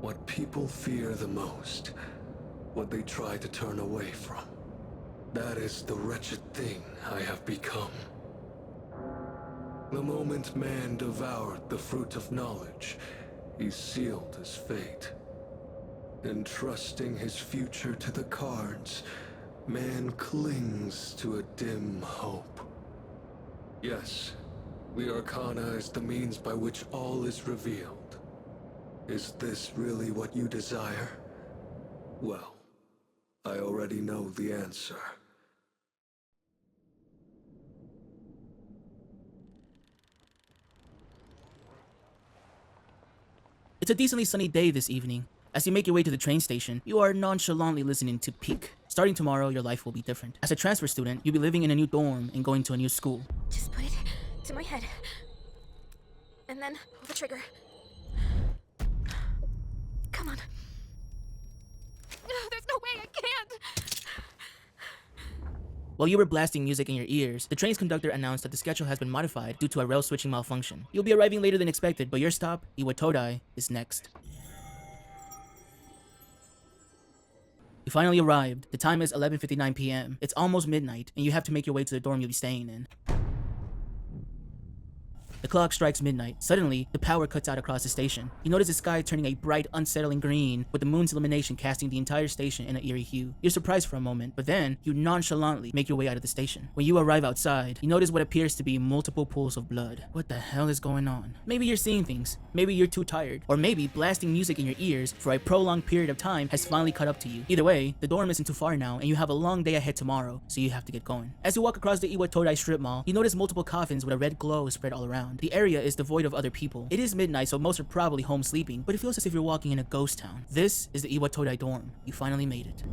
What people fear the most, what they try to turn away from. That is the wretched thing I have become. The moment man devoured the fruit of knowledge, he sealed his fate. Entrusting his future to the cards, man clings to a dim hope. Yes, the Arcana is the means by which all is revealed. Is this really what you desire? Well, I already know the answer. It's a decently sunny day this evening. As you make your way to the train station, you are nonchalantly listening to Peak. Starting tomorrow, your life will be different. As a transfer student, you'll be living in a new dorm and going to a new school. Just put it to my head. And then pull the trigger. Come on. There's no way I can't! While you were blasting music in your ears, the train's conductor announced that the schedule has been modified due to a rail switching malfunction. You'll be arriving later than expected, but your stop, Iwatodai, is next. You finally arrived. The time is 11:59 p.m. It's almost midnight, and you have to make your way to the dorm you'll be staying in. The clock strikes midnight. Suddenly, the power cuts out across the station. You notice the sky turning a bright, unsettling green, with the moon's illumination casting the entire station in an eerie hue. You're surprised for a moment, but then, you nonchalantly make your way out of the station. When you arrive outside, you notice what appears to be multiple pools of blood. What the hell is going on? Maybe you're seeing things. Maybe you're too tired. Or maybe blasting music in your ears for a prolonged period of time has finally caught up to you. Either way, the dorm isn't too far now, and you have a long day ahead tomorrow, so you have to get going. As you walk across the Iwatodai strip mall, you notice multiple coffins with a red glow spread all around. The area is devoid of other people. It is midnight, so most are probably home sleeping, but it feels as if you're walking in a ghost town. This is the Iwatodai dorm. You finally made it.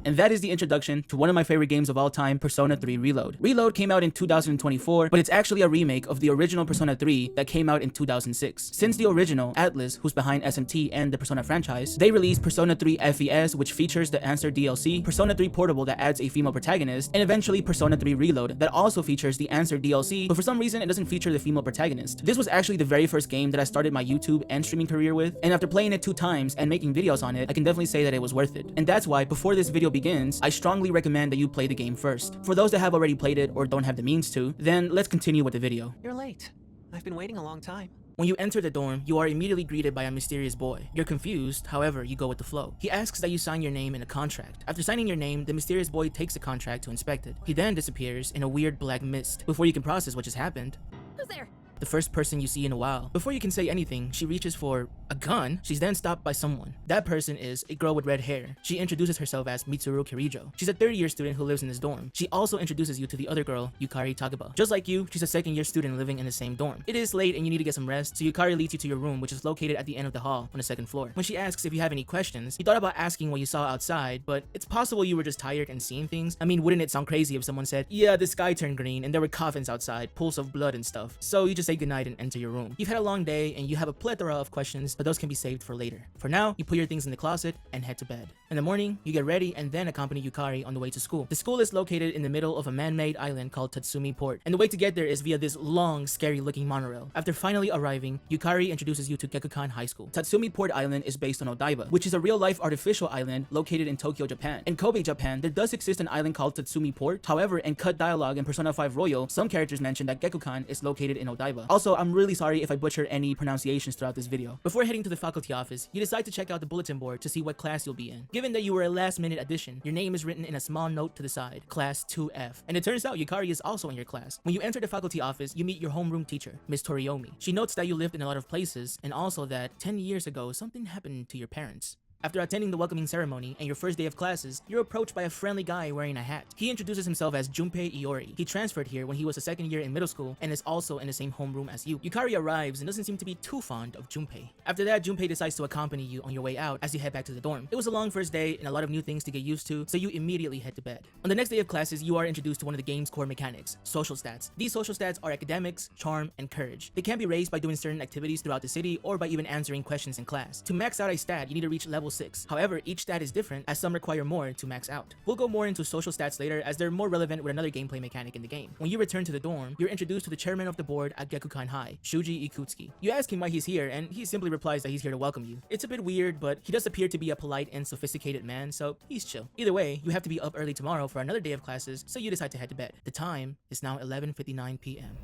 And that is the introduction to one of my favorite games of all time, Persona 3 Reload. Reload came out in 2024, but it's actually a remake of the original Persona 3 that came out in 2006. Since the original, Atlus, who's behind SMT and the Persona franchise, they released Persona 3 FES, which features the Answer DLC, Persona 3 Portable that adds a female protagonist, and eventually Persona 3 Reload that also features the Answer DLC, but for some reason it doesn't feature the female protagonist. This was actually the very first game that I started my YouTube and streaming career with, and after playing it 2 times and making videos on it, I can definitely say that it was worth it. And that's why, before this video begins, I strongly recommend that you play the game first. For those that have already played it or don't have the means to, then let's continue with the video. You're late. I've been waiting a long time. When you enter the dorm, you are immediately greeted by a mysterious boy. You're confused, however, you go with the flow. He asks that you sign your name in a contract. After signing your name, the mysterious boy takes the contract to inspect it. He then disappears in a weird black mist. Before you can process what just happened, Who's there? the first person you see in a while. Before you can say anything, she reaches for a gun. She's then stopped by someone. That person is a girl with red hair. She introduces herself as Mitsuru Kirijo. She's a third-year student who lives in this dorm. She also introduces you to the other girl, Yukari Takaba. Just like you, she's a second-year student living in the same dorm. It is late and you need to get some rest, so Yukari leads you to your room, which is located at the end of the hall on the 2nd floor. When she asks if you have any questions, you thought about asking what you saw outside, but it's possible you were just tired and seeing things. I mean, wouldn't it sound crazy if someone said, yeah, the sky turned green and there were coffins outside, pools of blood and stuff. So you just say goodnight and enter your room. You've had a long day and you have a plethora of questions, but those can be saved for later. For now, you put your things in the closet and head to bed. In the morning, you get ready and then accompany Yukari on the way to school. The school is located in the middle of a man-made island called Tatsumi Port, and the way to get there is via this long, scary-looking monorail. After finally arriving, Yukari introduces you to Gekukan High School. Tatsumi Port Island is based on Odaiba, which is a real-life artificial island located in Tokyo, Japan. In Kobe, Japan, there does exist an island called Tatsumi Port. However, in cut dialogue in Persona 5 Royal, some characters mention that Gekukan is located in Odaiba. Also, I'm really sorry if I butcher any pronunciations throughout this video. Before heading to the faculty office, you decide to check out the bulletin board to see what class you'll be in. Given that you were a last-minute addition, your name is written in a small note to the side, Class 2F. And it turns out Yukari is also in your class. When you enter the faculty office, you meet your homeroom teacher, Miss Toriyomi. She notes that you lived in a lot of places, and also that 10 years ago, something happened to your parents. After attending the welcoming ceremony and your first day of classes, you're approached by a friendly guy wearing a hat. He introduces himself as Junpei Iori. He transferred here when he was a second year in middle school and is also in the same homeroom as you. Yukari arrives and doesn't seem to be too fond of Junpei. After that, Junpei decides to accompany you on your way out as you head back to the dorm. It was a long first day and a lot of new things to get used to, so you immediately head to bed. On the next day of classes, you are introduced to one of the game's core mechanics, social stats. These social stats are academics, charm, and courage. They can be raised by doing certain activities throughout the city or by even answering questions in class. To max out a stat, you need to reach level 6. However, each stat is different as some require more to max out. We'll go more into social stats later as they're more relevant with another gameplay mechanic in the game. When you return to the dorm, you're introduced to the chairman of the board at Gekukan High, Shuji Ikutsuki. You ask him why he's here and he simply replies that he's here to welcome you. It's a bit weird, but he does appear to be a polite and sophisticated man, so he's chill. Either way, you have to be up early tomorrow for another day of classes, so you decide to head to bed. The time is now 11:59 p.m.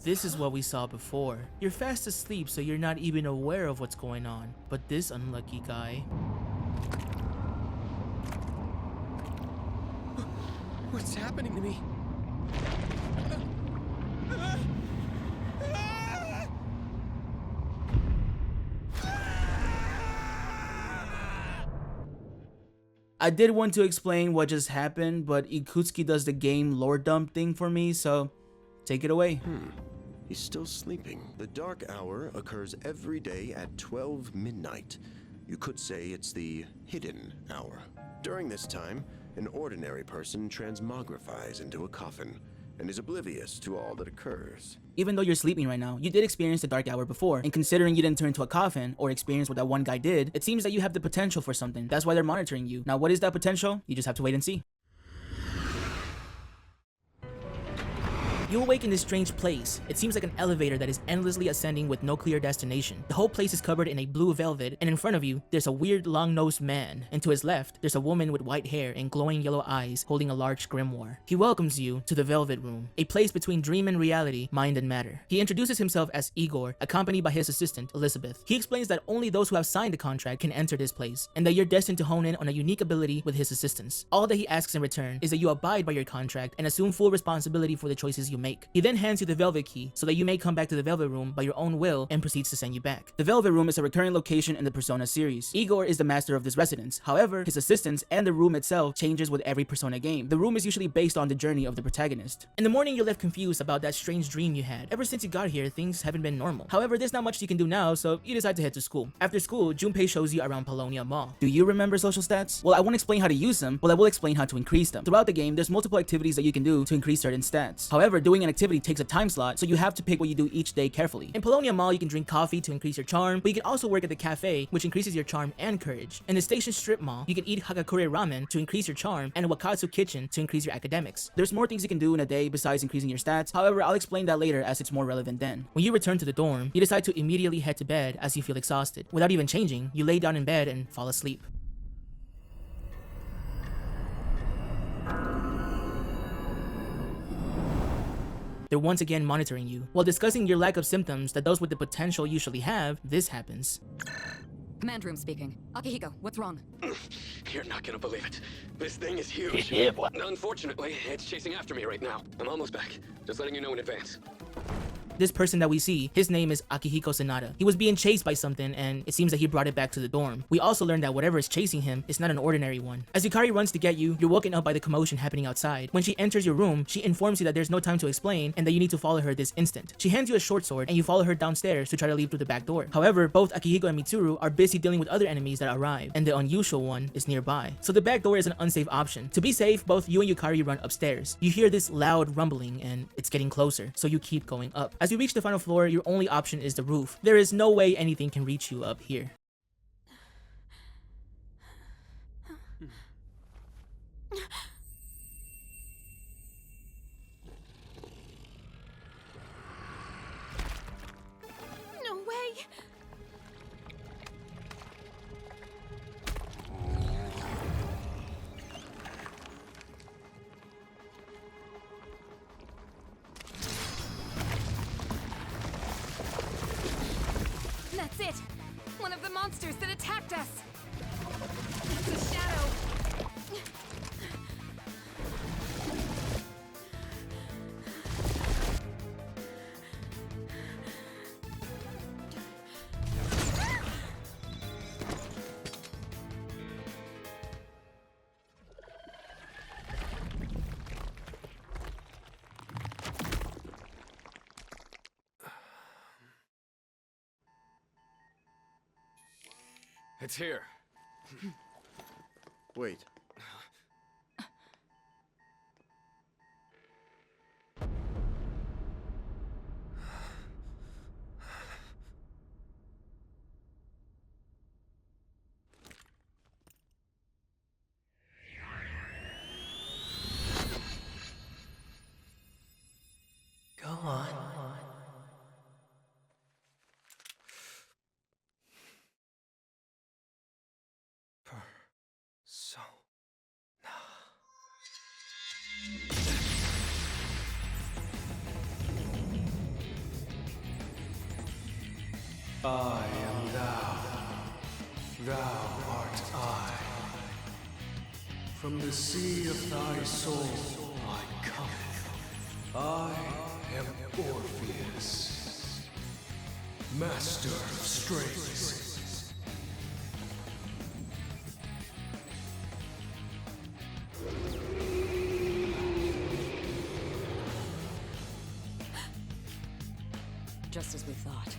This is what we saw before. You're fast asleep, so you're not even aware of what's going on. But this unlucky guy... What's happening to me? I did want to explain what just happened, but Ikutsuki does the game lore dump thing for me, so take it away. He's still sleeping. The dark hour occurs every day at 12 midnight. You could say it's the hidden hour. During this time, an ordinary person transmogrifies into a coffin and is oblivious to all that occurs. Even though you're sleeping right now, you did experience the dark hour before, and considering you didn't turn into a coffin or experience what that one guy did, it seems that you have the potential for something. That's why they're monitoring you. Now, what is that potential? You just have to wait and see. You awake in this strange place. It seems like an elevator that is endlessly ascending with no clear destination. The whole place is covered in a blue velvet, and in front of you, there's a weird long-nosed man. And to his left, there's a woman with white hair and glowing yellow eyes holding a large grimoire. He welcomes you to the Velvet Room, a place between dream and reality, mind and matter. He introduces himself as Igor, accompanied by his assistant, Elizabeth. He explains that only those who have signed the contract can enter this place, and that you're destined to hone in on a unique ability with his assistance. All that he asks in return is that you abide by your contract and assume full responsibility for the choices you make. He then hands you the Velvet Key so that you may come back to the Velvet Room by your own will and proceeds to send you back. The Velvet Room is a recurring location in the Persona series. Igor is the master of this residence. However, his assistance and the room itself changes with every Persona game. The room is usually based on the journey of the protagonist. In the morning, you're left confused about that strange dream you had. Ever since you got here, things haven't been normal. However, there's not much you can do now, so you decide to head to school. After school, Junpei shows you around Polonia Mall. Do you remember social stats? Well, I won't explain how to use them, but I will explain how to increase them. Throughout the game, there's multiple activities that you can do to increase certain stats. However, doing an activity takes a time slot, so you have to pick what you do each day carefully. In Polonia Mall, you can drink coffee to increase your charm, but you can also work at the cafe, which increases your charm and courage. In the Station Strip Mall, you can eat Hagakure Ramen to increase your charm, and a Wakatsu Kitchen to increase your academics. There's more things you can do in a day besides increasing your stats, however, I'll explain that later as it's more relevant then. When you return to the dorm, you decide to immediately head to bed as you feel exhausted. Without even changing, you lay down in bed and fall asleep. They're once again monitoring you. While discussing your lack of symptoms that those with the potential usually have, this happens. Command room speaking. Akihiko, what's wrong? You're not gonna believe it. This thing is huge. Unfortunately, it's chasing after me right now. I'm almost back. Just letting you know in advance. This person that we see, his name is Akihiko Sanada. He was being chased by something, and it seems that he brought it back to the dorm. We also learned that whatever is chasing him is not an ordinary one. As Yukari runs to get you, you're woken up by the commotion happening outside. When she enters your room, she informs you that there's no time to explain and that you need to follow her this instant. She hands you a short sword, and you follow her downstairs to try to leave through the back door. However, both Akihiko and Mitsuru are busy dealing with other enemies that arrive, and the unusual one is nearby. So the back door is an unsafe option. To be safe, both you and Yukari run upstairs. You hear this loud rumbling, and it's getting closer, so you keep going up. As you reach the final floor, your only option is the roof. There is no way anything can reach you up here. No way! That's it! One of the monsters that attacked us! It's a shadow! It's here. Wait. I am thou. Thou art I. From the sea of thy soul I cometh. I am Orpheus, master of strings. Just as we thought.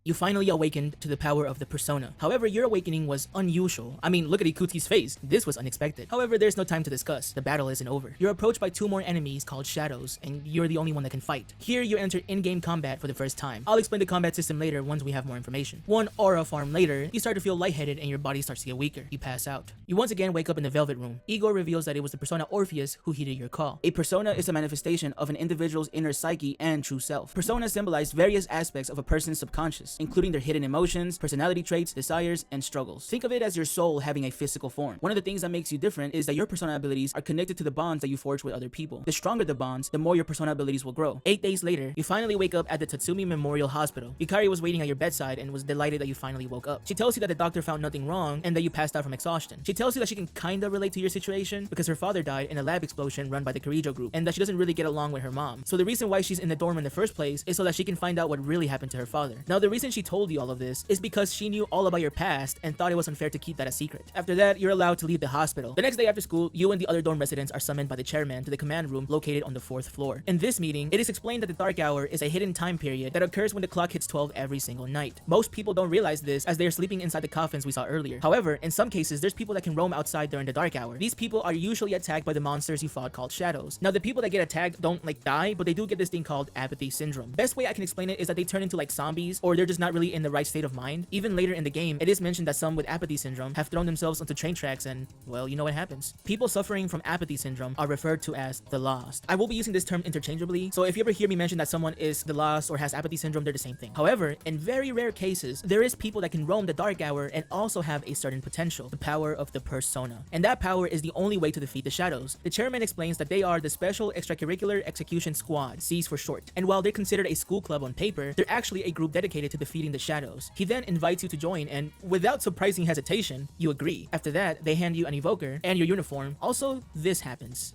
You finally awakened to the power of the persona. However, your awakening was unusual. I mean, look at Ikutsuki's face. This was unexpected. However, there's no time to discuss. The battle isn't over. You're approached by 2 more enemies called Shadows, and you're the only one that can fight. Here, you enter in-game combat for the first time. I'll explain the combat system later once we have more information. 1 aura farm later, you start to feel lightheaded and your body starts to get weaker. You pass out. You once again wake up in the Velvet Room. Igor reveals that it was the persona Orpheus who heeded your call. A persona is a manifestation of an individual's inner psyche and true self. Personas symbolize various aspects of a person's subconscious, including their hidden emotions, personality traits, desires, and struggles. Think of it as your soul having a physical form. One of the things that makes you different is that your persona abilities are connected to the bonds that you forge with other people. The stronger the bonds, the more your persona abilities will grow. 8 days later, you finally wake up at the Tatsumi Memorial Hospital. Yukari was waiting at your bedside and was delighted that you finally woke up. She tells you that the doctor found nothing wrong and that you passed out from exhaustion. She tells you that she can kinda relate to your situation because her father died in a lab explosion run by the Kirijo group and that she doesn't really get along with her mom. So the reason why she's in the dorm in the first place is so that she can find out what really happened to her father. Now the reason she told you all of this is because she knew all about your past and thought it was unfair to keep that a secret. After that, you're allowed to leave the hospital. The next day after school, you and the other dorm residents are summoned by the chairman to the command room located on the 4th floor. In this meeting, it is explained that the dark hour is a hidden time period that occurs when the clock hits 12 every single night. Most people don't realize this as they are sleeping inside the coffins we saw earlier. However, in some cases, there's people that can roam outside during the dark hour. These people are usually attacked by the monsters you fought called Shadows. Now, the people that get attacked don't like die, but they do get this thing called apathy syndrome. Best way I can explain it is that they turn into like zombies or they're just not really in the right state of mind. Even later in the game, it is mentioned that some with apathy syndrome have thrown themselves onto train tracks and, well, you know what happens. People suffering from apathy syndrome are referred to as the lost. I will be using this term interchangeably, so if you ever hear me mention that someone is the lost or has apathy syndrome, they're the same thing. However, in very rare cases, there is people that can roam the dark hour and also have a certain potential, the power of the persona. And that power is the only way to defeat the Shadows. The chairman explains that they are the Special Extracurricular Execution Squad, C's for short. And while they're considered a school club on paper, they're actually a group dedicated to defeating the Shadows. He then invites you to join and without surprising hesitation, you agree. After that, they hand you an evoker and your uniform. Also, this happens.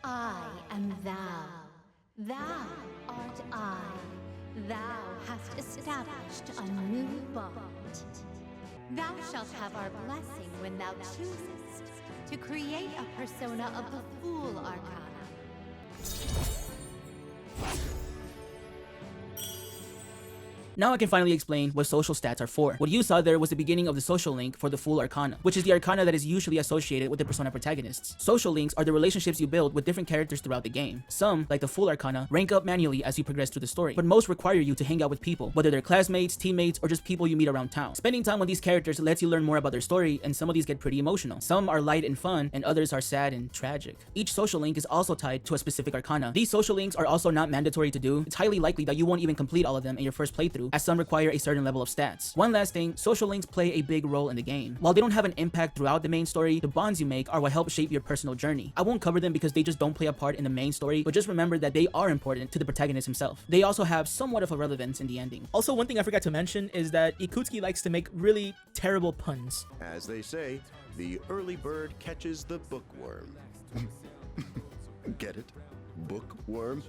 I am thou. Thou art I. Thou hast established a new bond. Thou shalt have our blessing when thou choosest to create a persona of the Fool Arcana. Now I can finally explain what social stats are for. What you saw there was the beginning of the social link for the Fool Arcana, which is the arcana that is usually associated with the persona protagonists. Social links are the relationships you build with different characters throughout the game. Some, like the Fool Arcana, rank up manually as you progress through the story, but most require you to hang out with people, whether they're classmates, teammates, or just people you meet around town. Spending time with these characters lets you learn more about their story, and some of these get pretty emotional. Some are light and fun, and others are sad and tragic. Each social link is also tied to a specific arcana. These social links are also not mandatory to do. It's highly likely that you won't even complete all of them in your first playthrough, do, as some require a certain level of stats. One last thing, social links play a big role in the game. While they don't have an impact throughout the main story, the bonds you make are what help shape your personal journey. I won't cover them because they just don't play a part in the main story, but just remember that they are important to the protagonist himself. They also have somewhat of a relevance in the ending. Also, one thing I forgot to mention is that Ikutsuki likes to make really terrible puns. As they say, the early bird catches the bookworm. Get it? Bookworm?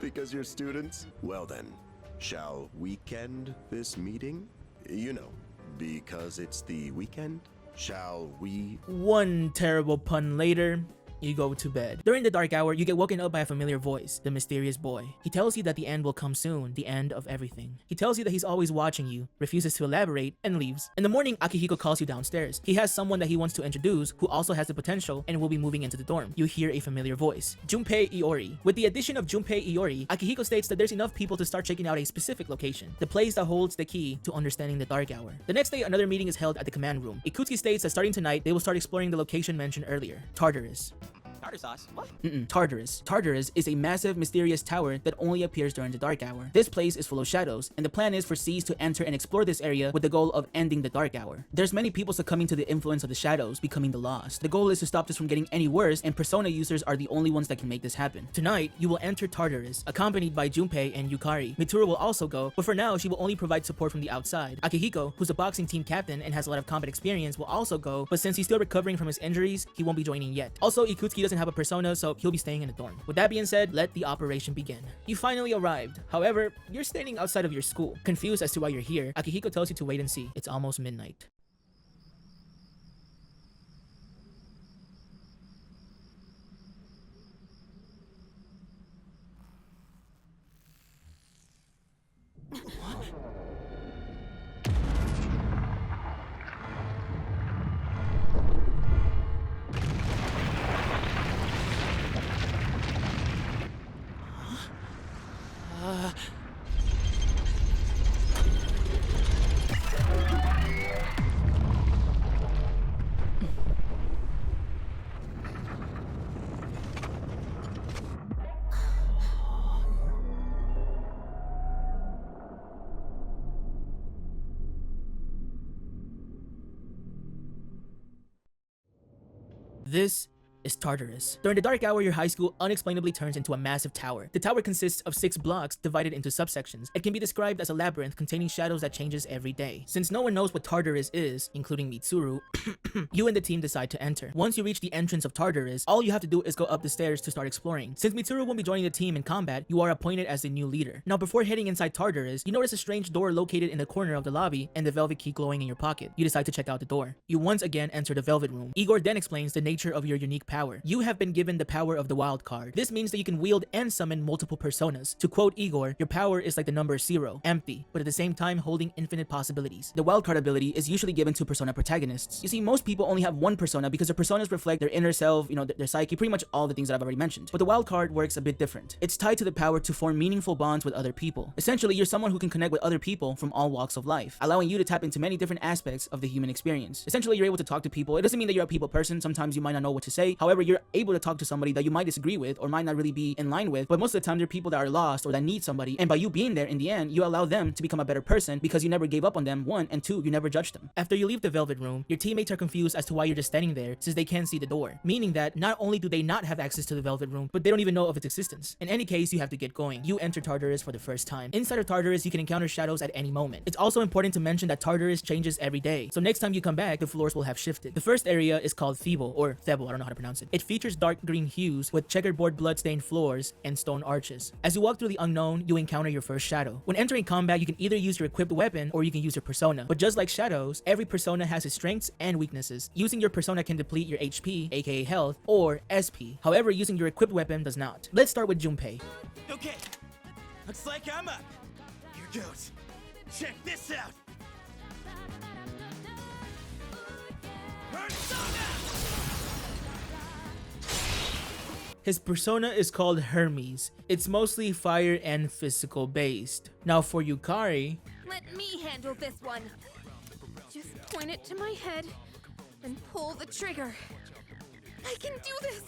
Because you're students? Well then, shall weekend this meeting? You know, because it's the weekend? Shall we? One terrible pun later, you go to bed. During the dark hour, you get woken up by a familiar voice, the mysterious boy. He tells you that the end will come soon, the end of everything. He tells you that he's always watching you, refuses to elaborate, and leaves. In the morning, Akihiko calls you downstairs. He has someone that he wants to introduce who also has the potential and will be moving into the dorm. You hear a familiar voice, Junpei Iori. With the addition of Junpei Iori, Akihiko states that there's enough people to start checking out a specific location, the place that holds the key to understanding the dark hour. The next day, another meeting is held at the command room. Ikutsuki states that starting tonight, they will start exploring the location mentioned earlier, Tartarus. Tartar sauce? What? Tartarus. Tartarus is a massive, mysterious tower that only appears during the dark hour. This place is full of shadows, and the plan is for Seas to enter and explore this area with the goal of ending the dark hour. There's many people succumbing to the influence of the shadows, becoming the lost. The goal is to stop this from getting any worse, and Persona users are the only ones that can make this happen. Tonight, you will enter Tartarus, accompanied by Junpei and Yukari. Mitsuru will also go, but for now, she will only provide support from the outside. Akihiko, who's a boxing team captain and has a lot of combat experience, will also go, but since he's still recovering from his injuries, he won't be joining yet. Also, Ikutsuki doesn't have a persona, so he'll be staying in the dorm. With that being said, let the operation begin. You finally arrived. However, you're standing outside of your school. Confused as to why you're here, Akihiko tells you to wait and see. It's almost midnight. This is Tartarus. During the dark hour, your high school unexplainably turns into a massive tower. The tower consists of 6 blocks divided into subsections. It can be described as a labyrinth containing shadows that changes every day. Since no one knows what Tartarus is, including Mitsuru, you and the team decide to enter. Once you reach the entrance of Tartarus, all you have to do is go up the stairs to start exploring. Since Mitsuru won't be joining the team in combat, you are appointed as the new leader. Now, before heading inside Tartarus, you notice a strange door located in the corner of the lobby and the velvet key glowing in your pocket. You decide to check out the door. You once again enter the velvet room. Igor then explains the nature of your unique power. You have been given the power of the wild card. This means that you can wield and summon multiple personas. To quote Igor, your power is like the number 0, empty, but at the same time holding infinite possibilities. The wild card ability is usually given to persona protagonists. You see, most people only have one persona because their personas reflect their inner self, their psyche, pretty much all the things that I've already mentioned. But the wild card works a bit different. It's tied to the power to form meaningful bonds with other people. Essentially, you're someone who can connect with other people from all walks of life, allowing you to tap into many different aspects of the human experience. Essentially, you're able to talk to people. It doesn't mean that you're a people person. Sometimes you might not know what to say. However, you're able to talk to somebody that you might disagree with or might not really be in line with, but most of the time they're people that are lost or that need somebody, and by you being there in the end, you allow them to become a better person because you never gave up on them, 1, and 2, you never judged them. After you leave the velvet room, your teammates are confused as to why you're just standing there since they can't see the door, meaning that not only do they not have access to the velvet room, but they don't even know of its existence. In any case, you have to get going. You enter Tartarus for the first time. Inside of Tartarus, you can encounter shadows at any moment. It's also important to mention that Tartarus changes every day, so next time you come back, the floors will have shifted. The first area is called Thebo, or Thebo, I don't know how to pronounce it. It features dark green hues with checkerboard blood-stained floors and stone arches. As you walk through the unknown, you encounter your first shadow. When entering combat, you can either use your equipped weapon or you can use your persona. But just like shadows, every persona has its strengths and weaknesses. Using your persona can deplete your HP, aka health, or SP. However, using your equipped weapon does not. Let's start with Junpei. Okay, looks like I'm up. Here goes. Check this out. Persona! His persona is called Hermes. It's mostly fire and physical based. Now for Yukari, Let me handle this one. Just point it to my head and pull the trigger. I can do this!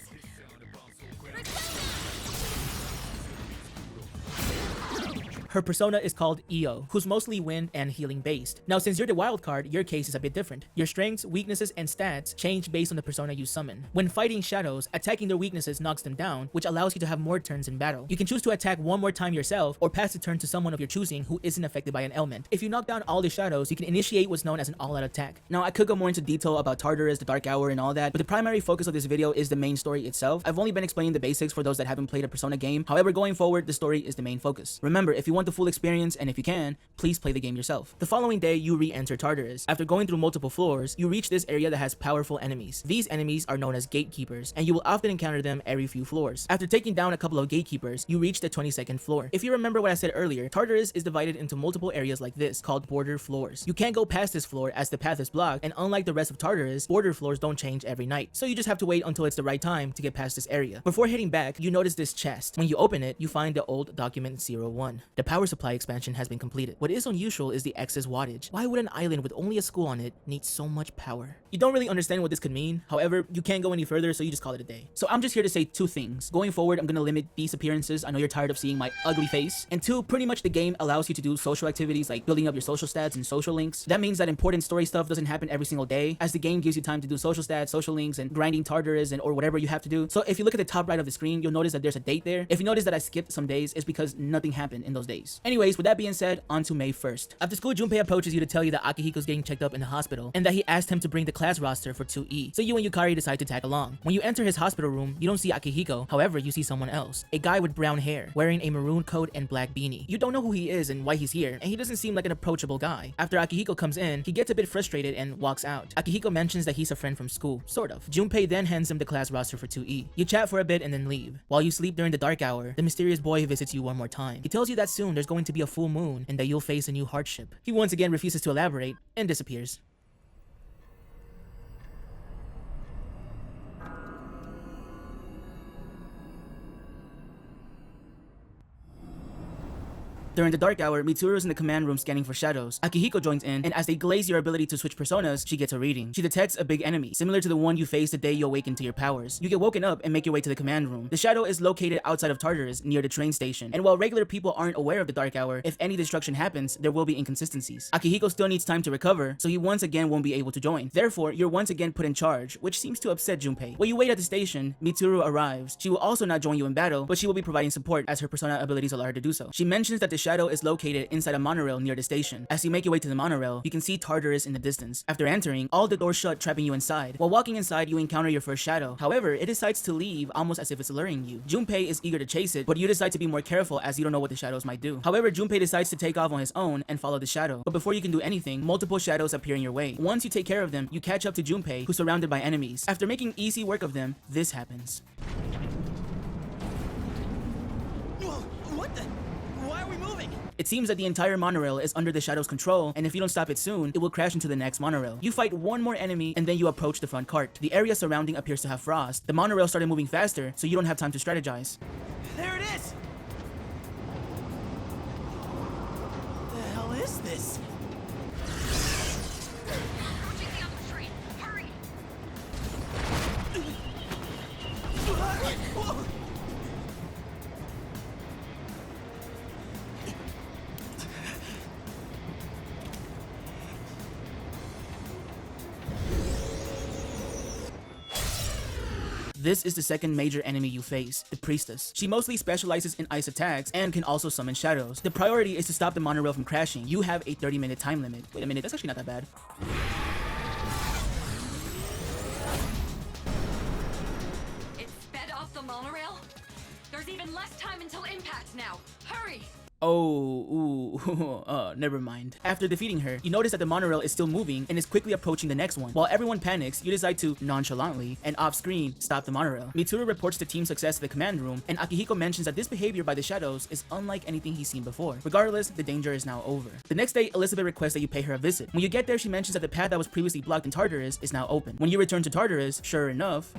Her persona is called Io, who's mostly wind and healing based. Now, since you're the wild card, your case is a bit different. Your strengths, weaknesses, and stats change based on the persona you summon. When fighting shadows, attacking their weaknesses knocks them down, which allows you to have more turns in battle. You can choose to attack one more time yourself or pass the turn to someone of your choosing who isn't affected by an ailment. If you knock down all the shadows, you can initiate what's known as an all-out attack. Now, I could go more into detail about Tartarus, the Dark Hour, and all that, but the primary focus of this video is the main story itself. I've only been explaining the basics for those that haven't played a Persona game. However, going forward, the story is the main focus. Remember, if you want the full experience, and if you can, please play the game yourself. The following day, you re-enter Tartarus. After going through multiple floors, you reach this area that has powerful enemies. These enemies are known as gatekeepers, and you will often encounter them every few floors. After taking down a couple of gatekeepers, you reach the 22nd floor. If you remember what I said earlier, Tartarus is divided into multiple areas like this, called border floors. You can't go past this floor as the path is blocked, and unlike the rest of Tartarus, border floors don't change every night. So you just have to wait until it's the right time to get past this area. Before heading back, you notice this chest. When you open it, you find the old document 01. The power supply expansion has been completed. What is unusual is the excess wattage. Why would an island with only a school on it need so much power? You don't really understand what this could mean. However, you can't go any further, so you just call it a day. So I'm just here to say two things. Going forward, I'm gonna limit these appearances. I know you're tired of seeing my ugly face. And two, pretty much the game allows you to do social activities like building up your social stats and social links. That means that important story stuff doesn't happen every single day, as the game gives you time to do social stats, social links, and grinding Tartarus or whatever you have to do. So if you look at the top right of the screen, you'll notice that there's a date there. If you notice that I skipped some days, it's because nothing happened in those days. Anyways, with that being said, on to May 1st. After school, Junpei approaches you to tell you that Akihiko's getting checked up in the hospital, and that he asked him to bring the class roster for 2E. So you and Yukari decide to tag along. When you enter his hospital room, you don't see Akihiko. However, you see someone else. A guy with brown hair, wearing a maroon coat and black beanie. You don't know who he is and why he's here, and he doesn't seem like an approachable guy. After Akihiko comes in, he gets a bit frustrated and walks out. Akihiko mentions that he's a friend from school, sort of. Junpei then hands him the class roster for 2E. You chat for a bit and then leave. While you sleep during the dark hour, the mysterious boy visits you one more time. He tells you that soon there's going to be a full moon and that you'll face a new hardship. He once again refuses to elaborate and disappears. During the dark hour, Mitsuru is in the command room scanning for shadows. Akihiko joins in, and as they glaze your ability to switch personas, she gets a reading. She detects a big enemy, similar to the one you faced the day you awaken to your powers. You get woken up and make your way to the command room. The shadow is located outside of Tartarus, near the train station, and while regular people aren't aware of the dark hour, if any destruction happens, there will be inconsistencies. Akihiko still needs time to recover, so he once again won't be able to join. Therefore, you're once again put in charge, which seems to upset Junpei. While you wait at the station, Mitsuru arrives. She will also not join you in battle, but she will be providing support as her persona abilities allow her to do so. She mentions that the shadow is located inside a monorail near the station. As you make your way to the monorail, you can see Tartarus in the distance. After entering, all the doors shut, trapping you inside. While walking inside, you encounter your first shadow. However, it decides to leave almost as if it's luring you. Junpei is eager to chase it, but you decide to be more careful as you don't know what the shadows might do. However, Junpei decides to take off on his own and follow the shadow. But before you can do anything, multiple shadows appear in your way. Once you take care of them, you catch up to Junpei, who's surrounded by enemies. After making easy work of them, this happens. What the? Why are we moving? It seems that the entire monorail is under the shadow's control, and if you don't stop it soon, it will crash into the next monorail. You fight one more enemy, and then you approach the front cart. The area surrounding appears to have frost. The monorail started moving faster, so you don't have time to strategize. There it is! The hell is this? Approaching the other train. Hurry! Whoa. This is the second major enemy you face, the Priestess. She mostly specializes in ice attacks and can also summon shadows. The priority is to stop the monorail from crashing. You have a 30-minute time limit. Wait a minute, that's actually not that bad. It sped off the monorail? There's even less time until impact now. Hurry! Never mind. After defeating her, you notice that the monorail is still moving and is quickly approaching the next one. While everyone panics, you decide to, nonchalantly, and off-screen, stop the monorail. Mitsuru reports the team success to the command room, and Akihiko mentions that this behavior by the shadows is unlike anything he's seen before. Regardless, the danger is now over. The next day, Elizabeth requests that you pay her a visit. When you get there, she mentions that the path that was previously blocked in Tartarus is now open. When you return to Tartarus, sure enough,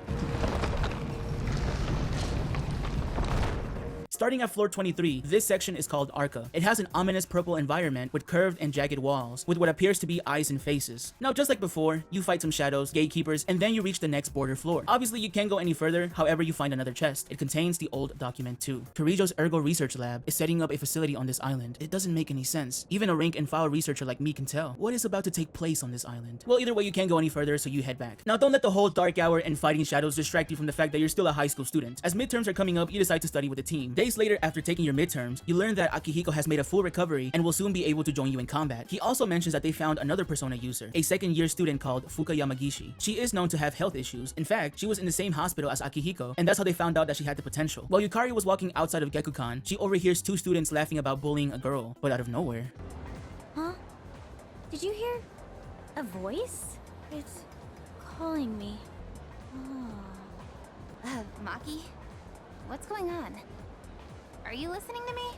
Starting at floor 23, this section is called Arca. It has an ominous purple environment with curved and jagged walls, with what appears to be eyes and faces. Now, just like before, you fight some shadows, gatekeepers, and then you reach the next border floor. Obviously, you can't go any further, however, you find another chest. It contains the old document 2. Kirijo's Ergo Research Lab is setting up a facility on this island. It doesn't make any sense. Even a rank and file researcher like me can tell what is about to take place on this island. Well, either way, you can't go any further, so you head back. Now, don't let the whole dark hour and fighting shadows distract you from the fact that you're still a high school student. As midterms are coming up, you decide to study with the team. Days later, after taking your midterms, you learn that Akihiko has made a full recovery and will soon be able to join you in combat. He also mentions that they found another Persona user, a second-year student called Fuka Yamagishi. She is known to have health issues. In fact, she was in the same hospital as Akihiko, and that's how they found out that she had the potential. While Yukari was walking outside of Gekukan, she overhears 2 students laughing about bullying a girl, but out of nowhere. Huh? Did you hear a voice? It's calling me. Oh. Maki? What's going on? Are you listening to me?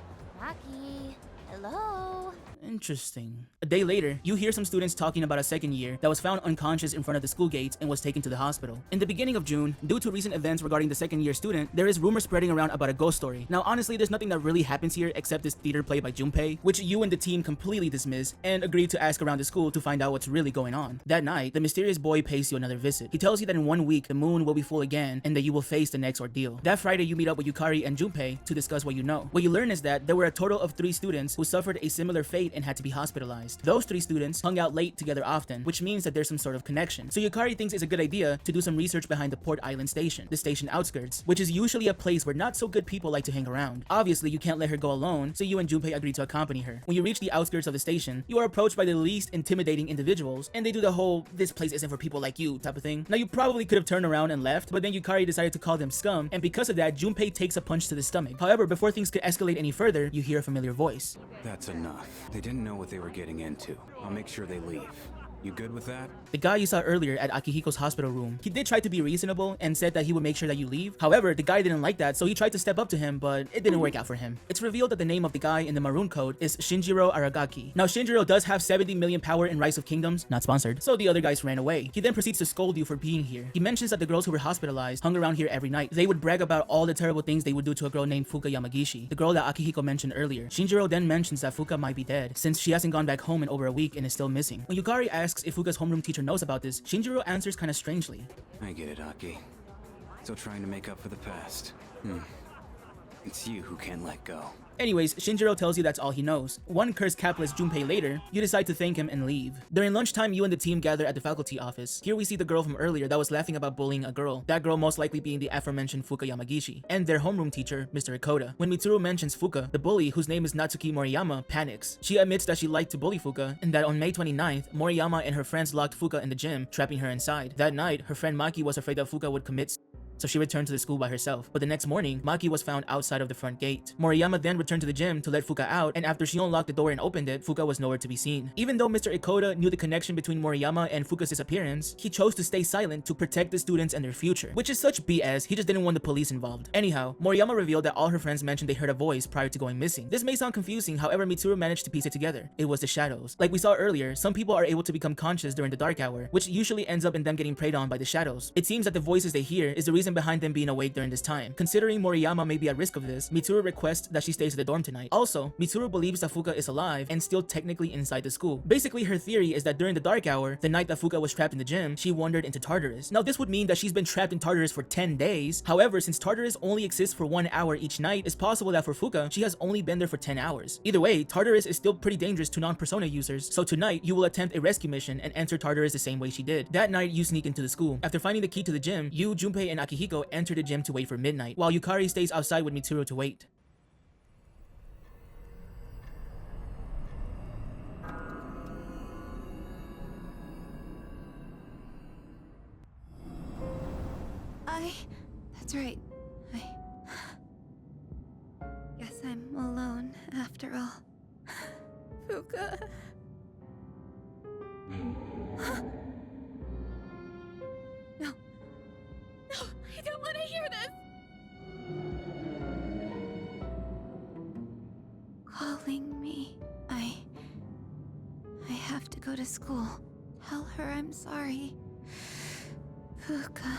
Maki? Hello? Interesting. A day later, you hear some students talking about a second year that was found unconscious in front of the school gates and was taken to the hospital. In the beginning of June, due to recent events regarding the second year student, there is rumor spreading around about a ghost story. Now, honestly, there's nothing that really happens here except this theater play by Junpei, which you and the team completely dismiss and agree to ask around the school to find out what's really going on. That night, the mysterious boy pays you another visit. He tells you that in 1 week, the moon will be full again and that you will face the next ordeal. That Friday, you meet up with Yukari and Junpei to discuss what you know. What you learn is that there were a total of 3 students who suffered a similar fate and had to be hospitalized. Those 3 students hung out late together often, which means that there's some sort of connection. So Yukari thinks it's a good idea to do some research behind the Port Island station, the station outskirts, which is usually a place where not so good people like to hang around. Obviously, you can't let her go alone, so you and Junpei agree to accompany her. When you reach the outskirts of the station, you are approached by the least intimidating individuals, and they do the whole "this place isn't for people like you" type of thing. Now, you probably could have turned around and left, but then Yukari decided to call them scum, and because of that, Junpei takes a punch to the stomach. However, before things could escalate any further, you hear a familiar voice. That's enough. They didn't know what they were getting into. I'll make sure they leave. You good with that? The guy you saw earlier at Akihiko's hospital room, he did try to be reasonable and said that he would make sure that you leave. However, the guy didn't like that, so he tried to step up to him, but it didn't work out for him. It's revealed that the name of the guy in the maroon coat is Shinjiro Aragaki. Now, Shinjiro does have 70 million power in Rise of Kingdoms, not sponsored, so the other guys ran away. He then proceeds to scold you for being here. He mentions that the girls who were hospitalized hung around here every night. They would brag about all the terrible things they would do to a girl named Fuka Yamagishi, the girl that Akihiko mentioned earlier. Shinjiro then mentions that Fuka might be dead, since she hasn't gone back home in over a week and is still missing. When Yukari asks if Fuka's homeroom teacher knows about this, Shinjiro answers kinda strangely. I get it, Aki. Still trying to make up for the past. It's you who can't let go. Anyways, Shinjiro tells you that's all he knows. One cursed capless Junpei later, you decide to thank him and leave. During lunchtime, you and the team gather at the faculty office. Here we see the girl from earlier that was laughing about bullying a girl. That girl most likely being the aforementioned Fuka Yamagishi, and their homeroom teacher, Mr. Ikoda. When Mitsuru mentions Fuka, the bully, whose name is Natsuki Moriyama, panics. She admits that she liked to bully Fuka, and that on May 29th, Moriyama and her friends locked Fuka in the gym, trapping her inside. That night, her friend Maki was afraid that Fuka would commit, so she returned to the school by herself. But the next morning, Maki was found outside of the front gate. Moriyama then returned to the gym to let Fuka out, and after she unlocked the door and opened it, Fuka was nowhere to be seen. Even though Mr. Ikoda knew the connection between Moriyama and Fuka's disappearance, he chose to stay silent to protect the students and their future, which is such BS. He just didn't want the police involved. Anyhow, Moriyama revealed that all her friends mentioned they heard a voice prior to going missing. This may sound confusing, however, Mitsuru managed to piece it together. It was the shadows. Like we saw earlier, some people are able to become conscious during the dark hour, which usually ends up in them getting preyed on by the shadows. It seems that the voices they hear is the reason behind them being awake during this time. Considering Moriyama may be at risk of this, Mitsuru requests that she stays at the dorm tonight. Also, Mitsuru believes that Fuka is alive and still technically inside the school. Basically, her theory is that during the dark hour, the night that Fuka was trapped in the gym, she wandered into Tartarus. Now, this would mean that she's been trapped in Tartarus for 10 days. However, since Tartarus only exists for 1 hour each night, it's possible that for Fuka, she has only been there for 10 hours. Either way, Tartarus is still pretty dangerous to non-Persona users, so tonight, you will attempt a rescue mission and enter Tartarus the same way she did. That night, you sneak into the school. After finding the key to the gym, you, Junpei, and Akihiko enter the gym to wait for midnight, while Yukari stays outside with Mitsuru to wait. That's right. Guess I'm alone after all. Fuka. No. No, I don't want to hear this. Calling me. I have to go to school. Tell her I'm sorry. Fuka.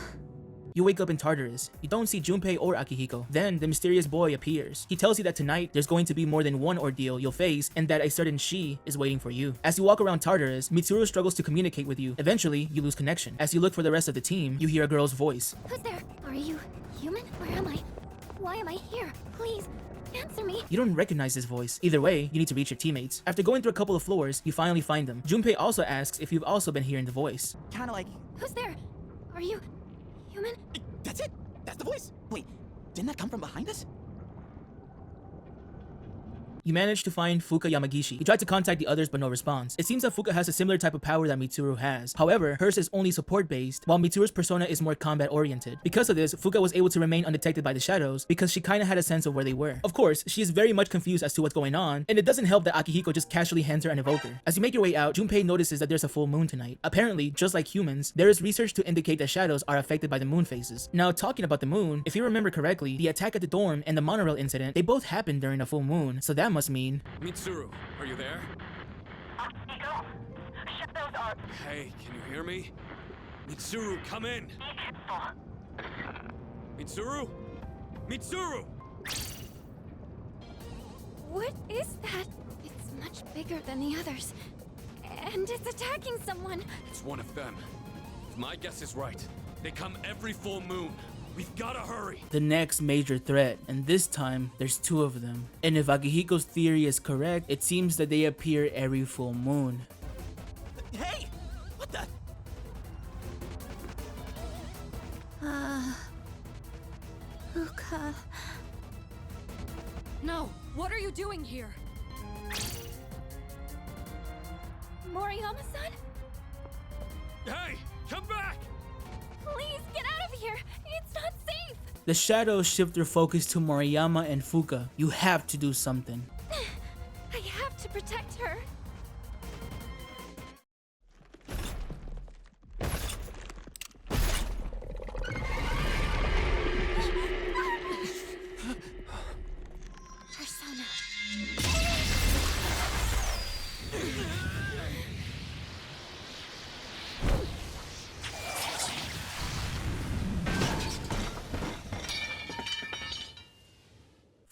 You wake up in Tartarus. You don't see Junpei or Akihiko. Then the mysterious boy appears. He tells you that tonight there's going to be more than one ordeal you'll face and that a certain she is waiting for you. As you walk around Tartarus, Mitsuru struggles to communicate with you. Eventually, you lose connection. As you look for the rest of the team, you hear a girl's voice. Who's there? Are you human? Where am I? Why am I here? Please, answer me. You don't recognize his voice. Either way, you need to reach your teammates. After going through a couple of floors, you finally find them. Junpei also asks if you've also been hearing the voice. Kinda like... Who's there? Are you human? That's it! That's the voice! Wait, didn't that come from behind us? You manage to find Fuka Yamagishi. You tried to contact the others but no response. It seems that Fuka has a similar type of power that Mitsuru has. However, hers is only support based, while Mitsuru's persona is more combat oriented. Because of this, Fuka was able to remain undetected by the shadows because she kinda had a sense of where they were. Of course, she is very much confused as to what's going on, and it doesn't help that Akihiko just casually hands her an evoker. As you make your way out, Junpei notices that there's a full moon tonight. Apparently, just like humans, there is research to indicate that shadows are affected by the moon phases. Now, talking about the moon, if you remember correctly, the attack at the dorm and the monorail incident, they both happened during a full moon, so that must mean... Mitsuru, are you there? Akihiko, shadows are... Hey, can you hear me? Mitsuru, come in! Mitsuru? Mitsuru! What is that? It's much bigger than the others. And it's attacking someone. It's one of them. If my guess is right, they come every full moon. We've gotta hurry! The next major threat, and this time, there's two of them. And if Akihiko's theory is correct, it seems that they appear every full moon. Hey! What the? Fuka... No! What are you doing here? Moriyama-san? Hey! Come back! Please, get out of here! It's not safe! The shadows shift their focus to Moriyama and Fuka. You have to do something. I have to protect her. Persona.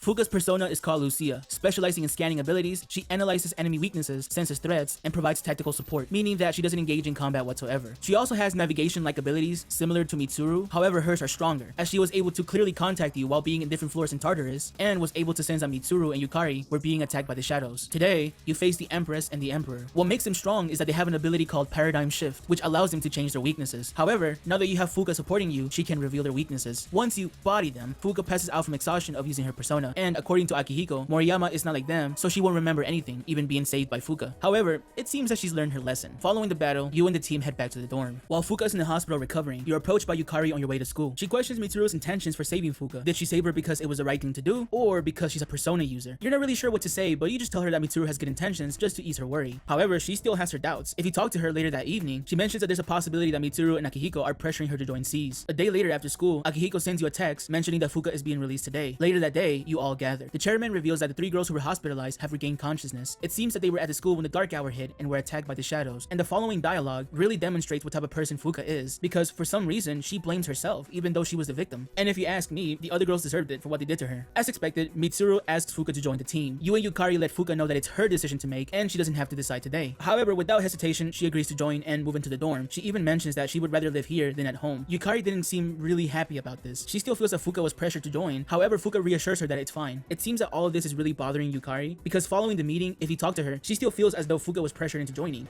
Fuka's persona is called Lucia. Specializing in scanning abilities, she analyzes enemy weaknesses, senses threats, and provides tactical support, meaning that she doesn't engage in combat whatsoever. She also has navigation-like abilities, similar to Mitsuru, however hers are stronger, as she was able to clearly contact you while being in different floors in Tartarus, and was able to sense that Mitsuru and Yukari were being attacked by the shadows. Today, you face the Empress and the Emperor. What makes them strong is that they have an ability called Paradigm Shift, which allows them to change their weaknesses. However, now that you have Fuka supporting you, she can reveal their weaknesses. Once you body them, Fuka passes out from exhaustion of using her persona, and according to Akihiko, Moriyama is not like them, so she won't remember anything, even being saved by Fuka. However, it seems that she's learned her lesson. Following the battle, you and the team head back to the dorm. While Fuka is in the hospital recovering, you're approached by Yukari on your way to school. She questions Mitsuru's intentions for saving Fuka. Did she save her because it was the right thing to do, or because she's a persona user? You're not really sure what to say, but you just tell her that Mitsuru has good intentions just to ease her worry. However, she still has her doubts. If you talk to her later that evening, she mentions that there's a possibility that Mitsuru and Akihiko are pressuring her to join C's. A day later after school, Akihiko sends you a text mentioning that Fuka is being released today. Later that day, you all gather. The chairman reveals that the three girls who were hospitalized have regained consciousness. It seems that they were at the school when the dark hour hit and were attacked by the shadows. And the following dialogue really demonstrates what type of person Fuka is, because for some reason, she blames herself, even though she was the victim. And if you ask me, the other girls deserved it for what they did to her. As expected, Mitsuru asks Fuka to join the team. You and Yukari let Fuka know that it's her decision to make, and she doesn't have to decide today. However, without hesitation, she agrees to join and move into the dorm. She even mentions that she would rather live here than at home. Yukari didn't seem really happy about this. She still feels that Fuka was pressured to join. However, Fuka reassures her that it's fine. It seems that all of this is really bothering Yukari, because following the meeting, if you talk to her, she still feels as though Fuka was pressured into joining.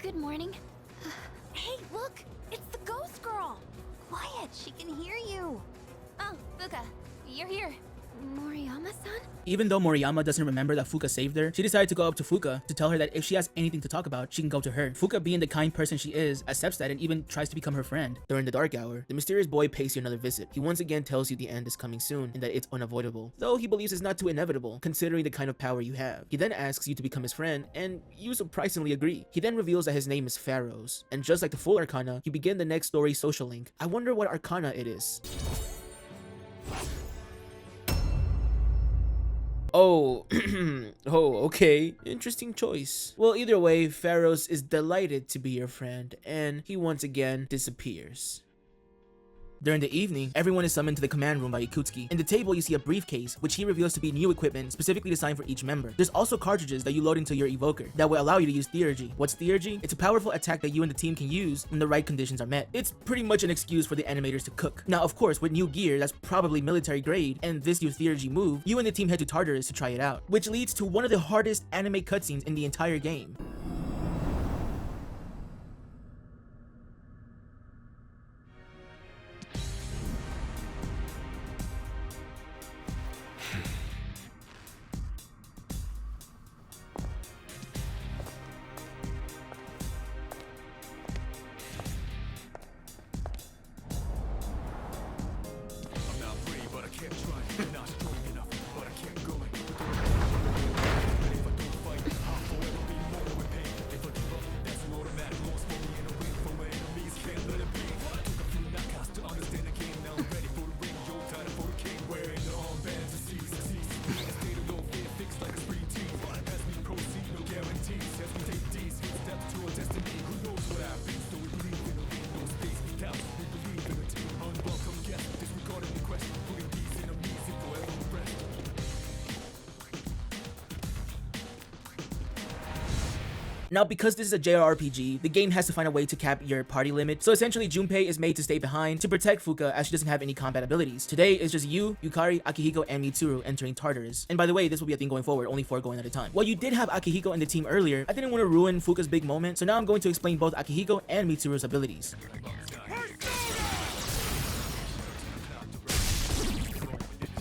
Good morning. Hey, look! It's the ghost girl! Quiet, she can hear you! Oh, Fuka, you're here. Moriyama-san? Even though Moriyama doesn't remember that Fuka saved her, she decided to go up to Fuka to tell her that if she has anything to talk about, she can go to her. Fuka, being the kind person she is, accepts that and even tries to become her friend. During the dark hour, the mysterious boy pays you another visit. He once again tells you the end is coming soon and that it's unavoidable, though he believes it's not too inevitable, considering the kind of power you have. He then asks you to become his friend, and you surprisingly agree. He then reveals that his name is Pharaohs, and just like the full Arcana, you begin the next story social link. I wonder what Arcana it is. Oh, oh, okay. Interesting choice. Well, either way, Pharaohs is delighted to be your friend, and he once again disappears. During the evening, everyone is summoned to the command room by Ikutsuki. In the table, you see a briefcase, which he reveals to be new equipment specifically designed for each member. There's also cartridges that you load into your evoker that will allow you to use Theurgy. What's Theurgy? It's a powerful attack that you and the team can use when the right conditions are met. It's pretty much an excuse for the animators to cook. Now, of course, with new gear that's probably military grade and this new Theurgy move, you and the team head to Tartarus to try it out, which leads to one of the hardest anime cutscenes in the entire game. Now, because this is a JRPG, the game has to find a way to cap your party limit, so essentially Junpei is made to stay behind to protect Fuka as she doesn't have any combat abilities. Today is just you, Yukari, Akihiko, and Mitsuru entering Tartarus. And by the way, this will be a thing going forward, only 4 going at a time. While you did have Akihiko in the team earlier, I didn't want to ruin Fuka's big moment, so now I'm going to explain both Akihiko and Mitsuru's abilities.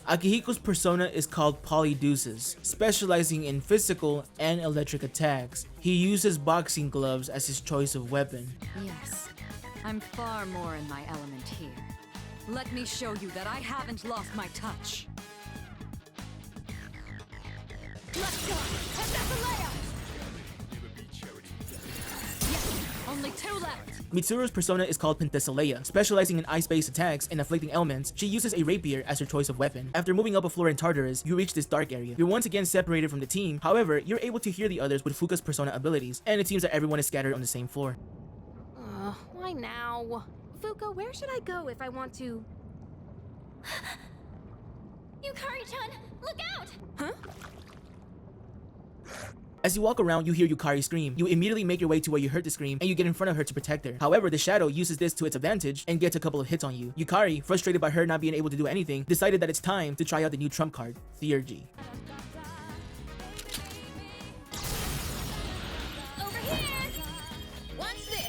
Akihiko's persona is called Polydeuces, specializing in physical and electric attacks. He uses boxing gloves as his choice of weapon. Yes, I'm far more in my element here. Let me show you that I haven't lost my touch. Let's go! And that's a layup! Yes, only 2 left! Mitsuru's persona is called Penthesilea, specializing in ice-based attacks and afflicting ailments. She uses a rapier as her choice of weapon. After moving up a floor in Tartarus, you reach this dark area. You're once again separated from the team, however, you're able to hear the others with Fuka's persona abilities, and it seems that everyone is scattered on the same floor. Why now? Fuka, where should I go if I want to... Yukari-chan, look out! Huh? As you walk around, you hear Yukari scream. You immediately make your way to where you heard the scream, and you get in front of her to protect her. However, the shadow uses this to its advantage and gets a couple of hits on you. Yukari, frustrated by her not being able to do anything, decided that it's time to try out the new trump card, Theurgy. Over here! Watch this!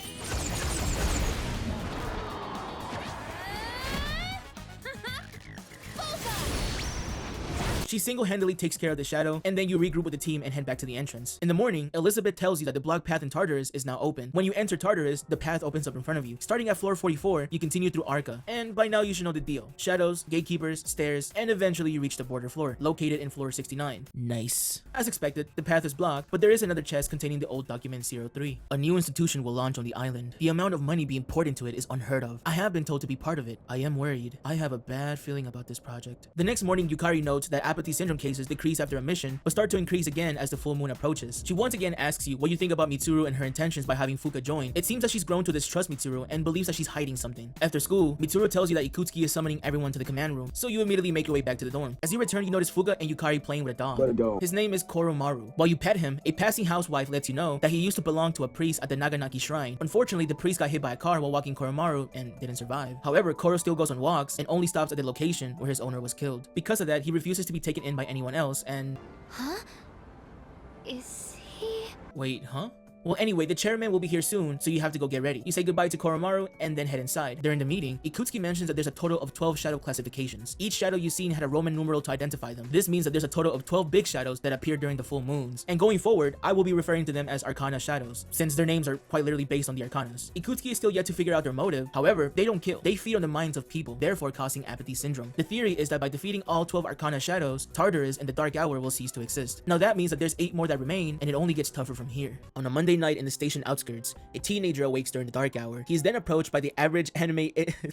She single-handedly takes care of the shadow, and then you regroup with the team and head back to the entrance. In the morning, Elizabeth tells you that the blocked path in Tartarus is now open. When you enter Tartarus, the path opens up in front of you. Starting at floor 44, you continue through Arca, and by now you should know the deal. Shadows, gatekeepers, stairs, and eventually you reach the border floor, located in floor 69. Nice. As expected, the path is blocked, but there is another chest containing the old document 03. A new institution will launch on the island. The amount of money being poured into it is unheard of. I have been told to be part of it. I am worried. I have a bad feeling about this project. The next morning, Yukari notes that apathy syndrome cases decrease after a mission, but start to increase again as the full moon approaches. She once again asks you what you think about Mitsuru and her intentions by having Fuka join. It seems that she's grown to distrust Mitsuru and believes that she's hiding something. After school, Mitsuru tells you that Ikutsuki is summoning everyone to the command room, so you immediately make your way back to the dorm. As you return, you notice Fuka and Yukari playing with a dog. Let it go. His name is Koromaru. While you pet him, a passing housewife lets you know that he used to belong to a priest at the Naganaki shrine. Unfortunately, the priest got hit by a car while walking Koromaru and didn't survive. However, Koro still goes on walks and only stops at the location where his owner was killed. Because of that, he refuses to be taken in by anyone else and... Huh? Is he... Wait, huh? Well, anyway, the chairman will be here soon, so you have to go get ready. You say goodbye to Koromaru and then head inside. During the meeting, Ikutsuki mentions that there's a total of 12 shadow classifications. Each shadow you've seen had a Roman numeral to identify them. This means that there's a total of 12 big shadows that appear during the full moons. And going forward, I will be referring to them as Arcana shadows, since their names are quite literally based on the Arcanas. Ikutsuki is still yet to figure out their motive. However, they don't kill. They feed on the minds of people, therefore causing apathy syndrome. The theory is that by defeating all 12 Arcana shadows, Tartarus and the Dark Hour will cease to exist. Now that means that there's 8 more that remain, and it only gets tougher from here. On a Monday night in the station outskirts, a teenager awakes during the dark hour. He is then approached by the average anime expo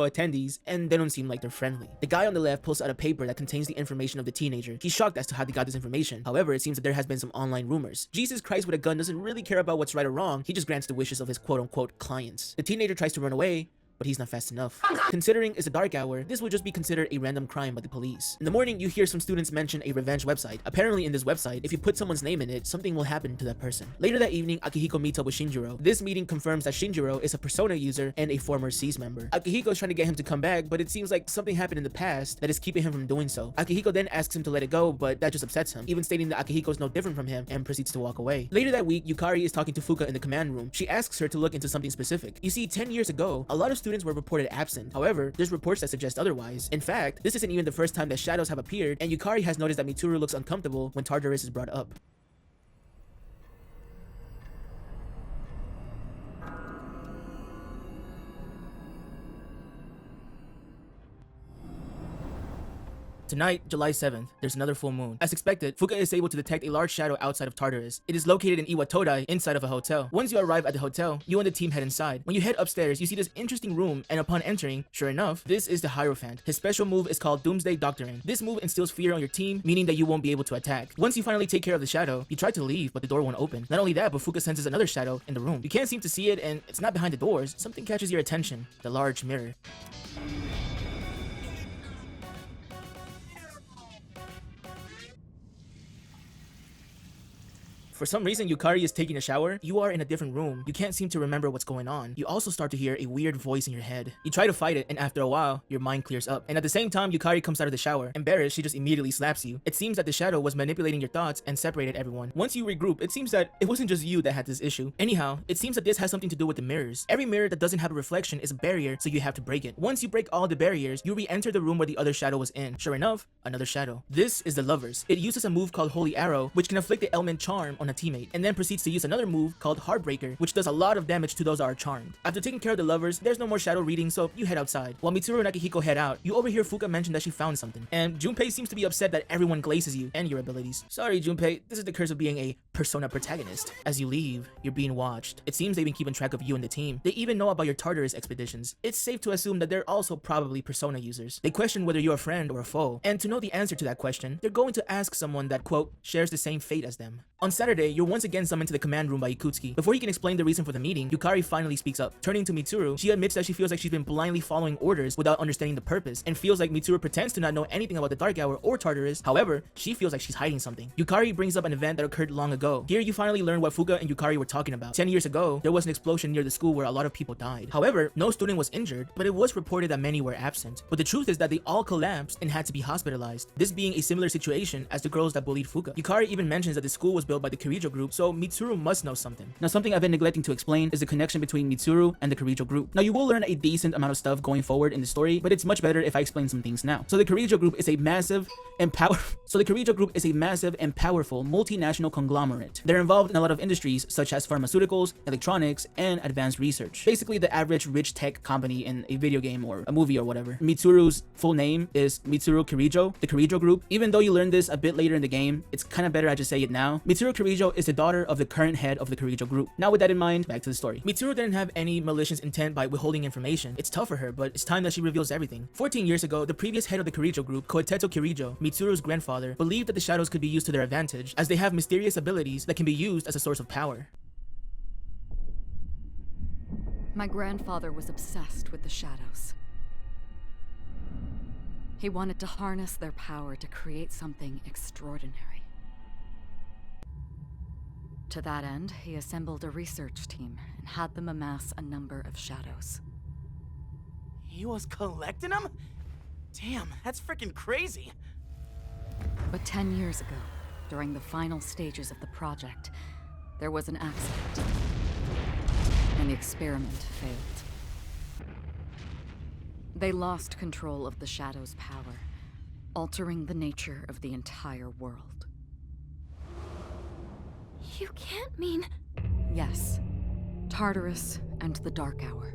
attendees, and they don't seem like they're friendly. The guy on the left pulls out a paper that contains the information of the teenager. He's shocked as to how they got this information. However, it seems that there has been some online rumors. Jesus Christ with a gun doesn't really care about what's right or wrong. He just grants the wishes of his quote-unquote clients. The teenager tries to run away, but he's not fast enough. Considering it's a dark hour, this would just be considered a random crime by the police. In the morning, you hear some students mention a revenge website. Apparently in this website, if you put someone's name in it, something will happen to that person. Later that evening, Akihiko meets up with Shinjiro. This meeting confirms that Shinjiro is a Persona user and a former SEAS member. Akihiko is trying to get him to come back, but it seems like something happened in the past that is keeping him from doing so. Akihiko then asks him to let it go, but that just upsets him, even stating that Akihiko is no different from him and proceeds to walk away. Later that week, Yukari is talking to Fuka in the command room. She asks her to look into something specific. You see, 10 years ago, a lot of students were reported absent. However, there's reports that suggest otherwise. In fact, this isn't even the first time that shadows have appeared, and Yukari has noticed that Mitsuru looks uncomfortable when Tartarus is brought up. Tonight, July 7th, there's another full moon. As expected, Fuka is able to detect a large shadow outside of Tartarus. It is located in Iwatodai, inside of a hotel. Once you arrive at the hotel, you and the team head inside. When you head upstairs, you see this interesting room, and upon entering, sure enough, this is the Hierophant. His special move is called Doomsday Doctoring. This move instills fear on your team, meaning that you won't be able to attack. Once you finally take care of the shadow, you try to leave, but the door won't open. Not only that, but Fuka senses another shadow in the room. You can't seem to see it, and it's not behind the doors. Something catches your attention, the large mirror. For some reason, Yukari is taking a shower. You are in a different room. You can't seem to remember what's going on. You also start to hear a weird voice in your head. You try to fight it, and after a while, your mind clears up. And at the same time, Yukari comes out of the shower. Embarrassed, she just immediately slaps you. It seems that the shadow was manipulating your thoughts and separated everyone. Once you regroup, it seems that it wasn't just you that had this issue. Anyhow, it seems that this has something to do with the mirrors. Every mirror that doesn't have a reflection is a barrier, so you have to break it. Once you break all the barriers, you re-enter the room where the other shadow was in. Sure enough, another shadow. This is the Lovers. It uses a move called Holy Arrow, which can inflict the element Charm on a teammate, and then proceeds to use another move called Heartbreaker, which does a lot of damage to those that are charmed. After taking care of the Lovers, there's no more shadow reading, so you head outside. While Mitsuru and Akihiko head out, you overhear Fuka mention that she found something, and Junpei seems to be upset that everyone glazes you and your abilities. Sorry, Junpei, this is the curse of being a Persona protagonist. As you leave, you're being watched. It seems they've been keeping track of you and the team. They even know about your Tartarus expeditions. It's safe to assume that they're also probably Persona users. They question whether you're a friend or a foe, and to know the answer to that question, they're going to ask someone that, quote, shares the same fate as them. On Saturday, you're once again summoned to the command room by Ikutsuki. Before he can explain the reason for the meeting, Yukari finally speaks up. Turning to Mitsuru, she admits that she feels like she's been blindly following orders without understanding the purpose, and feels like Mitsuru pretends to not know anything about the Dark Hour or Tartarus. However, she feels like she's hiding something. Yukari brings up an event that occurred long ago. Here you finally learn what Fuka and Yukari were talking about. 10 years ago, there was an explosion near the school where a lot of people died. However, no student was injured, but it was reported that many were absent. But the truth is that they all collapsed and had to be hospitalized, this being a similar situation as the girls that bullied Fuka. Yukari even mentions that the school was built by the Kirijo group, so Mitsuru must know something. Now, something I've been neglecting to explain is the connection between Mitsuru and the Kirijo group. Now, you will learn a decent amount of stuff going forward in the story, but it's much better if I explain some things now. So the Kirijo group is a massive and powerful multinational conglomerate. They're involved in a lot of industries such as pharmaceuticals, electronics, and advanced research. Basically the average rich tech company in a video game or a movie or whatever. Mitsuru's full name is Mitsuru Kirijo, the Kirijo group. Even though you learn this a bit later in the game, it's kind of better I just say it now. Mitsuru Kirijo is the daughter of the current head of the Kirijo group. Now with that in mind, back to the story. Mitsuru didn't have any malicious intent by withholding information. It's tough for her, but it's time that she reveals everything. 14 years ago, the previous head of the Kirijo group, Koetetsu Kirijo, Mitsuru's grandfather, believed that the shadows could be used to their advantage, as they have mysterious abilities that can be used as a source of power. My grandfather was obsessed with the shadows. He wanted to harness their power to create something extraordinary. To that end, he assembled a research team and had them amass a number of shadows. He was collecting them? Damn, that's freaking crazy. But 10 years ago, during the final stages of the project, there was an accident, and the experiment failed. They lost control of the Shadow's power, altering the nature of the entire world. You can't mean... Yes, Tartarus and the Dark Hour.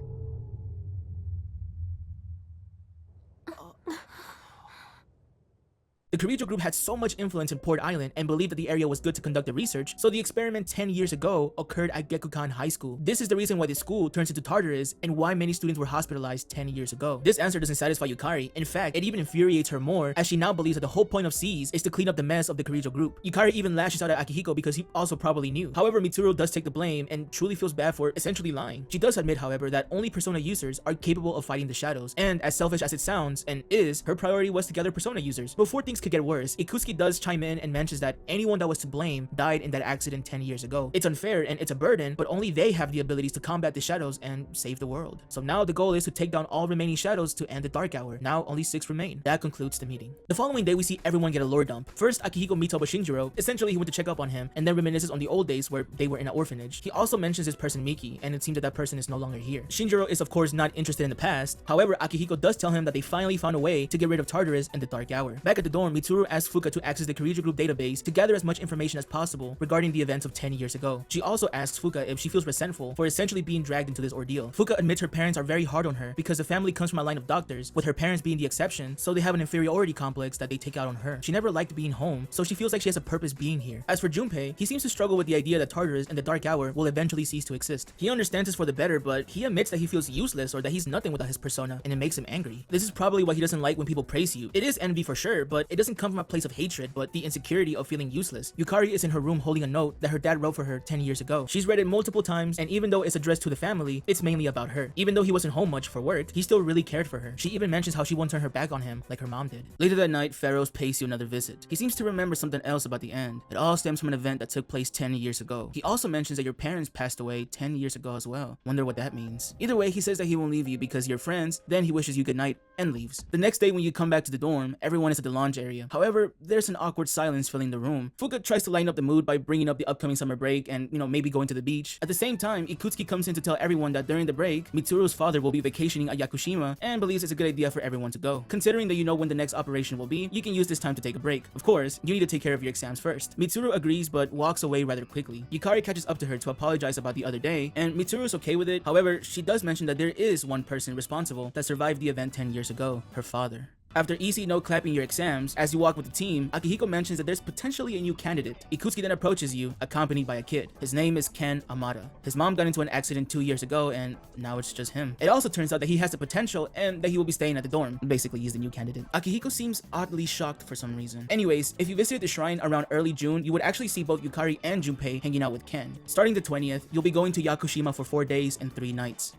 The Kirijo group had so much influence in Port Island and believed that the area was good to conduct the research, so the experiment 10 years ago occurred at Gekukan High School. This is the reason why the school turns into Tartarus and why many students were hospitalized 10 years ago. This answer doesn't satisfy Yukari. In fact, it even infuriates her more, as she now believes that the whole point of C's is to clean up the mess of the Kirijo group. Yukari even lashes out at Akihiko because he also probably knew. However, Mitsuru does take the blame and truly feels bad for essentially lying. She does admit, however, that only Persona users are capable of fighting the shadows, and as selfish as it sounds and is, her priority was to gather Persona users. Before things could get worse, Ikusuki does chime in and mentions that anyone that was to blame died in that accident 10 years ago. It's unfair and it's a burden, but only they have the abilities to combat the shadows and save the world. So now the goal is to take down all remaining shadows to end the dark hour. Now only 6 remain. That concludes the meeting. The following day, we see everyone get a lore dump. First, Akihiko meets up with Shinjiro. Essentially, he went to check up on him and then reminisces on the old days where they were in an orphanage. He also mentions his person Miki, and it seems that that person is no longer here. Shinjiro is of course not interested in the past. However, Akihiko does tell him that they finally found a way to get rid of Tartarus and the dark hour. Back at the dorm, Mitsuru asks Fuka to access the Kirijo group database to gather as much information as possible regarding the events of 10 years ago. She also asks Fuka if she feels resentful for essentially being dragged into this ordeal. Fuka admits her parents are very hard on her because the family comes from a line of doctors, with her parents being the exception, so they have an inferiority complex that they take out on her. She never liked being home, so she feels like she has a purpose being here. As for Junpei, he seems to struggle with the idea that Tartarus and the dark hour will eventually cease to exist. He understands this for the better, but he admits that he feels useless or that he's nothing without his persona, and it makes him angry. This is probably why he doesn't like when people praise you. It is envy for sure, but it doesn't come from a place of hatred, but the insecurity of feeling useless. Yukari is in her room holding a note that her dad wrote for her 10 years ago. She's read it multiple times, and even though it's addressed to the family, it's mainly about her. Even though he wasn't home much for work, he still really cared for her. She even mentions how she won't turn her back on him like her mom did. Later that night, Pharaoh pays you another visit. He seems to remember something else about the end. It all stems from an event that took place 10 years ago. He also mentions that your parents passed away 10 years ago as well. Wonder what that means. Either way, he says that he won't leave you because you're friends, then he wishes you good night and leaves. The next day when you come back to the dorm, everyone is at the lounge area. However, there's an awkward silence filling the room. Fuka tries to lighten up the mood by bringing up the upcoming summer break and, maybe going to the beach. At the same time, Ikutsuki comes in to tell everyone that during the break, Mitsuru's father will be vacationing at Yakushima and believes it's a good idea for everyone to go. Considering that you know when the next operation will be, you can use this time to take a break. Of course, you need to take care of your exams first. Mitsuru agrees but walks away rather quickly. Yukari catches up to her to apologize about the other day, and Mitsuru is okay with it. However, she does mention that there is one person responsible that survived the event 10 years ago, her father. After easy no clapping your exams, as you walk with the team, Akihiko mentions that there's potentially a new candidate. Ikutsuki then approaches you, accompanied by a kid. His name is Ken Amada. His mom got into an accident 2 years ago, and now it's just him. It also turns out that he has the potential and that he will be staying at the dorm. Basically, he's the new candidate. Akihiko seems oddly shocked for some reason. Anyways, if you visited the shrine around early June, you would actually see both Yukari and Junpei hanging out with Ken. Starting the 20th, you'll be going to Yakushima for 4 days and 3 nights.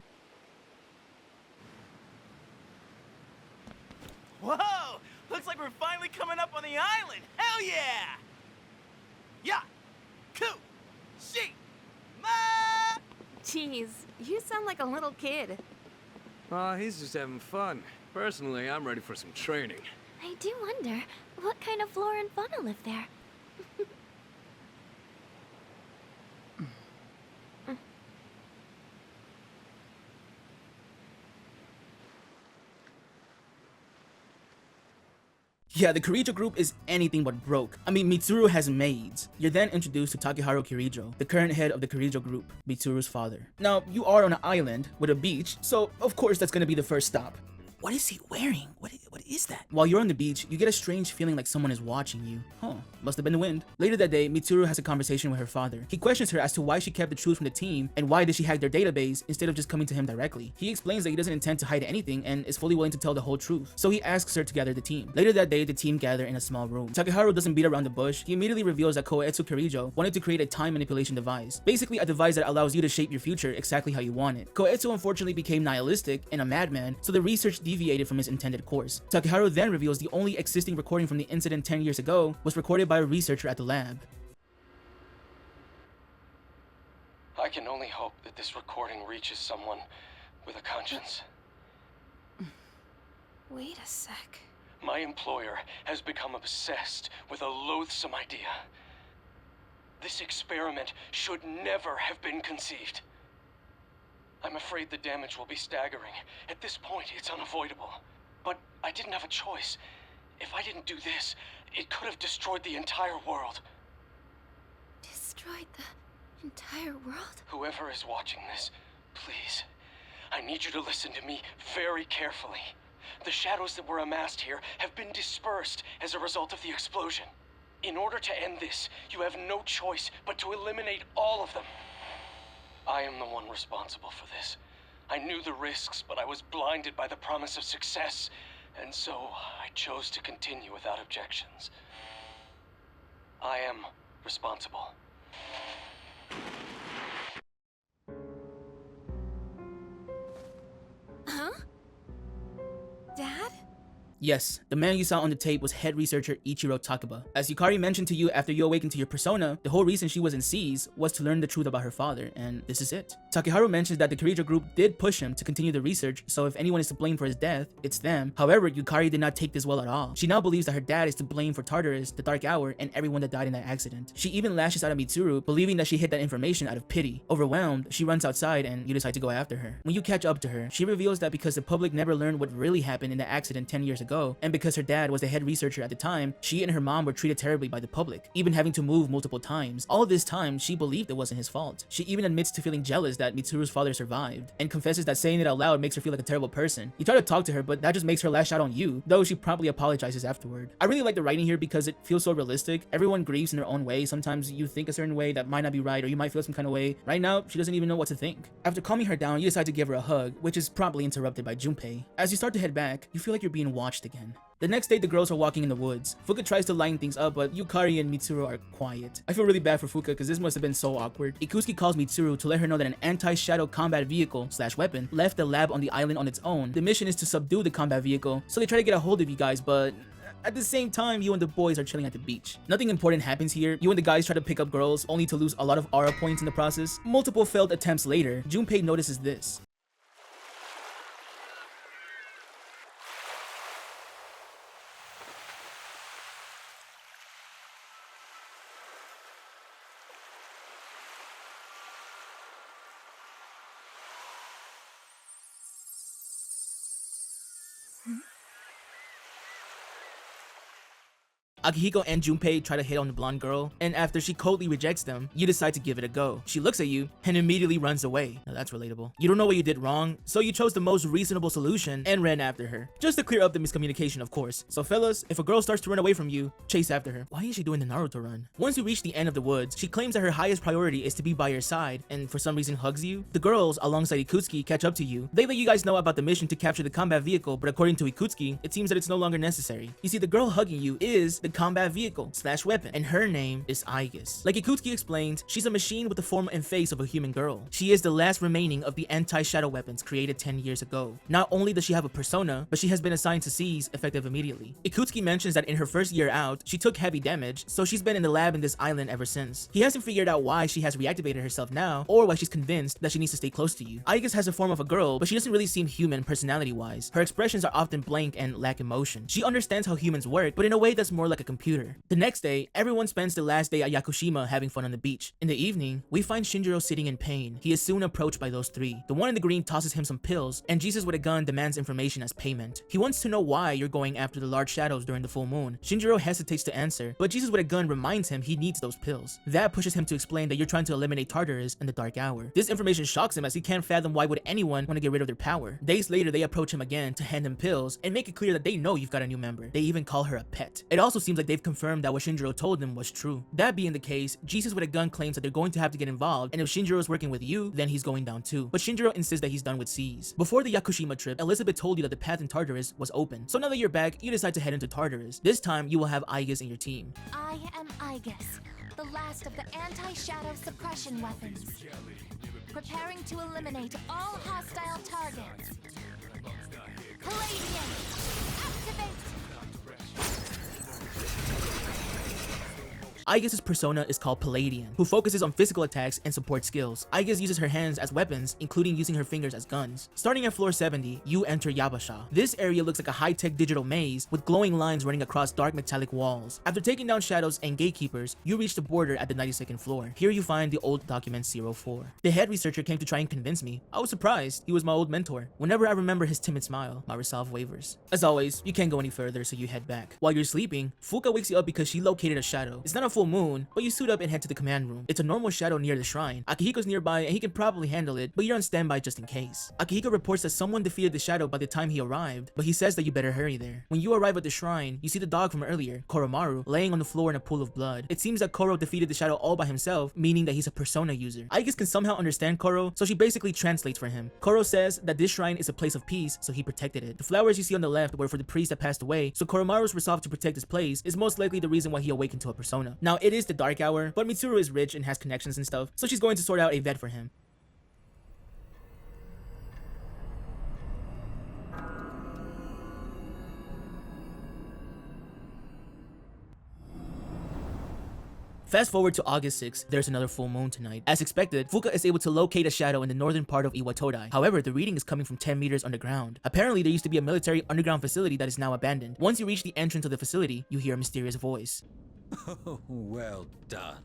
Whoa! Looks like we're finally coming up on the island! Hell yeah! Ya! Ku! Shi! Ma! Jeez, you sound like a little kid. He's just having fun. Personally, I'm ready for some training. I do wonder, what kind of flora and fauna live there? Yeah, the Kirijo group is anything but broke. I mean, Mitsuru has maids. You're then introduced to Takeharu Kirijo, the current head of the Kirijo group, Mitsuru's father. Now, you are on an island with a beach, so of course that's gonna be the first stop. What is he wearing? What is that? While you're on the beach, you get a strange feeling like someone is watching you. Huh, must have been the wind. Later that day, Mitsuru has a conversation with her father. He questions her as to why she kept the truth from the team and why did she hack their database instead of just coming to him directly. He explains that he doesn't intend to hide anything and is fully willing to tell the whole truth. So he asks her to gather the team. Later that day, the team gather in a small room. Takeharu doesn't beat around the bush. He immediately reveals that Koetsu Kirijo wanted to create a time manipulation device. Basically a device that allows you to shape your future exactly how you want it. Koetsu unfortunately became nihilistic and a madman, so the research deviated from his intended course. Takeharu then reveals the only existing recording from the incident 10 years ago was recorded by a researcher at the lab. I can only hope that this recording reaches someone with a conscience. Wait a sec. My employer has become obsessed with a loathsome idea. This experiment should never have been conceived. I'm afraid the damage will be staggering. At this point, it's unavoidable. But I didn't have a choice. If I didn't do this, it could have destroyed the entire world. Destroyed the entire world? Whoever is watching this, please, I need you to listen to me very carefully. The shadows that were amassed here have been dispersed as a result of the explosion. In order to end this, you have no choice but to eliminate all of them. I am the one responsible for this. I knew the risks, but I was blinded by the promise of success, and so I chose to continue without objections. I am responsible. Huh? Dad? Yes, the man you saw on the tape was head researcher Ichiro Takaba. As Yukari mentioned to you after you awakened to your persona, the whole reason she was in Seas was to learn the truth about her father, and this is it. Takeharu mentions that the Kirijo group did push him to continue the research, so if anyone is to blame for his death, it's them. However, Yukari did not take this well at all. She now believes that her dad is to blame for Tartarus, the Dark Hour, and everyone that died in that accident. She even lashes out at Mitsuru, believing that she hid that information out of pity. Overwhelmed, she runs outside and you decide to go after her. When you catch up to her, she reveals that because the public never learned what really happened in the accident 10 years ago, and because her dad was the head researcher at the time, she and her mom were treated terribly by the public, even having to move multiple times. All this time, she believed it wasn't his fault. She even admits to feeling jealous that Mitsuru's father survived, and confesses that saying it out loud makes her feel like a terrible person. You try to talk to her, but that just makes her lash out on you, though she promptly apologizes afterward. I really like the writing here because it feels so realistic. Everyone grieves in their own way. Sometimes you think a certain way that might not be right, or you might feel some kind of way. Right now, she doesn't even know what to think. After calming her down, you decide to give her a hug, which is promptly interrupted by Junpei. As you start to head back, you feel like you're being watched again. The next day, the girls are walking in the woods. Fuka tries to line things up, but Yukari and Mitsuru are quiet. I feel really bad for Fuka because this must have been so awkward. Ikusuki calls Mitsuru to let her know that an anti-shadow combat vehicle/weapon left the lab on the island on its own. The mission is to subdue the combat vehicle, so they try to get a hold of you guys, but at the same time, you and the boys are chilling at the beach. Nothing important happens here. You and the guys try to pick up girls, only to lose a lot of aura points in the process. Multiple failed attempts later, Junpei notices this. Akihiko and Junpei try to hit on the blonde girl, and after she coldly rejects them, you decide to give it a go. She looks at you and immediately runs away. Now that's relatable. You don't know what you did wrong, so you chose the most reasonable solution and ran after her. Just to clear up the miscommunication, of course. So fellas, if a girl starts to run away from you, chase after her. Why is she doing the Naruto run? Once you reach the end of the woods, she claims that her highest priority is to be by your side, and for some reason hugs you. The girls, alongside Ikutsuki, catch up to you. They let you guys know about the mission to capture the combat vehicle, but according to Ikutsuki, it seems that it's no longer necessary. You see, the girl hugging you is the combat vehicle/weapon, and her name is Aigis. Like Ikutsuki explains, she's a machine with the form and face of a human girl. She is the last remaining of the anti-shadow weapons created 10 years ago. Not only does she have a persona, but she has been assigned to Seas effective immediately. Ikutsuki mentions that in her first year out, she took heavy damage, so she's been in the lab in this island ever since. He hasn't figured out why she has reactivated herself now, or why she's convinced that she needs to stay close to you. Aigis has a form of a girl, but she doesn't really seem human personality-wise. Her expressions are often blank and lack emotion. She understands how humans work, but in a way that's more like a computer. The next day, everyone spends the last day at Yakushima having fun on the beach. In the evening, we find Shinjiro sitting in pain. He is soon approached by those three. The one in the green tosses him some pills, and Jesus with a gun demands information as payment. He wants to know why you're going after the large shadows during the full moon. Shinjiro hesitates to answer, but Jesus with a gun reminds him he needs those pills. That pushes him to explain that you're trying to eliminate Tartarus and the Dark Hour. This information shocks him as he can't fathom why would anyone want to get rid of their power. Days later, they approach him again to hand him pills and make it clear that they know you've got a new member. They even call her a pet. It also seems like they've confirmed that what Shinjiro told them was true. That being the case, Jesus with a gun claims that they're going to have to get involved, and if Shinjiro is working with you, then he's going down too. But Shinjiro insists that he's done with Seas. Before the Yakushima trip, Elizabeth told you that the path in Tartarus was open. So now that you're back, you decide to head into Tartarus. This time, you will have Aigis in your team. I am Aigis, the last of the anti-shadow suppression weapons. Preparing to eliminate all hostile targets. Palladium, activate! Aigis' persona is called Palladian, who focuses on physical attacks and support skills. Aigis uses her hands as weapons, including using her fingers as guns. Starting at floor 70, you enter Yabasha. This area looks like a high-tech digital maze with glowing lines running across dark metallic walls. After taking down shadows and gatekeepers, you reach the border at the 92nd floor. Here you find the old document 04. The head researcher came to try and convince me. I was surprised. He was my old mentor. Whenever I remember his timid smile, my resolve wavers. As always, you can't go any further, so you head back. While you're sleeping, Fuka wakes you up because she located a shadow. It's not a full moon, but you suit up and head to the command room. It's a normal shadow near the shrine. Akihiko's nearby and he can probably handle it, but you're on standby just in case. Akihiko reports that someone defeated the shadow by the time he arrived, but he says that you better hurry there. When you arrive at the shrine, you see the dog from earlier, Koromaru, laying on the floor in a pool of blood. It seems that Koro defeated the shadow all by himself, meaning that he's a persona user. Aigis can somehow understand Koro, so she basically translates for him. Koro says that this shrine is a place of peace, so he protected it. The flowers you see on the left were for the priest that passed away, so Koromaru's resolve to protect this place is most likely the reason why he awakened to a persona. Now, it is the dark hour, but Mitsuru is rich and has connections and stuff, so she's going to sort out a vet for him. Fast forward to August 6th, there's another full moon tonight. As expected, Fuka is able to locate a shadow in the northern part of Iwatodai. However, the reading is coming from 10 meters underground. Apparently, there used to be a military underground facility that is now abandoned. Once you reach the entrance of the facility, you hear a mysterious voice. Oh, well done.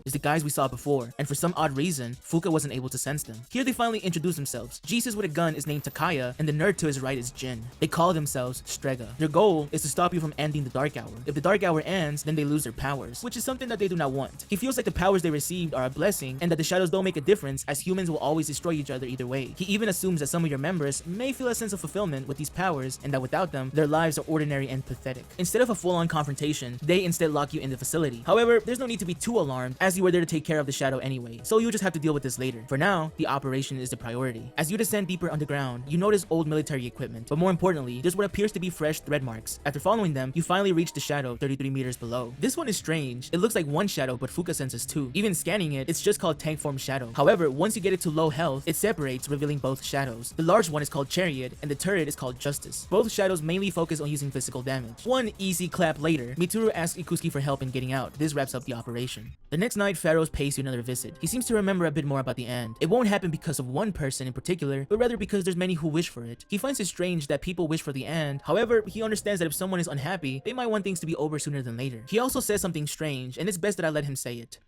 Is the guys we saw before, and for some odd reason, Fuka wasn't able to sense them. Here they finally introduce themselves. Jesus with a gun is named Takaya, and the nerd to his right is Jin. They call themselves Strega. Their goal is to stop you from ending the Dark Hour. If the Dark Hour ends, then they lose their powers, which is something that they do not want. He feels like the powers they received are a blessing, and that the shadows don't make a difference, as humans will always destroy each other either way. He even assumes that some of your members may feel a sense of fulfillment with these powers, and that without them, their lives are ordinary and pathetic. Instead of a full-on confrontation, they instead lock you in the facility. However, there's no need to be too alarmed, as you were there to take care of the shadow anyway, so you'll just have to deal with this later. For now, the operation is the priority. As you descend deeper underground, you notice old military equipment, but more importantly, there's what appears to be fresh thread marks. After following them, you finally reach the shadow 33 meters below. This one is strange. It looks like one shadow, but Fuka senses two. Even scanning it, it's just called tank form shadow. However, once you get it to low health, it separates, revealing both shadows. The large one is called Chariot, and the turret is called Justice. Both shadows mainly focus on using physical damage. One easy clap later, Mitsuru asks Ikusuki for help in getting out. This wraps up the operation. The next night, Pharaoh pays you another visit. He seems to remember a bit more about the end. It won't happen because of one person in particular, but rather because there's many who wish for it. He finds it strange that people wish for the end. However, he understands that if someone is unhappy, they might want things to be over sooner than later. He also says something strange, and it's best that I let him say it.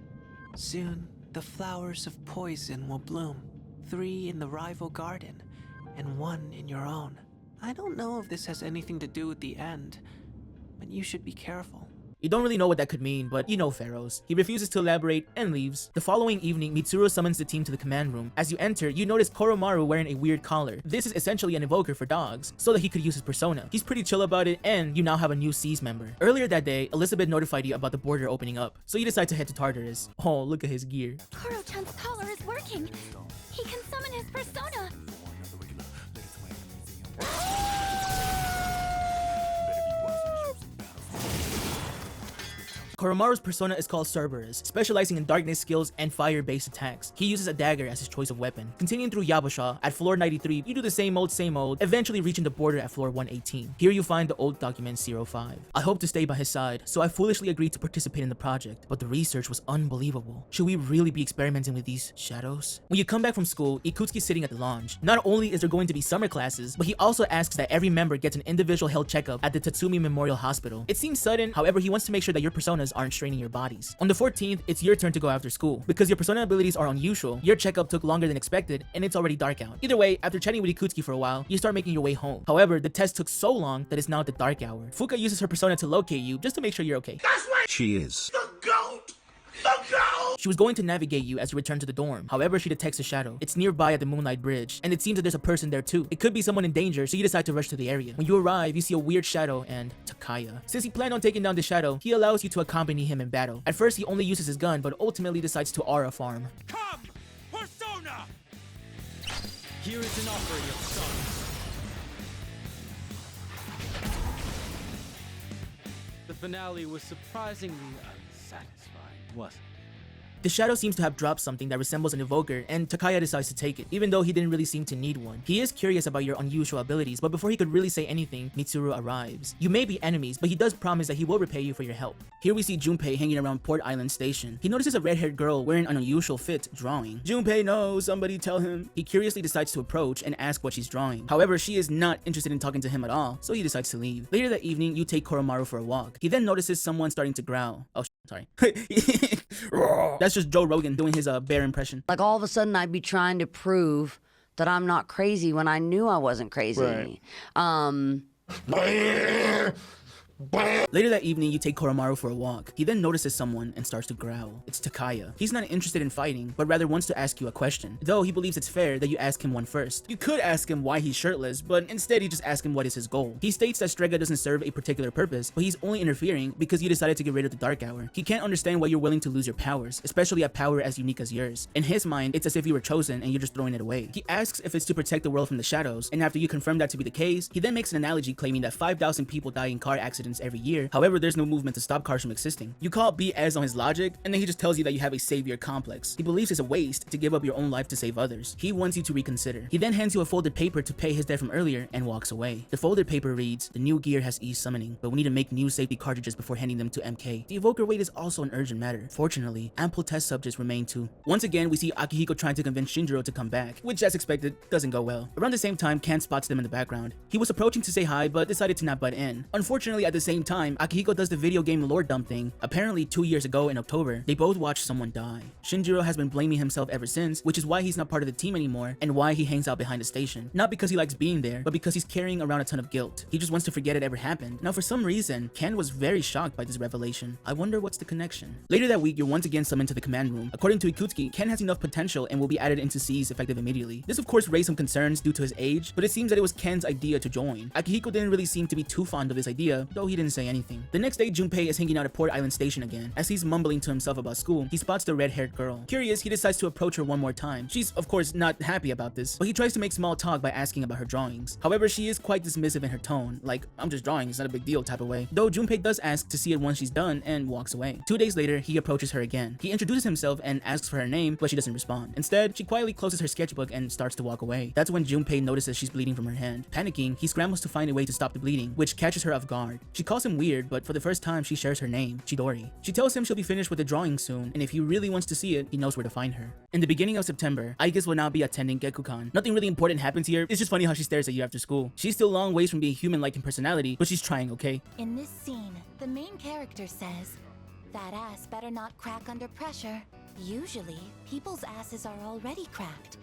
Soon, the flowers of poison will bloom. 3 in the rival garden, and 1 in your own. I don't know if this has anything to do with the end, but you should be careful. You don't really know what that could mean, but you know Pharaoh's. He refuses to elaborate and leaves. The following evening, Mitsuru summons the team to the command room. As you enter, you notice Koromaru wearing a weird collar. This is essentially an evoker for dogs, so that he could use his persona. He's pretty chill about it, and you now have a new C's member. Earlier that day, Elizabeth notified you about the border opening up, so you decide to head to Tartarus. Oh, look at his gear. Koro-chan's collar is working. He can summon his persona. Koromaru's persona is called Cerberus, specializing in darkness skills and fire-based attacks. He uses a dagger as his choice of weapon. Continuing through Yabusha, at floor 93, you do the same old, eventually reaching the border at floor 118. Here you find the old document 05. I hope to stay by his side, so I foolishly agreed to participate in the project, but the research was unbelievable. Should we really be experimenting with these shadows? When you come back from school, Ikutsuki's sitting at the lounge. Not only is there going to be summer classes, but he also asks that every member gets an individual health checkup at the Tatsumi Memorial Hospital. It seems sudden, however, he wants to make sure that your personas aren't straining your bodies. On the 14th, it's your turn to go after school. Because your persona abilities are unusual, your checkup took longer than expected, and it's already dark out. Either way, after chatting with Ikutsuki for a while, you start making your way home. However, the test took so long that it's now the dark hour. Fuka uses her persona to locate you just to make sure you're okay. That's why she is the GOAT! The GOAT! She was going to navigate you as you return to the dorm. However, she detects a shadow. It's nearby at the Moonlight Bridge, and it seems that there's a person there too. It could be someone in danger, so you decide to rush to the area. When you arrive, you see a weird shadow and Takaya. Since he planned on taking down the shadow, he allows you to accompany him in battle. At first, he only uses his gun, but ultimately decides to aura farm. Come! Persona! Here is an offering of sons. The finale was surprisingly unsatisfying, wasn't it? The shadow seems to have dropped something that resembles an evoker, and Takaya decides to take it, even though he didn't really seem to need one. He is curious about your unusual abilities, but before he could really say anything, Mitsuru arrives. You may be enemies, but he does promise that he will repay you for your help. Here we see Junpei hanging around Port Island Station. He notices a red-haired girl wearing an unusual fit, drawing. Junpei knows, somebody tell him. He curiously decides to approach and ask what she's drawing. However, she is not interested in talking to him at all, so he decides to leave. Later that evening, you take Koromaru for a walk. He then notices someone starting to growl. Oh, sorry. That's just Joe Rogan doing his bear impression. Like all of a sudden I'd be trying to prove that I'm not crazy when I knew I wasn't crazy. Right. Later that evening, you take Koromaru for a walk. He then notices someone and starts to growl. It's Takaya. He's not interested in fighting, but rather wants to ask you a question, though he believes it's fair that you ask him one first. You could ask him why he's shirtless, but instead you just ask him what is his goal. He states that Strega doesn't serve a particular purpose, but he's only interfering because you decided to get rid of the Dark Hour. He can't understand why you're willing to lose your powers, especially a power as unique as yours. In his mind, it's as if you were chosen and you're just throwing it away. He asks if it's to protect the world from the shadows, and after you confirm that to be the case, he then makes an analogy claiming that 5,000 people die in car accidents every year. However, there's no movement to stop cars from existing. You call BS on his logic, and then he just tells you that you have a savior complex. He believes it's a waste to give up your own life to save others. He wants you to reconsider. He then hands you a folded paper to pay his debt from earlier and walks away. The folded paper reads, "The new gear has eased summoning, but we need to make new safety cartridges before handing them to MK. The evoker weight is also an urgent matter. Fortunately, ample test subjects remain too." Once again, we see Akihiko trying to convince Shinjiro to come back, which as expected, doesn't go well. Around the same time, Ken spots them in the background. He was approaching to say hi, but decided to not butt in. Unfortunately, at the same time, Akihiko does the video game lore dump thing. Apparently, 2 years ago in October, they both watched someone die. Shinjiro has been blaming himself ever since, which is why he's not part of the team anymore and why he hangs out behind the station. Not because he likes being there, but because he's carrying around a ton of guilt. He just wants to forget it ever happened. Now, for some reason, Ken was very shocked by this revelation. I wonder what's the connection. Later that week, you're once again summoned to the command room. According to Ikutsuki, Ken has enough potential and will be added into C's effective immediately. This of course raised some concerns due to his age, but it seems that it was Ken's idea to join. Akihiko didn't really seem to be too fond of this idea, though he didn't say anything. The next day, Junpei is hanging out at Port Island Station again. As he's mumbling to himself about school, he spots the red-haired girl. Curious, he decides to approach her one more time. She's of course not happy about this, but he tries to make small talk by asking about her drawings. However, she is quite dismissive in her tone, like, "I'm just drawing, it's not a big deal" type of way. Though Junpei does ask to see it once she's done and walks away. 2 days later, he approaches her again. He introduces himself and asks for her name, but she doesn't respond. Instead, she quietly closes her sketchbook and starts to walk away. That's when Junpei notices she's bleeding from her hand. Panicking, he scrambles to find a way to stop the bleeding, which catches her off guard. She calls him weird, but for the first time, she shares her name, Chidori. She tells him she'll be finished with the drawing soon, and if he really wants to see it, he knows where to find her. In the beginning of September, Aikis will now be attending Gekukan. Nothing really important happens here. It's just funny how she stares at you after school. She's still a long ways from being human-like in personality, but she's trying, okay? In this scene, the main character says, "That ass better not crack under pressure." Usually, people's asses are already cracked.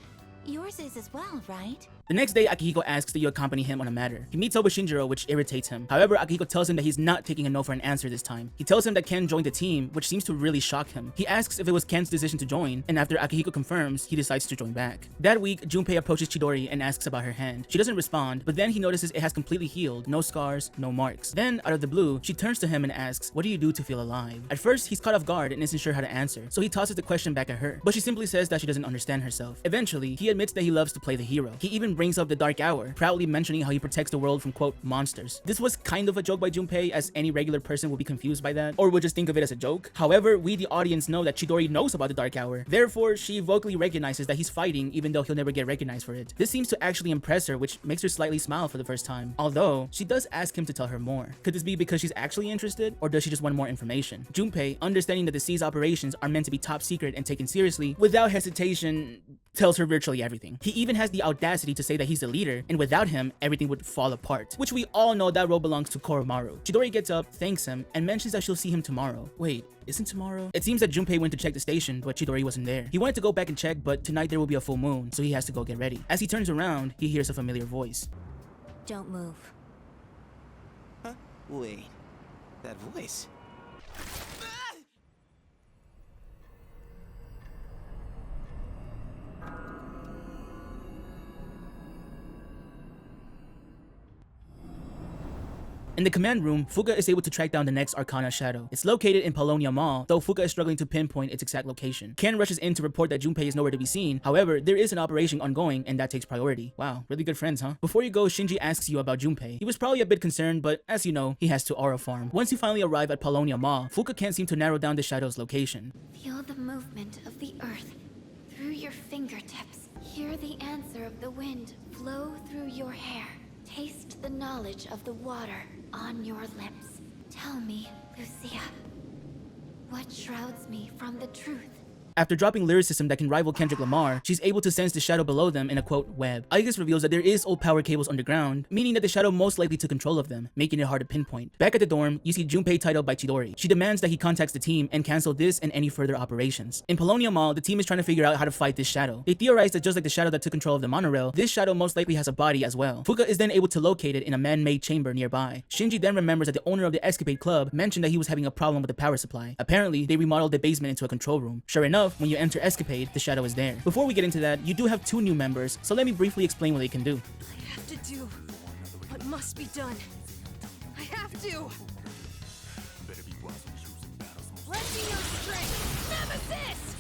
Yours is as well, right? The next day, Akihiko asks that you accompany him on a matter. He meets up with Shinjiro, which irritates him. However, Akihiko tells him that he's not taking a no for an answer this time. He tells him that Ken joined the team, which seems to really shock him. He asks if it was Ken's decision to join, and after Akihiko confirms, he decides to join back. That week, Junpei approaches Chidori and asks about her hand. She doesn't respond, but then he notices it has completely healed, no scars, no marks. Then, out of the blue, she turns to him and asks, "What do you do to feel alive?" At first, he's caught off guard and isn't sure how to answer, so he tosses the question back at her. But she simply says that she doesn't understand herself. Eventually, he admits that he loves to play the hero. He even brings up the Dark Hour, proudly mentioning how he protects the world from, quote, monsters. This was kind of a joke by Junpei, as any regular person would be confused by that, or would just think of it as a joke. However, we the audience know that Chidori knows about the Dark Hour. Therefore, she vocally recognizes that he's fighting even though he'll never get recognized for it. This seems to actually impress her, which makes her slightly smile for the first time. Although, she does ask him to tell her more. Could this be because she's actually interested, or does she just want more information? Junpei, understanding that the C's operations are meant to be top secret and taken seriously, without hesitation, tells her virtually everything. He even has the audacity to say that he's the leader, and without him, everything would fall apart. Which we all know that role belongs to Koromaru. Chidori gets up, thanks him, and mentions that she'll see him tomorrow. Wait, isn't tomorrow? It seems that Junpei went to check the station, but Chidori wasn't there. He wanted to go back and check, but tonight there will be a full moon, so he has to go get ready. As he turns around, he hears a familiar voice. Don't move. Huh? Wait. That voice. In the command room, Fuka is able to track down the next Arcana shadow. It's located in Polonia Mall, though Fuka is struggling to pinpoint its exact location. Ken rushes in to report that Junpei is nowhere to be seen. However, there is an operation ongoing, and that takes priority. Wow, really good friends, huh? Before you go, Shinji asks you about Junpei. He was probably a bit concerned, but as you know, he has to aura farm. Once you finally arrive at Polonia Mall, Fuka can't seem to narrow down the shadow's location. Feel the movement of the earth through your fingertips. Hear the answer of the wind flow through your hair. Taste the knowledge of the water on your lips. Tell me, Lucia, what shrouds me from the truth? After dropping lyricism that can rival Kendrick Lamar, she's able to sense the shadow below them in a quote web. Aigis reveals that there is old power cables underground, meaning that the shadow most likely took control of them, making it hard to pinpoint. Back at the dorm, you see Junpei tied up by Chidori. She demands that he contacts the team and cancel this and any further operations. In Polonia Mall, the team is trying to figure out how to fight this shadow. They theorize that just like the shadow that took control of the monorail, this shadow most likely has a body as well. Fuka is then able to locate it in a man-made chamber nearby. Shinji then remembers that the owner of the Escapade Club mentioned that he was having a problem with the power supply. Apparently, they remodeled the basement into a control room. Sure enough, when you enter Escapade, the shadow is there. Before we get into that, you do have 2 new members, so let me briefly explain what they can do. I have to do what must be done. I have to! Let's see your strength! Nemesis!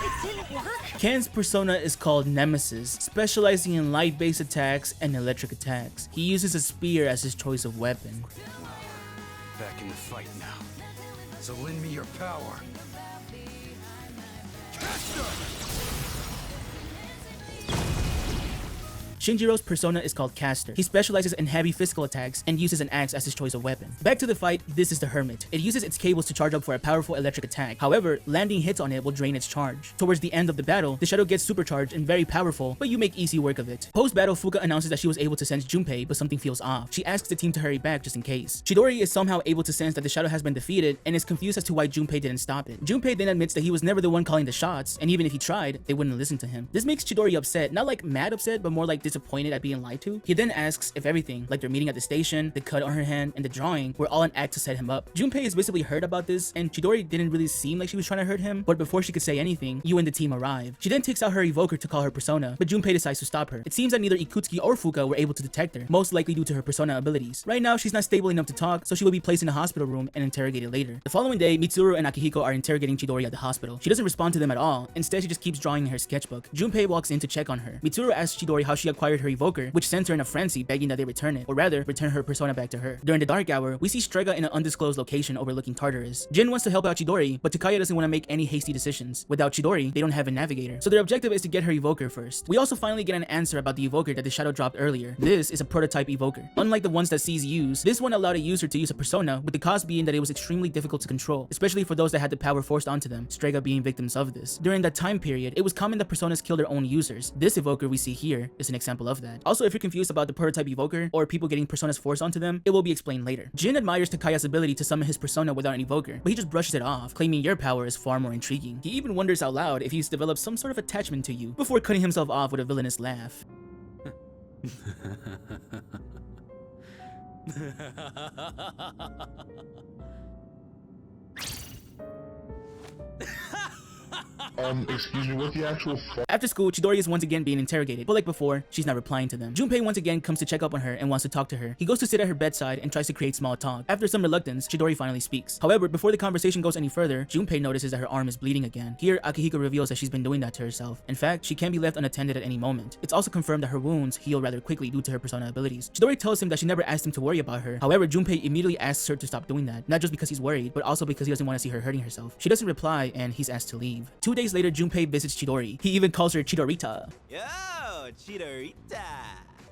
It didn't work? Ken's persona is called Nemesis, specializing in light-based attacks and electric attacks. He uses a spear as his choice of weapon. Back in the fight now. So lend me your power. Shinjiro's persona is called Caster. He specializes in heavy physical attacks and uses an axe as his choice of weapon. Back to the fight, this is the Hermit. It uses its cables to charge up for a powerful electric attack. However, landing hits on it will drain its charge. Towards the end of the battle, the shadow gets supercharged and very powerful, but you make easy work of it. Post-battle, Fuka announces that she was able to sense Junpei, but something feels off. She asks the team to hurry back just in case. Chidori is somehow able to sense that the shadow has been defeated and is confused as to why Junpei didn't stop it. Junpei then admits that he was never the one calling the shots, and even if he tried, they wouldn't listen to him. This makes Chidori upset, not like mad upset, but more like disappointed at being lied to. He then asks if everything, like their meeting at the station, the cut on her hand, and the drawing, were all an act to set him up. Junpei is visibly hurt about this, and Chidori didn't really seem like she was trying to hurt him, but before she could say anything, you and the team arrive. She then takes out her evoker to call her persona, but Junpei decides to stop her. It seems that neither Ikutsuki or Fuka were able to detect her, most likely due to her persona abilities. Right now, she's not stable enough to talk, so she will be placed in a hospital room and interrogated later. The following day, Mitsuru and Akihiko are interrogating Chidori at the hospital. She doesn't respond to them at all. Instead, she just keeps drawing in her sketchbook. Junpei walks in to check on her. Mitsuru asks Chidori how she acquired her evoker, which sends her in a frenzy, begging that they return it, or rather, return her persona back to her. During the dark hour, we see Strega in an undisclosed location overlooking Tartarus. Jin wants to help out Chidori, but Takaya doesn't want to make any hasty decisions. Without Chidori, they don't have a navigator, so their objective is to get her evoker first. We also finally get an answer about the evoker that the shadow dropped earlier. This is a prototype evoker. Unlike the ones that C's use, this one allowed a user to use a persona, with the cost being that it was extremely difficult to control, especially for those that had the power forced onto them, Strega being victims of this. During that time period, it was common that personas kill their own users. This evoker we see here is an example of that. Also, if you're confused about the prototype evoker, or people getting personas forced onto them, it will be explained later. Jin admires Takaya's ability to summon his persona without an evoker, but he just brushes it off, claiming your power is far more intriguing. He even wonders out loud if he's developed some sort of attachment to you, before cutting himself off with a villainous laugh. Excuse me, what the actual After school, Chidori is once again being interrogated, but like before, she's not replying to them. Junpei once again comes to check up on her and wants to talk to her. He goes to sit at her bedside and tries to create small talk. After some reluctance, Chidori finally speaks. However, before the conversation goes any further, Junpei notices that her arm is bleeding again. Here, Akihiko reveals that she's been doing that to herself. In fact, she can be left unattended at any moment. It's also confirmed that her wounds heal rather quickly due to her persona abilities. Chidori tells him that she never asked him to worry about her. However, Junpei immediately asks her to stop doing that, not just because he's worried, but also because he doesn't want to see her hurting herself. She doesn't reply, and he's asked to leave. 2 days later, Junpei visits Chidori. He even calls her Chidorita. Yo, Chidorita.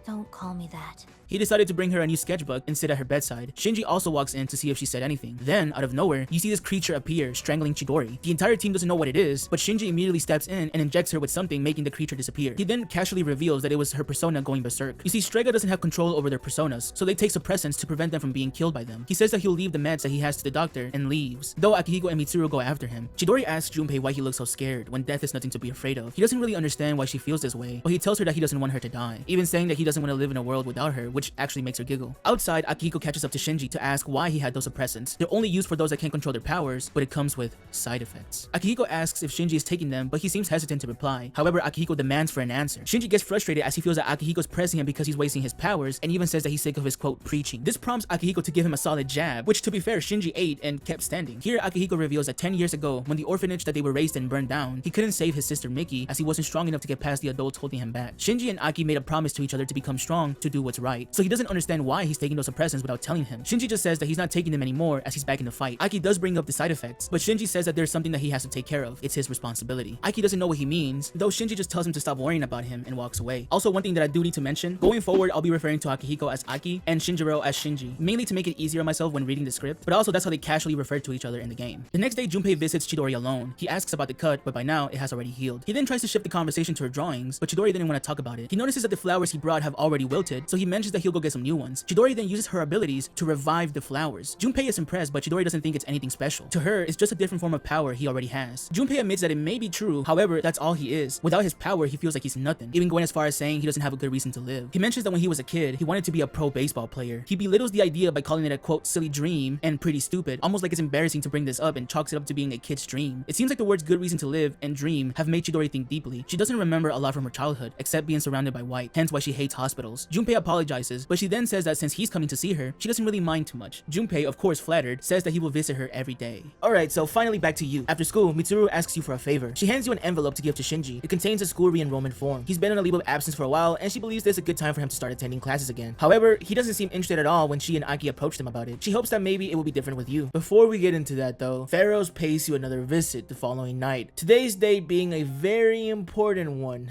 Don't call me that. He decided to bring her a new sketchbook and sit at her bedside. Shinji also walks in to see if she said anything. Then, out of nowhere, you see this creature appear, strangling Chidori. The entire team doesn't know what it is, but Shinji immediately steps in and injects her with something, making the creature disappear. He then casually reveals that it was her persona going berserk. You see, Strega doesn't have control over their personas, so they take suppressants to prevent them from being killed by them. He says that he'll leave the meds that he has to the doctor and leaves, though Akihiko and Mitsuru go after him. Chidori asks Junpei why he looks so scared when death is nothing to be afraid of. He doesn't really understand why she feels this way, but he tells her that he doesn't want her to die, even saying that he doesn't want to live in a world without her, which actually makes her giggle. Outside, Akihiko catches up to Shinji to ask why he had those suppressants. They're only used for those that can't control their powers, but it comes with side effects. Akihiko asks if Shinji is taking them, but he seems hesitant to reply. However, Akihiko demands for an answer. Shinji gets frustrated as he feels that Akihiko's pressing him because he's wasting his powers, and even says that he's sick of his quote preaching. This prompts Akihiko to give him a solid jab, which to be fair, Shinji ate and kept standing. Here, Akihiko reveals that 10 years ago, when the orphanage that they were raised in burned down, he couldn't save his sister Miki as he wasn't strong enough to get past the adults holding him back. Shinji and Aki made a promise to each other to become become strong to do what's right. So he doesn't understand why he's taking those suppressants without telling him. Shinji just says that he's not taking them anymore as he's back in the fight. Aiki does bring up the side effects, but Shinji says that there's something that he has to take care of. It's his responsibility. Aiki doesn't know what he means, though Shinji just tells him to stop worrying about him and walks away. Also, one thing that I do need to mention, going forward I'll be referring to Akihiko as Aki and Shinjiro as Shinji, mainly to make it easier on myself when reading the script, but also that's how they casually refer to each other in the game. The next day, Junpei visits Chidori alone. He asks about the cut, but by now it has already healed. He then tries to shift the conversation to her drawings, but Chidori didn't want to talk about it. He notices that the flowers he brought have already wilted, so he mentions that he'll go get some new ones. Chidori then uses her abilities to revive the flowers. Junpei is impressed, but Chidori doesn't think it's anything special. To her, it's just a different form of power he already has. Junpei admits that it may be true, however, that's all he is. Without his power, he feels like he's nothing, even going as far as saying he doesn't have a good reason to live. He mentions that when he was a kid, he wanted to be a pro baseball player. He belittles the idea by calling it a quote silly dream and pretty stupid, almost like it's embarrassing to bring this up, and chalks it up to being a kid's dream. It seems like the words good reason to live and dream have made Chidori think deeply. She doesn't remember a lot from her childhood, except being surrounded by white, hence why she hates hospitals. Junpei apologizes, but she then says that since he's coming to see her, she doesn't really mind too much. Junpei, of course flattered, says that he will visit her every day. Alright, so finally back to you. After school, Mitsuru asks you for a favor. She hands you an envelope to give to Shinji. It contains a school re-enrollment form. He's been on a leave of absence for a while, and she believes there's a good time for him to start attending classes again. However, he doesn't seem interested at all when she and Aiki approached him about it. She hopes that maybe it will be different with you. Before we get into that though, Pharaohs pays you another visit the following night. Today's day being a very important one.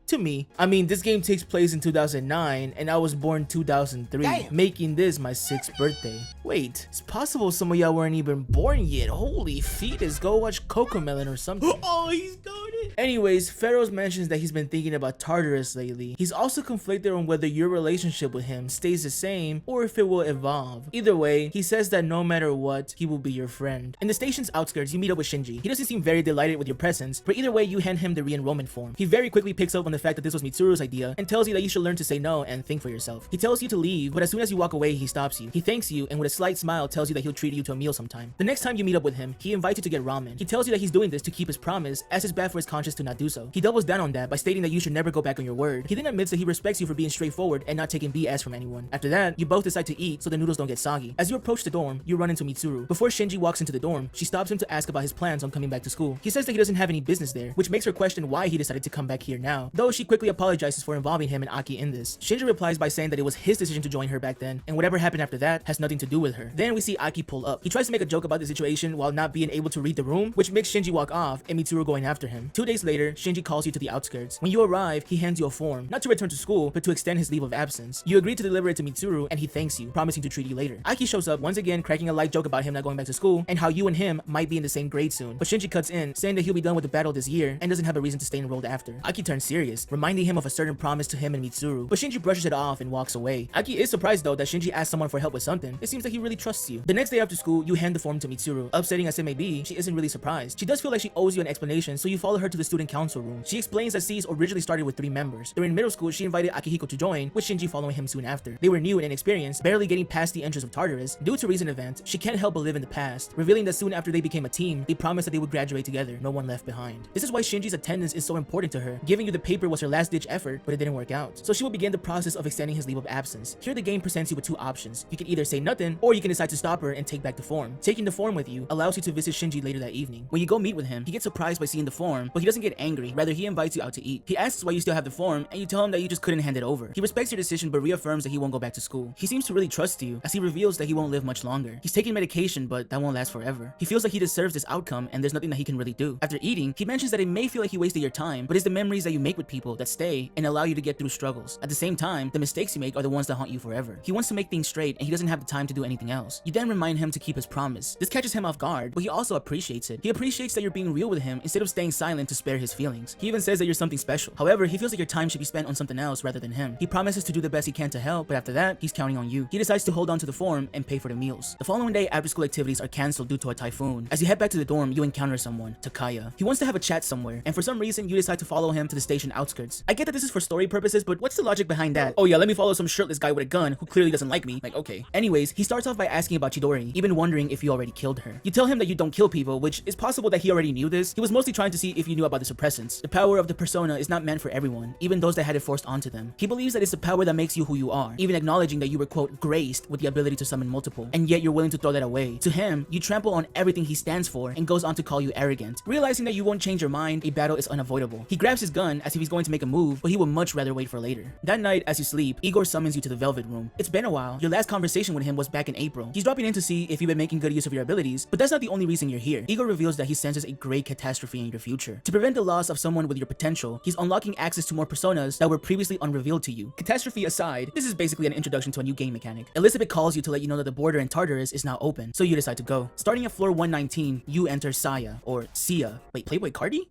To me. I mean, this game takes place in 2009 and I was born 2003, making this my 6th birthday. Wait, it's possible some of y'all weren't even born yet. Holy fetus, go watch Cocomelon or something. Oh, he's going in. Anyways, Pharaohs mentions that he's been thinking about Tartarus lately. He's also conflicted on whether your relationship with him stays the same or if it will evolve. Either way, he says that no matter what, he will be your friend. In the station's outskirts, you meet up with Shinji. He doesn't seem very delighted with your presence, but either way, you hand him the re-enrollment form. He very quickly picks up on the fact that this was Mitsuru's idea and tells you that you should learn to say no and think for yourself. He tells you to leave, but as soon as you walk away, he stops you. He thanks you and with a slight smile tells you that he'll treat you to a meal sometime. The next time you meet up with him, he invites you to get ramen. He tells you that he's doing this to keep his promise, as it's bad for his conscience to not do so. He doubles down on that by stating that you should never go back on your word. He then admits that he respects you for being straightforward and not taking BS from anyone. After that, you both decide to eat so the noodles don't get soggy. As you approach the dorm, you run into Mitsuru. Before Shinji walks into the dorm, she stops him to ask about his plans on coming back to school. He says that he doesn't have any business there, which makes her question why he decided to come back here now, though she quickly apologizes for involving him and Aki in this. Shinji replies by saying that it was his decision to join her back then, and whatever happened after that has nothing to do with her. Then we see Aki pull up. He tries to make a joke about the situation while not being able to read the room, which makes Shinji walk off and Mitsuru going after him. 2 days later, Shinji calls you to the outskirts. When you arrive, he hands you a form, not to return to school, but to extend his leave of absence. You agree to deliver it to Mitsuru, and he thanks you, promising to treat you later. Aki shows up, once again cracking a light joke about him not going back to school, and how you and him might be in the same grade soon. But Shinji cuts in, saying that he'll be done with the battle this year, and doesn't have a reason to stay enrolled after. Aki turns serious, reminding him of a certain promise to him and Mitsuru, but Shinji brushes it off and walks away. Aki is surprised though that Shinji asked someone for help with something. It seems like he really trusts you. The next day after school, you hand the form to Mitsuru. Upsetting as it may be, she isn't really surprised. She does feel like she owes you an explanation, so you follow her to the student council room. She explains that C's originally started with 3 members. During middle school, she invited Akihiko to join, with Shinji following him soon after. They were new and inexperienced, barely getting past the entrance of Tartarus. Due to recent events, she can't help but live in the past, revealing that soon after they became a team, they promised that they would graduate together, no one left behind. This is why Shinji's attendance is so important to her. Giving you the paper was her last-ditch effort, but it didn't work out. So she will begin the process of extending his leave of absence. Here the game presents you with 2 options. You can either say nothing, or you can decide to stop her and take back the form. Taking the form with you allows you to visit Shinji later that evening. When you go meet with him, he gets surprised by seeing the form, but he doesn't get angry. Rather, he invites you out to eat. He asks why you still have the form, and you tell him that you just couldn't hand it over. He respects your decision, but reaffirms that he won't go back to school. He seems to really trust you, as he reveals that he won't live much longer. He's taking medication, but that won't last forever. He feels like he deserves this outcome, and there's nothing that he can really do. After eating, he mentions that it may feel like he wasted your time, but it's the memories that you make with people that stay and allow you to get through struggles. At the same time, the mistakes you make are the ones that haunt you forever. He wants to make things straight, and he doesn't have the time to do anything else. You then remind him to keep his promise. This catches him off guard, but he also appreciates it. He appreciates that you're being real with him instead of staying silent to spare his feelings. He even says that you're something special. However, he feels like your time should be spent on something else rather than him. He promises to do the best he can to help, but after that, he's counting on you. He decides to hold on to the form and pay for the meals. The following day, after-school activities are cancelled due to a typhoon. As you head back to the dorm, you encounter someone, Takaya. He wants to have a chat somewhere, and for some reason, you decide to follow him to the station outskirts. I get that this is for story purposes, but what's the logic behind that? Oh yeah, let me follow some shirtless guy with a gun who clearly doesn't like me. Like, okay. Anyways, he starts off by asking about Chidori, even wondering if you already killed her. You tell him that you don't kill people, which is possible that he already knew this. He was mostly trying to see if you knew about the suppressants. The power of the persona is not meant for everyone, even those that had it forced onto them. He believes that it's the power that makes you who you are, even acknowledging that you were, quote, graced with the ability to summon multiple, and yet you're willing to throw that away. To him, you trample on everything he stands for and goes on to call you arrogant. Realizing that you won't change your mind, a battle is unavoidable. He grabs his gun as if he's he's going to make a move, but he would much rather wait for later. That night, as you sleep, Igor summons you to the Velvet Room. It's been a while. Your last conversation with him was back in April. He's dropping in to see if you've been making good use of your abilities, but that's not the only reason you're here. Igor reveals that he senses a great catastrophe in your future. To prevent the loss of someone with your potential, he's unlocking access to more personas that were previously unrevealed to you. Catastrophe aside, this is basically an introduction to a new game mechanic. Elizabeth calls you to let you know that the border in Tartarus is now open, so you decide to go. Starting at floor 119, you enter Saya, or Sia. Wait, Playboy Cardi?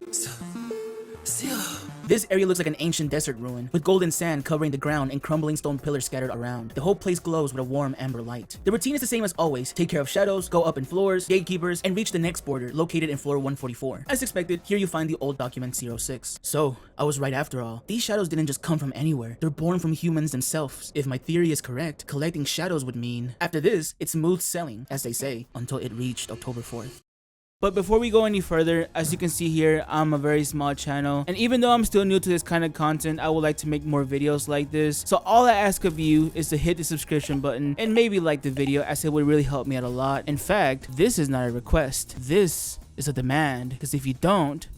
Sia. This area looks like an ancient desert ruin, with golden sand covering the ground and crumbling stone pillars scattered around. The whole place glows with a warm amber light. The routine is the same as always: take care of shadows, go up in floors, gatekeepers, and reach the next border, located in floor 144. As expected, here you find the old document 06. So, I was right after all. These shadows didn't just come from anywhere. They're born from humans themselves. If my theory is correct, collecting shadows would mean... After this, it's smooth sailing, as they say, until it reached October 4th. But before we go any further, as you can see here, I'm a very small channel, and even though I'm still new to this kind of content, I would like to make more videos like this. So all I ask of you is to hit the subscription button and maybe like the video, as it would really help me out a lot. In fact, this is not a request, this is a demand, because if you don't...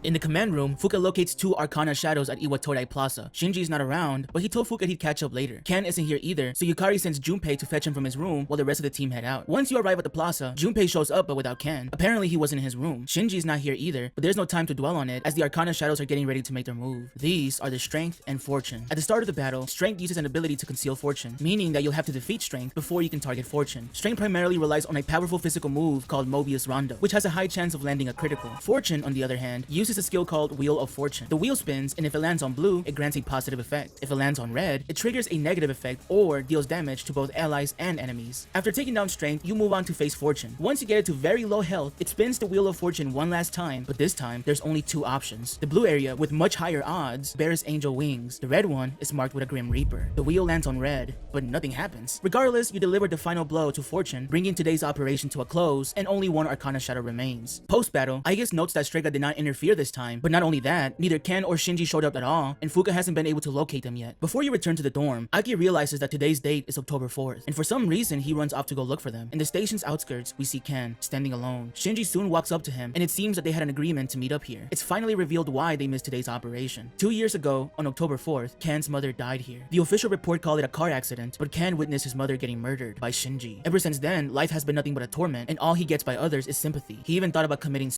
In the command room, Fuka locates two Arcana shadows at Iwatorai Plaza. Shinji's not around, but he told Fuka he'd catch up later. Ken isn't here either, so Yukari sends Junpei to fetch him from his room while the rest of the team head out. Once you arrive at the plaza, Junpei shows up but without Ken. Apparently he wasn't in his room. Shinji's not here either, but there's no time to dwell on it as the Arcana shadows are getting ready to make their move. These are the Strength and Fortune. At the start of the battle, Strength uses an ability to conceal Fortune, meaning that you'll have to defeat Strength before you can target Fortune. Strength primarily relies on a powerful physical move called Mobius Rondo, which has a high chance of landing a critical. Fortune, on the other hand, uses a skill called Wheel of Fortune. The wheel spins, and if it lands on blue, it grants a positive effect. If it lands on red, it triggers a negative effect or deals damage to both allies and enemies. After taking down Strength, you move on to face Fortune. Once you get it to very low health, it spins the Wheel of Fortune one last time, but this time, there's only two options. The blue area, with much higher odds, bears angel wings. The red one is marked with a Grim Reaper. The wheel lands on red, but nothing happens. Regardless, you deliver the final blow to Fortune, bringing today's operation to a close, and only one Arcana shadow remains. Post-battle, Aegis notes that Strega did not interfere this time, but not only that, neither Ken or Shinji showed up at all, and Fuka hasn't been able to locate them yet. Before you return to the dorm, Aki realizes that today's date is October 4th, and for some reason he runs off to go look for them. In the station's outskirts, we see Ken, standing alone. Shinji soon walks up to him, and it seems that they had an agreement to meet up here. It's finally revealed why they missed today's operation. 2 years ago, on October 4th, Ken's mother died here. The official report called it a car accident, but Ken witnessed his mother getting murdered by Shinji. Ever since then, life has been nothing but a torment, and all he gets by others is sympathy. He even thought about committing,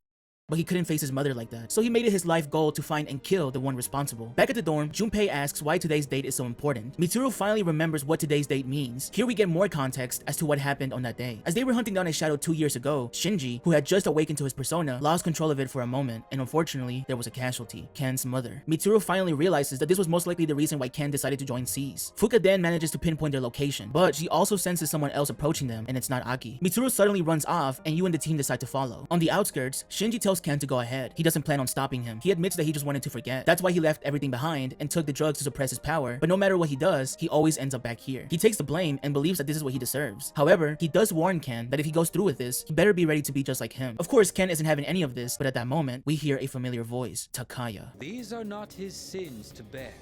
but he couldn't face his mother like that, so he made it his life goal to find and kill the one responsible. Back at the dorm, Junpei asks why today's date is so important. Mitsuru finally remembers what today's date means. Here we get more context as to what happened on that day. As they were hunting down a shadow 2 years ago, Shinji, who had just awakened to his persona, lost control of it for a moment, and unfortunately, there was a casualty: Ken's mother. Mitsuru finally realizes that this was most likely the reason why Ken decided to join C's. Fuka then manages to pinpoint their location, but she also senses someone else approaching them, and it's not Aki. Mitsuru suddenly runs off, and you and the team decide to follow. On the outskirts, Shinji tells Ken to go ahead. He doesn't plan on stopping him. He admits that he just wanted to forget. That's why he left everything behind and took the drugs to suppress his power, but no matter what he does, he always ends up back here. He takes the blame and believes that this is what he deserves. However, he does warn Ken that if he goes through with this, he better be ready to be just like him. Of course, Ken isn't having any of this, but at that moment, we hear a familiar voice: Takaya. These are not his sins to bear.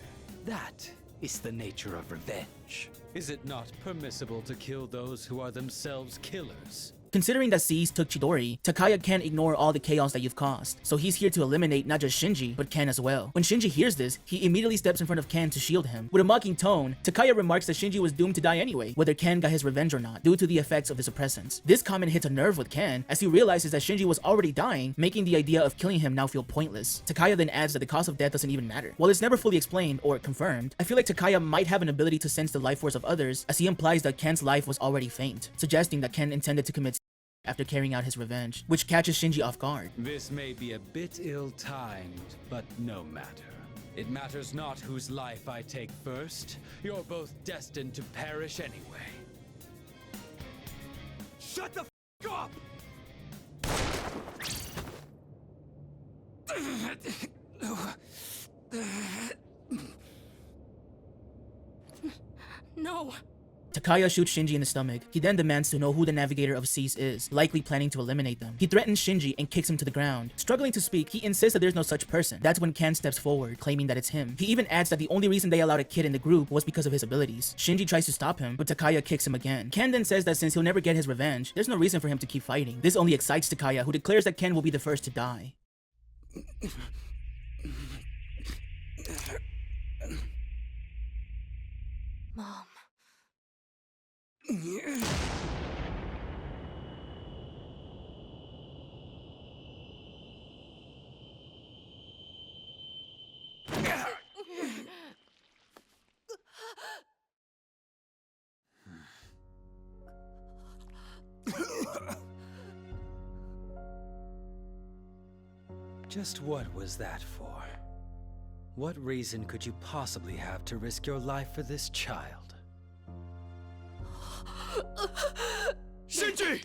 That is the nature of revenge. Is it not permissible to kill those who are themselves killers? Considering that C's took Chidori, Takaya can't ignore all the chaos that you've caused, so he's here to eliminate not just Shinji, but Ken as well. When Shinji hears this, he immediately steps in front of Ken to shield him. With a mocking tone, Takaya remarks that Shinji was doomed to die anyway, whether Ken got his revenge or not, due to the effects of the suppressants. This comment hits a nerve with Ken, as he realizes that Shinji was already dying, making the idea of killing him now feel pointless. Takaya then adds that the cause of death doesn't even matter. While it's never fully explained or confirmed, I feel like Takaya might have an ability to sense the life force of others, as he implies that Ken's life was already faint, suggesting that Ken intended to commit after carrying out his revenge, which catches Shinji off guard. This may be a bit ill-timed, but no matter. It matters not whose life I take first. You're both destined to perish anyway. Shut the f*** up! No. Takaya shoots Shinji in the stomach. He then demands to know who the navigator of seas is, likely planning to eliminate them. He threatens Shinji and kicks him to the ground. Struggling to speak, he insists that there's no such person. That's when Ken steps forward, claiming that it's him. He even adds that the only reason they allowed a kid in the group was because of his abilities. Shinji tries to stop him, but Takaya kicks him again. Ken then says that since he'll never get his revenge, there's no reason for him to keep fighting. This only excites Takaya, who declares that Ken will be the first to die. Mom. Just what was that for? What reason could you possibly have to risk your life for this child? Shinji!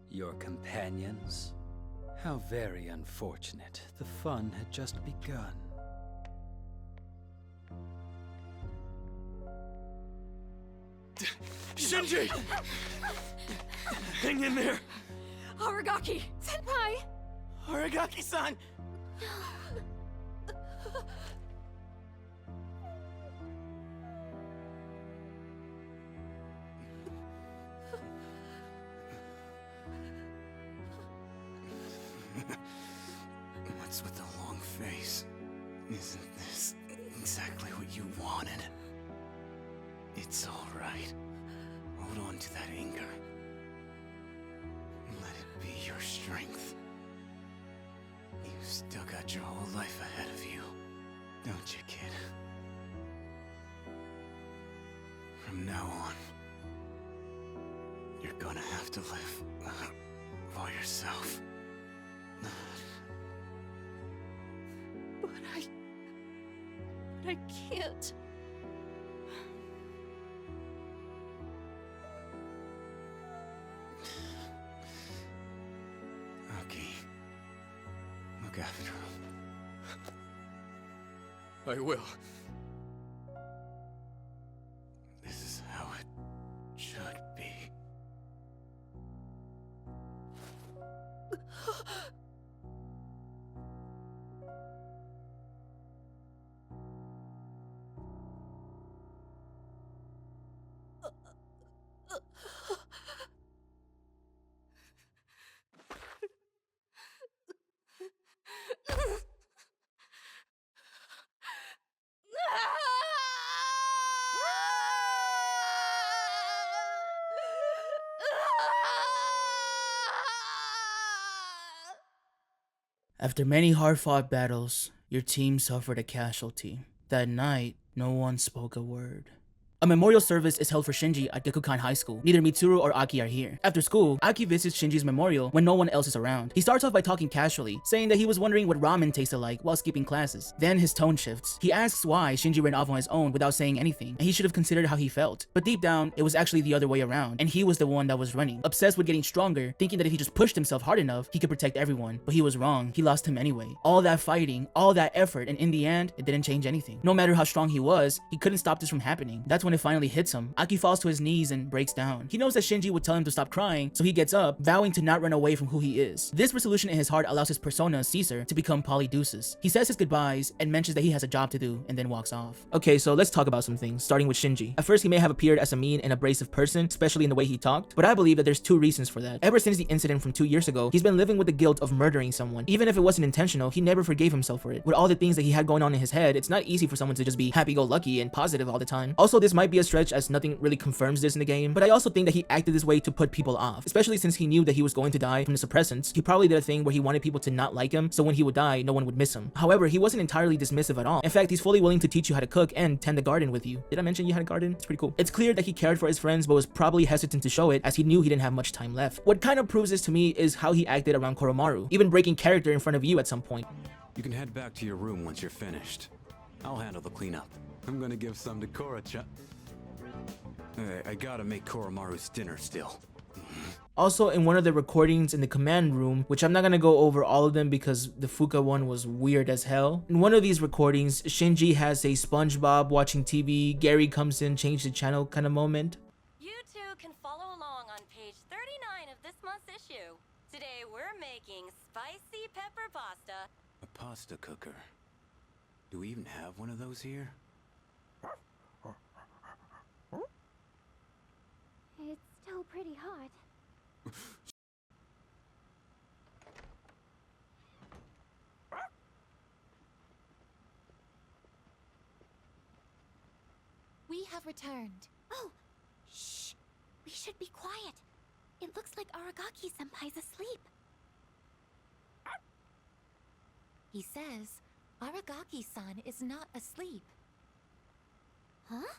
Your companions? How very unfortunate. The fun had just begun. Shinji! Hang in there! Aragaki! Senpai! Aragaki-san! What's with the long face? Isn't this exactly what you wanted? It's all right. Hold on to that anger. Let it be your strength. You've still got your whole life ahead of you, don't you, kid? From now on, you're gonna have to live for yourself. But I can't. Okay. Look after him. I will. This is how it should be. After many hard-fought battles, your team suffered a casualty. That night, no one spoke a word. A memorial service is held for Shinji at Gekukan High School. Neither Mitsuru or Aki are here. After school, Aki visits Shinji's memorial when no one else is around. He starts off by talking casually, saying that he was wondering what ramen tasted like while skipping classes. Then his tone shifts. He asks why Shinji ran off on his own without saying anything, and he should have considered how he felt. But deep down, it was actually the other way around, and he was the one that was running, obsessed with getting stronger, thinking that if he just pushed himself hard enough, he could protect everyone. But he was wrong. He lost him anyway. All that fighting, all that effort, and in the end, it didn't change anything. No matter how strong he was, he couldn't stop this from happening. That's when it finally hits him. Aki falls to his knees and breaks down. He knows that Shinji would tell him to stop crying, so he gets up, vowing to not run away from who he is. This resolution in his heart allows his persona, Caesar, to become Polydeuces. He says his goodbyes and mentions that he has a job to do, and then walks off. Okay, so let's talk about some things, starting with Shinji. At first, he may have appeared as a mean and abrasive person, especially in the way he talked, but I believe that there's two reasons for that. Ever since the incident from 2 years ago, he's been living with the guilt of murdering someone. Even if it wasn't intentional, he never forgave himself for it. With all the things that he had going on in his head, it's not easy for someone to just be happy-go-lucky and positive all the time. Also, this might be a stretch as nothing really confirms this in the game, but I also think that he acted this way to put people off, especially since he knew that he was going to die from the suppressants. He probably did a thing where he wanted people to not like him, so when he would die, no one would miss him. However, he wasn't entirely dismissive at all. In fact, he's fully willing to teach you how to cook and tend the garden with you. Did I mention you had a garden? It's pretty cool. It's clear that he cared for his friends, but was probably hesitant to show it as he knew he didn't have much time left. What kind of proves this to me is how he acted around Koromaru, even breaking character in front of you at some point. You can head back to your room once you're finished. I'll handle the cleanup. I'm gonna give some to Korra-chan. I gotta make Koromaru's dinner still. Also, in one of the recordings in the command room, which I'm not gonna go over all of them because the Fuka one was weird as hell. In one of these recordings, Shinji has a SpongeBob watching TV, Gary comes in, change the channel kind of moment. You two can follow along on page 39 of this month's issue. Today we're making spicy pepper pasta. A pasta cooker. Do we even have one of those here? It's still pretty hot. We have returned. Oh, shh. We should be quiet. It looks like Aragaki-senpai's asleep. He says Aragaki-san is not asleep. Huh?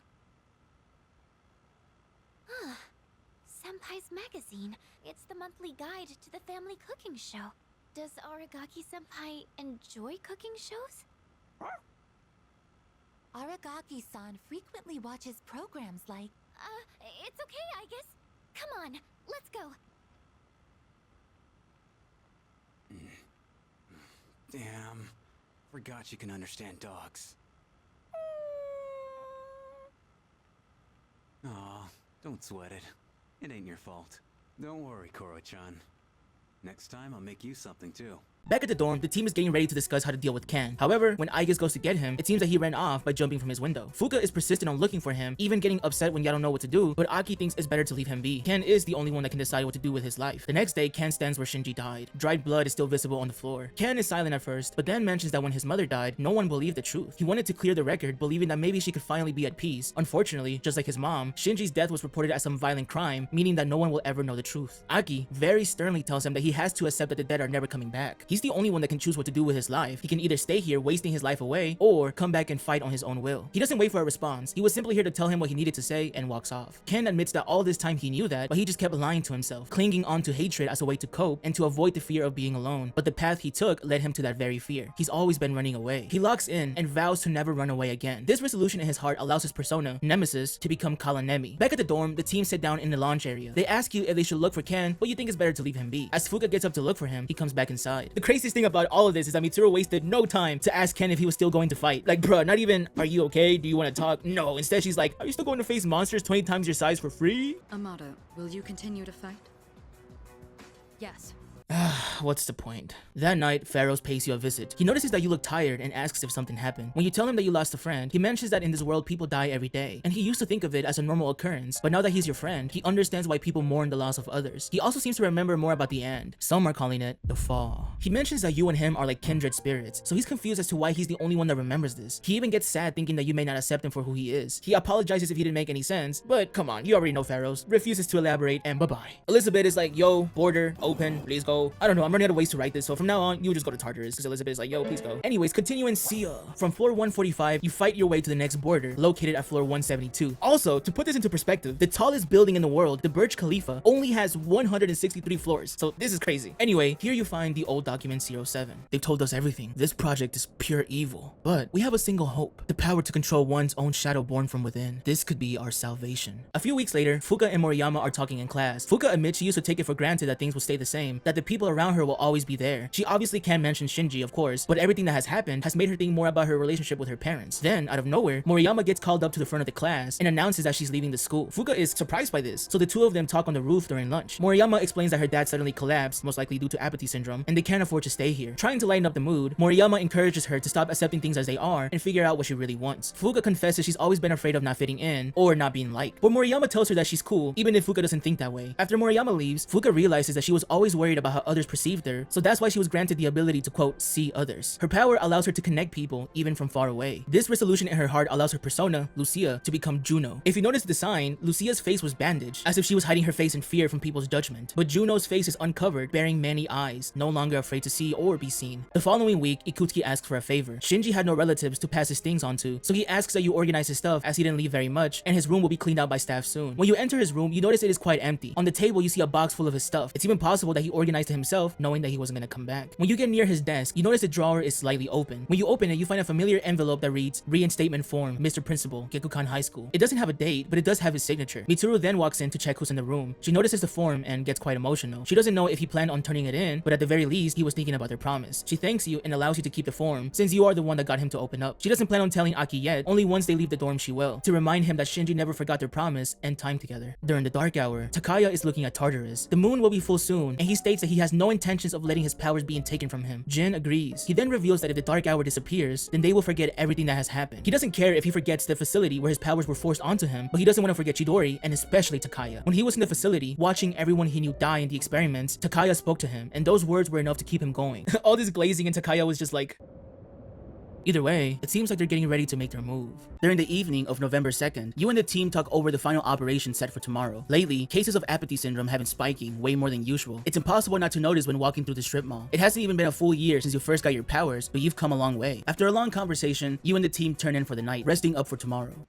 Senpai's magazine. It's the monthly guide to the family cooking show. Does Aragaki-senpai enjoy cooking shows? Aragaki-san frequently watches programs like... It's okay, I guess. Come on, let's go. Damn. Forgot you can understand dogs. Aw, don't sweat it. It ain't your fault. Don't worry, Koro-chan. Next time, I'll make you something too. Back at the dorm, the team is getting ready to discuss how to deal with Ken. However, when Aigis goes to get him, it seems that he ran off by jumping from his window. Fuka is persistent on looking for him, even getting upset when y'all don't know what to do, but Aki thinks it's better to leave him be. Ken is the only one that can decide what to do with his life. The next day, Ken stands where Shinji died. Dried blood is still visible on the floor. Ken is silent at first, but then mentions that when his mother died, no one believed the truth. He wanted to clear the record, believing that maybe she could finally be at peace. Unfortunately, just like his mom, Shinji's death was reported as some violent crime, meaning that no one will ever know the truth. Aki very sternly tells him that he has to accept that the dead are never coming back. He's the only one that can choose what to do with his life. He can either stay here wasting his life away or come back and fight on his own will. He doesn't wait for a response. He was simply here to tell him what he needed to say and walks off. Ken admits that all this time he knew that, but he just kept lying to himself, clinging on to hatred as a way to cope and to avoid the fear of being alone. But the path he took led him to that very fear. He's always been running away. He locks in and vows to never run away again. This resolution in his heart allows his persona, Nemesis, to become Kalanemi. Back at the dorm, the team sit down in the lounge area. They ask you if they should look for Ken, but you think it's better to leave him be. As Fuka gets up to look for him, he comes back inside. The craziest thing about all of this is that Mitsuru wasted no time to ask Ken if he was still going to fight. Like, bruh, not even, are you okay? Do you want to talk? No, instead she's like, are you still going to face monsters 20 times your size for free? Amato, will you continue to fight? Yes. What's the point? That night, Pharaoh pays you a visit. He notices that you look tired and asks if something happened. When you tell him that you lost a friend, he mentions that in this world people die every day, and he used to think of it as a normal occurrence, but now that he's your friend, he understands why people mourn the loss of others. He also seems to remember more about the end. Some are calling it the fall. He mentions that you and him are like kindred spirits, so he's confused as to why he's the only one that remembers this. He even gets sad thinking that you may not accept him for who he is. He apologizes if he didn't make any sense, but come on, you already know Pharaoh's. Refuses to elaborate, and bye-bye. Elizabeth is like, yo, border, open, please go. I don't know, I'm running out of ways to write this, so from now on, you just go to Tartarus, because Elizabeth is like, yo, please go. Anyways, continuing Sia. From floor 145, you fight your way to the next border, located at floor 172. Also, to put this into perspective, the tallest building in the world, the Burj Khalifa, only has 163 floors, so this is crazy. Anyway, here you find the old document 07. They've told us everything. This project is pure evil, but we have a single hope, the power to control one's own shadow born from within. This could be our salvation. A few weeks later, Fuka and Moriyama are talking in class. Fuka admits she used to take it for granted that things will stay the same, that the people around her will always be there. She obviously can't mention Shinji, of course, but everything that has happened has made her think more about her relationship with her parents. Then, out of nowhere, Moriyama gets called up to the front of the class and announces that she's leaving the school. Fuka is surprised by this, so the two of them talk on the roof during lunch. Moriyama explains that her dad suddenly collapsed, most likely due to apathy syndrome, and they can't afford to stay here. Trying to lighten up the mood, Moriyama encourages her to stop accepting things as they are and figure out what she really wants. Fuka confesses she's always been afraid of not fitting in or not being liked, but Moriyama tells her that she's cool, even if Fuka doesn't think that way. After Moriyama leaves, Fuka realizes that she was always worried about how others perceived her, so that's why she was granted the ability to, quote, see others. Her power allows her to connect people, even from far away. This resolution in her heart allows her persona, Lucia, to become Juno. If you notice the sign, Lucia's face was bandaged, as if she was hiding her face in fear from people's judgment. But Juno's face is uncovered, bearing many eyes, no longer afraid to see or be seen. The following week, Ikutsuki asks for a favor. Shinji had no relatives to pass his things on to, so he asks that you organize his stuff as he didn't leave very much, and his room will be cleaned out by staff soon. When you enter his room, you notice it is quite empty. On the table, you see a box full of his stuff. It's even possible that he organized to himself, knowing that he wasn't gonna come back. When you get near his desk, you notice the drawer is slightly open. When you open it, you find a familiar envelope that reads, "Reinstatement form, Mr. Principal, Gekukan High School." It doesn't have a date, but it does have his signature. Mitsuru then walks in to check who's in the room. She notices the form and gets quite emotional. She doesn't know if he planned on turning it in, but at the very least, he was thinking about their promise. She thanks you and allows you to keep the form, since you are the one that got him to open up. She doesn't plan on telling Aki yet, only once they leave the dorm she will, to remind him that Shinji never forgot their promise and time together. During the dark hour, Takaya is looking at Tartarus. The moon will be full soon, and he states that he has no intentions of letting his powers being taken from him. Jin agrees. He then reveals that if the dark hour disappears, then they will forget everything that has happened. He doesn't care if he forgets the facility where his powers were forced onto him, but he doesn't want to forget Chidori, and especially Takaya. When he was in the facility, watching everyone he knew die in the experiments, Takaya spoke to him, and those words were enough to keep him going. All this glazing and Takaya was just like... Either way, it seems like they're getting ready to make their move. During the evening of November 2nd, you and the team talk over the final operation set for tomorrow. Lately, cases of apathy syndrome have been spiking way more than usual. It's impossible not to notice when walking through the strip mall. It hasn't even been a full year since you first got your powers, but you've come a long way. After a long conversation, you and the team turn in for the night, resting up for tomorrow.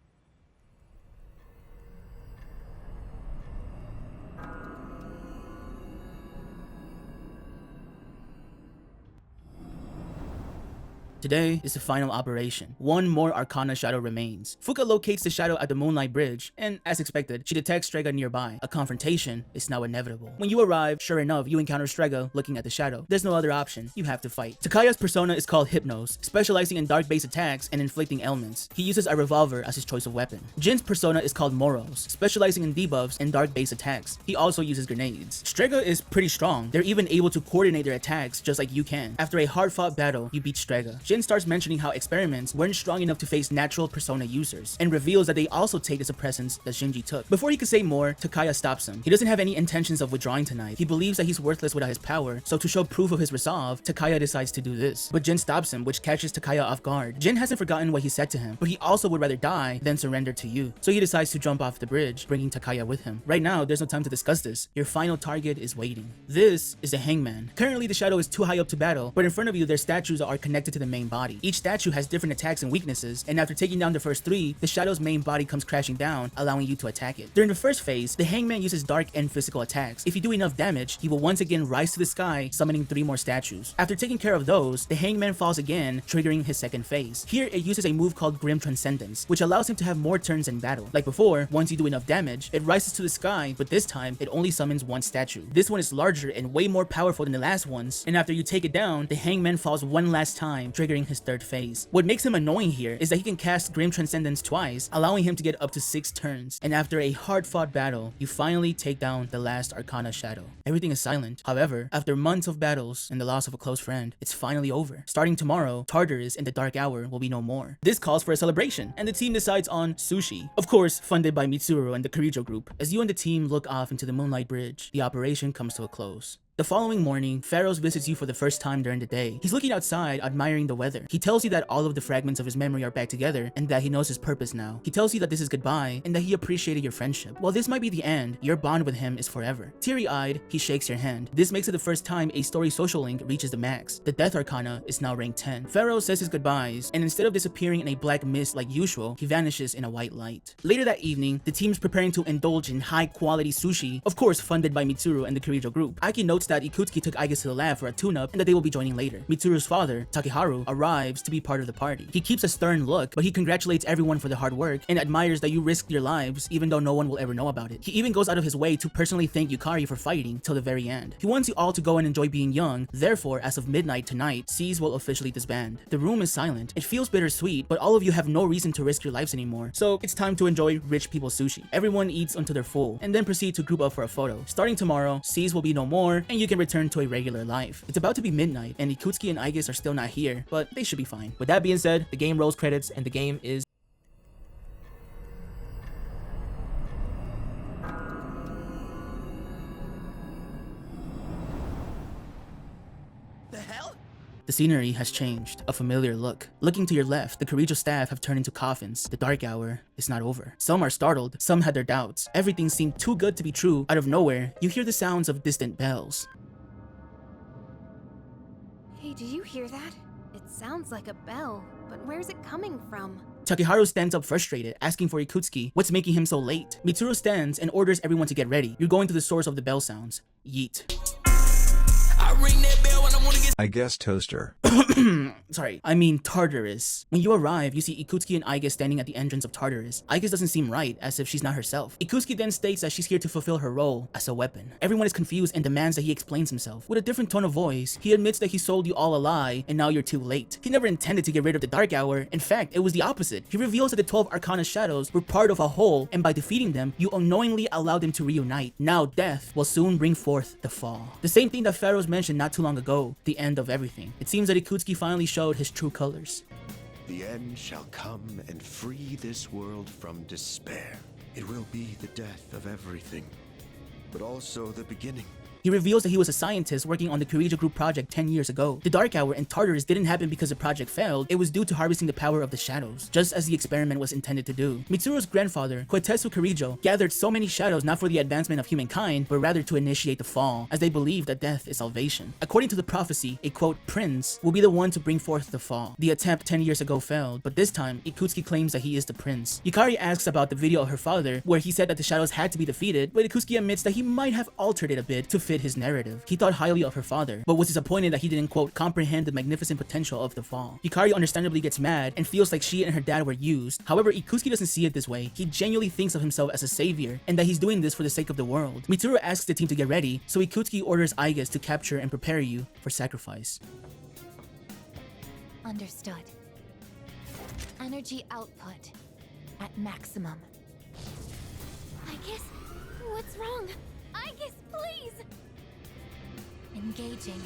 Today is the final operation. One more Arcana shadow remains. Fuka locates the shadow at the Moonlight Bridge, and as expected, she detects Strega nearby. A confrontation is now inevitable. When you arrive, sure enough, you encounter Strega looking at the shadow. There's no other option. You have to fight. Takaya's persona is called Hypnos, specializing in dark base attacks and inflicting ailments. He uses a revolver as his choice of weapon. Jin's persona is called Moros, specializing in debuffs and dark base attacks. He also uses grenades. Strega is pretty strong. They're even able to coordinate their attacks just like you can. After a hard-fought battle, you beat Strega. Jin starts mentioning how experiments weren't strong enough to face natural persona users, and reveals that they also take the suppressants that Shinji took. Before he could say more, Takaya stops him. He doesn't have any intentions of withdrawing tonight. He believes that he's worthless without his power, so to show proof of his resolve, Takaya decides to do this. But Jin stops him, which catches Takaya off guard. Jin hasn't forgotten what he said to him, but he also would rather die than surrender to you. So he decides to jump off the bridge, bringing Takaya with him. Right now, there's no time to discuss this. Your final target is waiting. This is the Hangman. Currently, the shadow is too high up to battle, but in front of you, their statues are connected to the main body. Each statue has different attacks and weaknesses, and after taking down the first three, the shadow's main body comes crashing down, allowing you to attack it. During the first phase, the Hangman uses dark and physical attacks. If you do enough damage, he will once again rise to the sky, summoning 3 more statues. After taking care of those, the Hangman falls again, triggering his second phase. Here, it uses a move called Grim Transcendence, which allows him to have more turns in battle. Like before, once you do enough damage, it rises to the sky, but this time, it only summons 1 statue. This one is larger and way more powerful than the last ones, and after you take it down, the Hangman falls one last time, triggering his third phase. What makes him annoying here is that he can cast Grim Transcendence twice, allowing him to get up to 6 turns. And after a hard-fought battle, you finally take down the last Arcana shadow. Everything is silent. However, after months of battles and the loss of a close friend, it's finally over. Starting tomorrow, Tartarus and the Dark Hour will be no more. This calls for a celebration, and the team decides on sushi. Of course, funded by Mitsuru and the Kirijo group. As you and the team look off into the Moonlight Bridge, the operation comes to a close. The following morning, Pharaoh visits you for the first time during the day. He's looking outside, admiring the weather. He tells you that all of the fragments of his memory are back together, and that he knows his purpose now. He tells you that this is goodbye, and that he appreciated your friendship. While this might be the end, your bond with him is forever. Teary-eyed, he shakes your hand. This makes it the first time a story social link reaches the max. The Death Arcana is now rank 10. Pharaoh says his goodbyes, and instead of disappearing in a black mist like usual, he vanishes in a white light. Later that evening, the team's preparing to indulge in high-quality sushi, of course funded by Mitsuru and the Kirijo group. Aki notes that Ikutsuki took Aigis to the lab for a tune-up and that they will be joining later. Mitsuru's father, Takeharu, arrives to be part of the party. He keeps a stern look, but he congratulates everyone for the hard work and admires that you risked your lives even though no one will ever know about it. He even goes out of his way to personally thank Yukari for fighting till the very end. He wants you all to go and enjoy being young, therefore as of midnight tonight, C's will officially disband. The room is silent. It feels bittersweet, but all of you have no reason to risk your lives anymore, so it's time to enjoy rich people's sushi. Everyone eats until they're full, and then proceed to group up for a photo. Starting tomorrow, C's will be no more, and you can return to a regular life. It's about to be midnight, and Ikutsuki and Aigis are still not here, but they should be fine. With that being said, the game rolls credits, and the game is The scenery has changed, a familiar look. Looking to your left, the Kirijo staff have turned into coffins. The dark hour is not over. Some are startled, some had their doubts. Everything seemed too good to be true. Out of nowhere, you hear the sounds of distant bells. Hey, did you hear that? It sounds like a bell, but where's it coming from? Takeharu stands up frustrated, asking for Ikutsuki what's making him so late. Mitsuru stands and orders everyone to get ready. You're going to the source of the bell sounds. Yeet. I guess toaster. Sorry, I mean Tartarus. When you arrive, you see Ikutsuki and Aige standing at the entrance of Tartarus. Aige doesn't seem right, as if she's not herself. Ikutsuki then states that she's here to fulfill her role as a weapon. Everyone is confused and demands that he explains himself. With a different tone of voice, he admits that he sold you all a lie, and now you're too late. He never intended to get rid of the Dark Hour. In fact, it was the opposite. He reveals that the 12 Arcana shadows were part of a whole, and by defeating them, you unknowingly allowed them to reunite. Now death will soon bring forth the fall. The same thing that Pharaohs mentioned not too long ago, the end of everything. It seems that Ikutsuki finally showed his true colors. The end shall come and free this world from despair. It will be the death of everything, but also the beginning. He reveals that he was a scientist working on the Kirijo Group project 10 years ago. The Dark Hour in Tartarus didn't happen because the project failed, it was due to harvesting the power of the shadows, just as the experiment was intended to do. Mitsuru's grandfather, Koetetsu Kirijo, gathered so many shadows not for the advancement of humankind, but rather to initiate the fall, as they believe that death is salvation. According to the prophecy, a quote, prince will be the one to bring forth the fall. The attempt 10 years ago failed, but this time, Ikutsuki claims that he is the prince. Yukari asks about the video of her father, where he said that the shadows had to be defeated, but Ikutsuki admits that he might have altered it a bit to fit his narrative. He thought highly of her father, but was disappointed that he didn't, quote, comprehend the magnificent potential of the fall. Yukari understandably gets mad and feels like she and her dad were used. However, Ikutsuki doesn't see it this way. He genuinely thinks of himself as a savior, and that he's doing this for the sake of the world. Mitsuru asks the team to get ready, so Ikutsuki orders Aiges to capture and prepare you for sacrifice. Understood. Energy output at maximum. I guess. What's wrong? I guess, please. Engaging.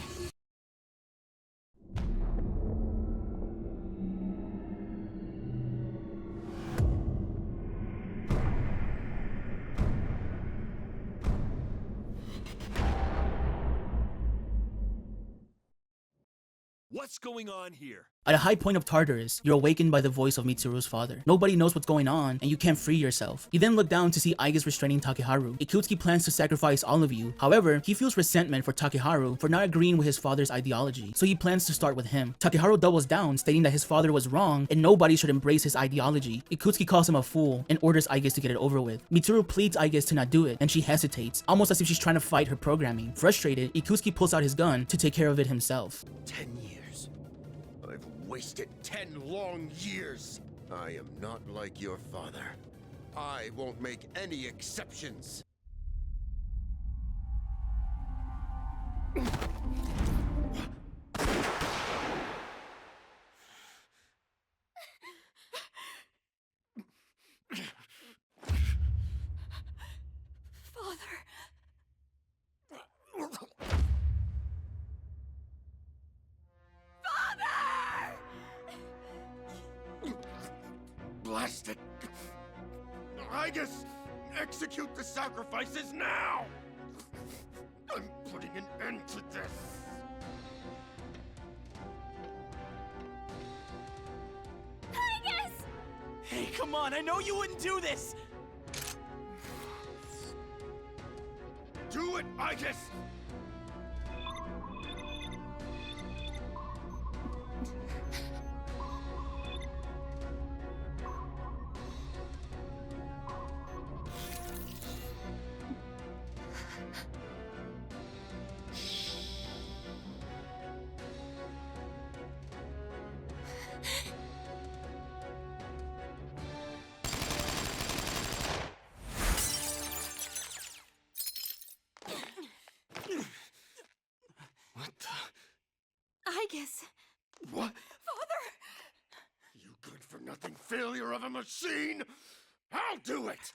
What's going on here? At a high point of Tartarus, you're awakened by the voice of Mitsuru's father. Nobody knows what's going on, and you can't free yourself. You then look down to see Aiges restraining Takeharu. Ikutsuki plans to sacrifice all of you. However, he feels resentment for Takeharu for not agreeing with his father's ideology, so he plans to start with him. Takeharu doubles down, stating that his father was wrong and nobody should embrace his ideology. Ikutsuki calls him a fool and orders Aiges to get it over with. Mitsuru pleads Aiges to not do it, and she hesitates, almost as if she's trying to fight her programming. Frustrated, Ikutsuki pulls out his gun to take care of it himself. 10 years. I've wasted 10 long years. I am not like your father. I won't make any exceptions. Blast it! I guess execute the sacrifices now! I'm putting an end to this! I guess. Hey, come on, I know you wouldn't do this! Do it, I guess! I guess. What? Father! You good-for-nothing failure of a machine! I'll do it!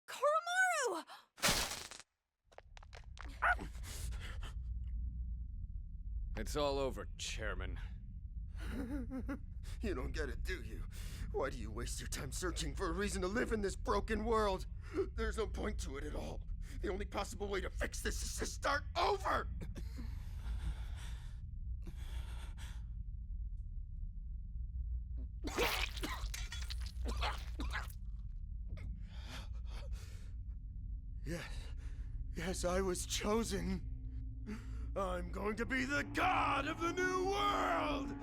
Koromaru! It's all over, Chairman. You don't get it, do you? Why do you waste your time searching for a reason to live in this broken world? There's no point to it at all. The only possible way to fix this is to start over! Yes, I was chosen. I'm going to be the god of the new world!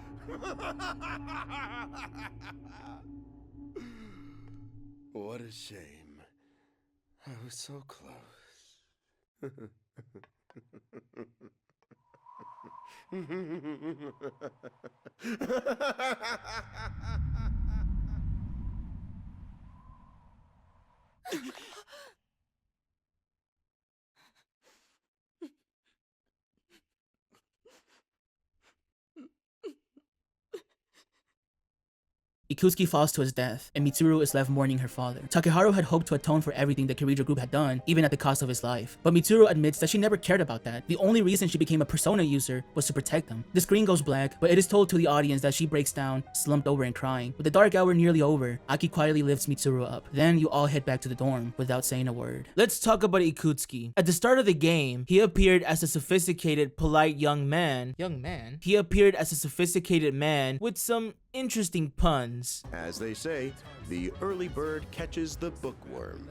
What a shame. I was so close. Ikutsuki falls to his death, and Mitsuru is left mourning her father. Takeharu had hoped to atone for everything the Kirijo group had done, even at the cost of his life. But Mitsuru admits that she never cared about that. The only reason she became a Persona user was to protect them. The screen goes black, but it is told to the audience that she breaks down, slumped over and crying. With the dark hour nearly over, Aki quietly lifts Mitsuru up. Then you all head back to the dorm without saying a word. Let's talk about Ikutsuki. At the start of the game, he appeared as a sophisticated, polite young man. He appeared as a sophisticated man with some interesting puns. As they say, the early bird catches the bookworm.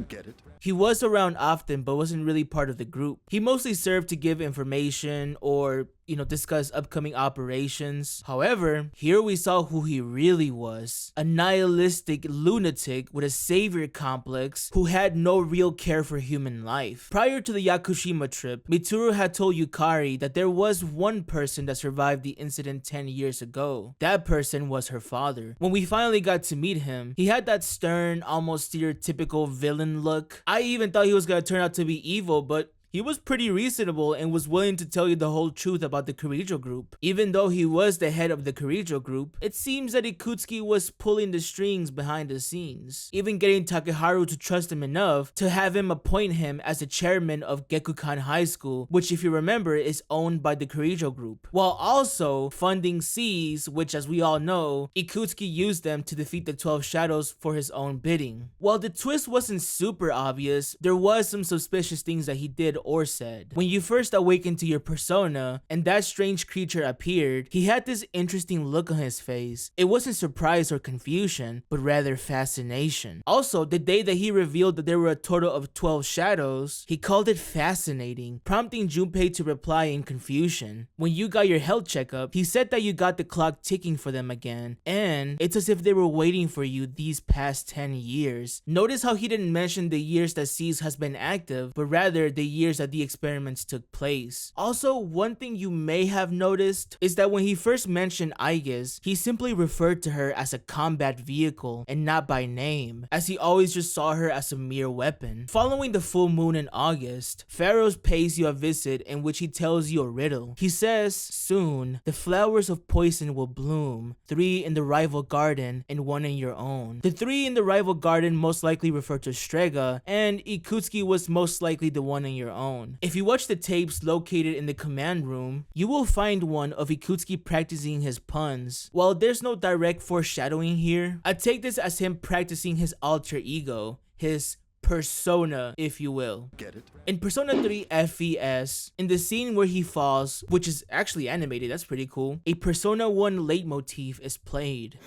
Get it? He was around often, but wasn't really part of the group. He mostly served to give information or, discuss upcoming operations. However, here we saw who he really was. A nihilistic lunatic with a savior complex who had no real care for human life. Prior to the Yakushima trip, Mitsuru had told Yukari that there was one person that survived the incident 10 years ago. That person was her father. When we finally got to meet him, he had that stern, almost stereotypical villain look. I even thought he was gonna turn out to be evil, but he was pretty reasonable and was willing to tell you the whole truth about the Kirijo group. Even though he was the head of the Kirijo group, it seems that Ikutsuki was pulling the strings behind the scenes, even getting Takeharu to trust him enough to have him appoint him as the chairman of Gekukan High School, which if you remember is owned by the Kirijo group, while also funding C's, which as we all know, Ikutsuki used them to defeat the 12 Shadows for his own bidding. While the twist wasn't super obvious, there was some suspicious things that he did or said. When you first awakened to your persona and that strange creature appeared, he had this interesting look on his face. It wasn't surprise or confusion, but rather fascination. Also, the day that he revealed that there were a total of 12 shadows, he called it fascinating, prompting Junpei to reply in confusion. When you got your health checkup, he said that you got the clock ticking for them again, and it's as if they were waiting for you these past 10 years. Notice how he didn't mention the years that C's has been active, but rather the years that the experiments took place. Also, one thing you may have noticed is that when he first mentioned Aigis, he simply referred to her as a combat vehicle and not by name, as he always just saw her as a mere weapon. Following the full moon in August, Pharaoh pays you a visit in which he tells you a riddle. He says, soon, the flowers of poison will bloom, 3 in the rival garden and 1 in your own. The 3 in the rival garden most likely refer to Strega, and Ikutsuki was most likely the one in your own. If you watch the tapes located in the command room, you will find one of Ikutsuki practicing his puns. While there's no direct foreshadowing here, I take this as him practicing his alter ego, his persona, if you will. Get it? In Persona 3 FES, in the scene where he falls, which is actually animated, that's pretty cool, a Persona 1 leitmotif is played.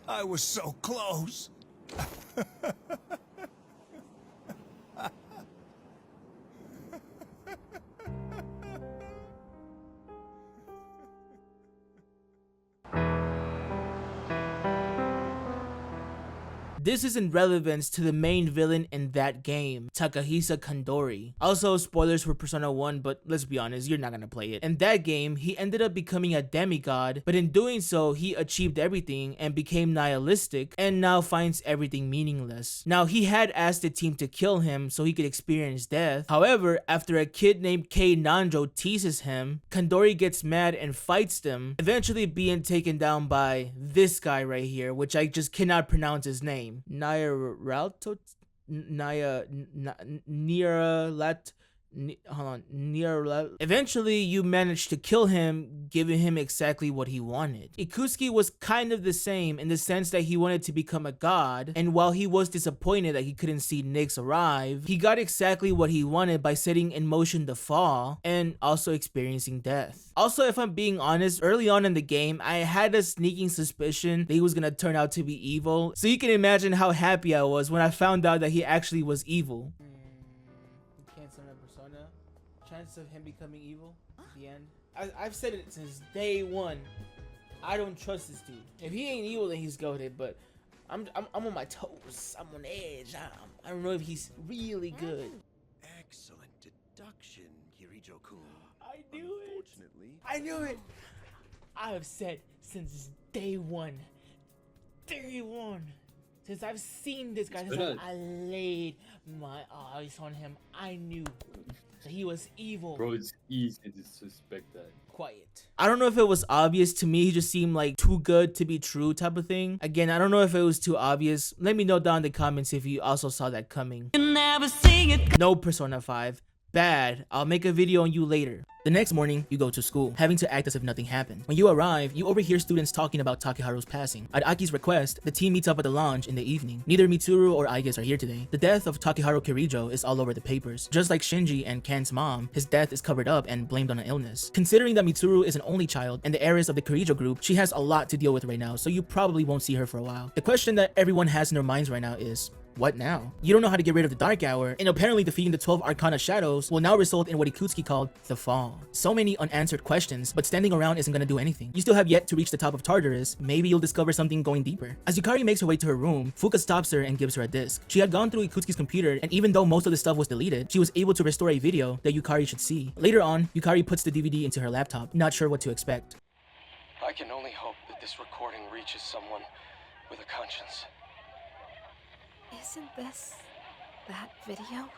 I was so close. This is in relevance to the main villain in that game, Takahisa Kandori. Also, spoilers for Persona 1, but let's be honest, you're not gonna play it. In that game, he ended up becoming a demigod, but in doing so, he achieved everything and became nihilistic and now finds everything meaningless. Now, he had asked the team to kill him so he could experience death. However, after a kid named Kei Nanjo teases him, Kandori gets mad and fights them, eventually being taken down by this guy right here, which I just cannot pronounce his name. Hold on. Eventually, you managed to kill him, giving him exactly what he wanted. Ikutsuki was kind of the same in the sense that he wanted to become a god, and while he was disappointed that he couldn't see Nyx arrive, he got exactly what he wanted by setting in motion the fall and also experiencing death. Also, if I'm being honest, early on in the game, I had a sneaking suspicion that he was gonna turn out to be evil, so you can imagine how happy I was when I found out that he actually was evil. Chance of him becoming evil at the end. I've said it since day one. I don't trust this dude. If he ain't evil, then he's goated, but I'm on my toes. I'm on edge. I don't know if he's really good. Excellent deduction, Kirijo-kun. I knew it. Unfortunately, I knew it. I have said since day one, since I've seen this guy, since I laid my eyes on him, I knew that he was evil. Bro, it's easy to suspect that. Quiet. I don't know if it was obvious to me. He just seemed like too good to be true type of thing. Again, I don't know if it was too obvious. Let me know down in the comments if you also saw that coming. No, Persona 5. Bad. I'll make a video on you later. The next morning, you go to school, having to act as if nothing happened. When you arrive, you overhear students talking about Takeharu's passing. At Aki's request, the team meets up at the lounge in the evening. Neither Mitsuru or Aigis are here today. The death of Takeharu Kirijo is all over the papers. Just like Shinji and Ken's mom, his death is covered up and blamed on an illness. Considering that Mitsuru is an only child and the heiress of the Kirijo group, she has a lot to deal with right now, so you probably won't see her for a while. The question that everyone has in their minds right now is, what now? You don't know how to get rid of the Dark Hour, and apparently defeating the 12 Arcana Shadows will now result in what Ikutsuki called the Fall. So many unanswered questions, but standing around isn't gonna do anything. You still have yet to reach the top of Tartarus. Maybe you'll discover something going deeper. As Yukari makes her way to her room, Fuka stops her and gives her a disc. She had gone through Ikutsuki's computer, and even though most of the stuff was deleted, she was able to restore a video that Yukari should see. Later on, Yukari puts the DVD into her laptop, not sure what to expect. I can only hope that this recording reaches someone with a conscience. Isn't this that video?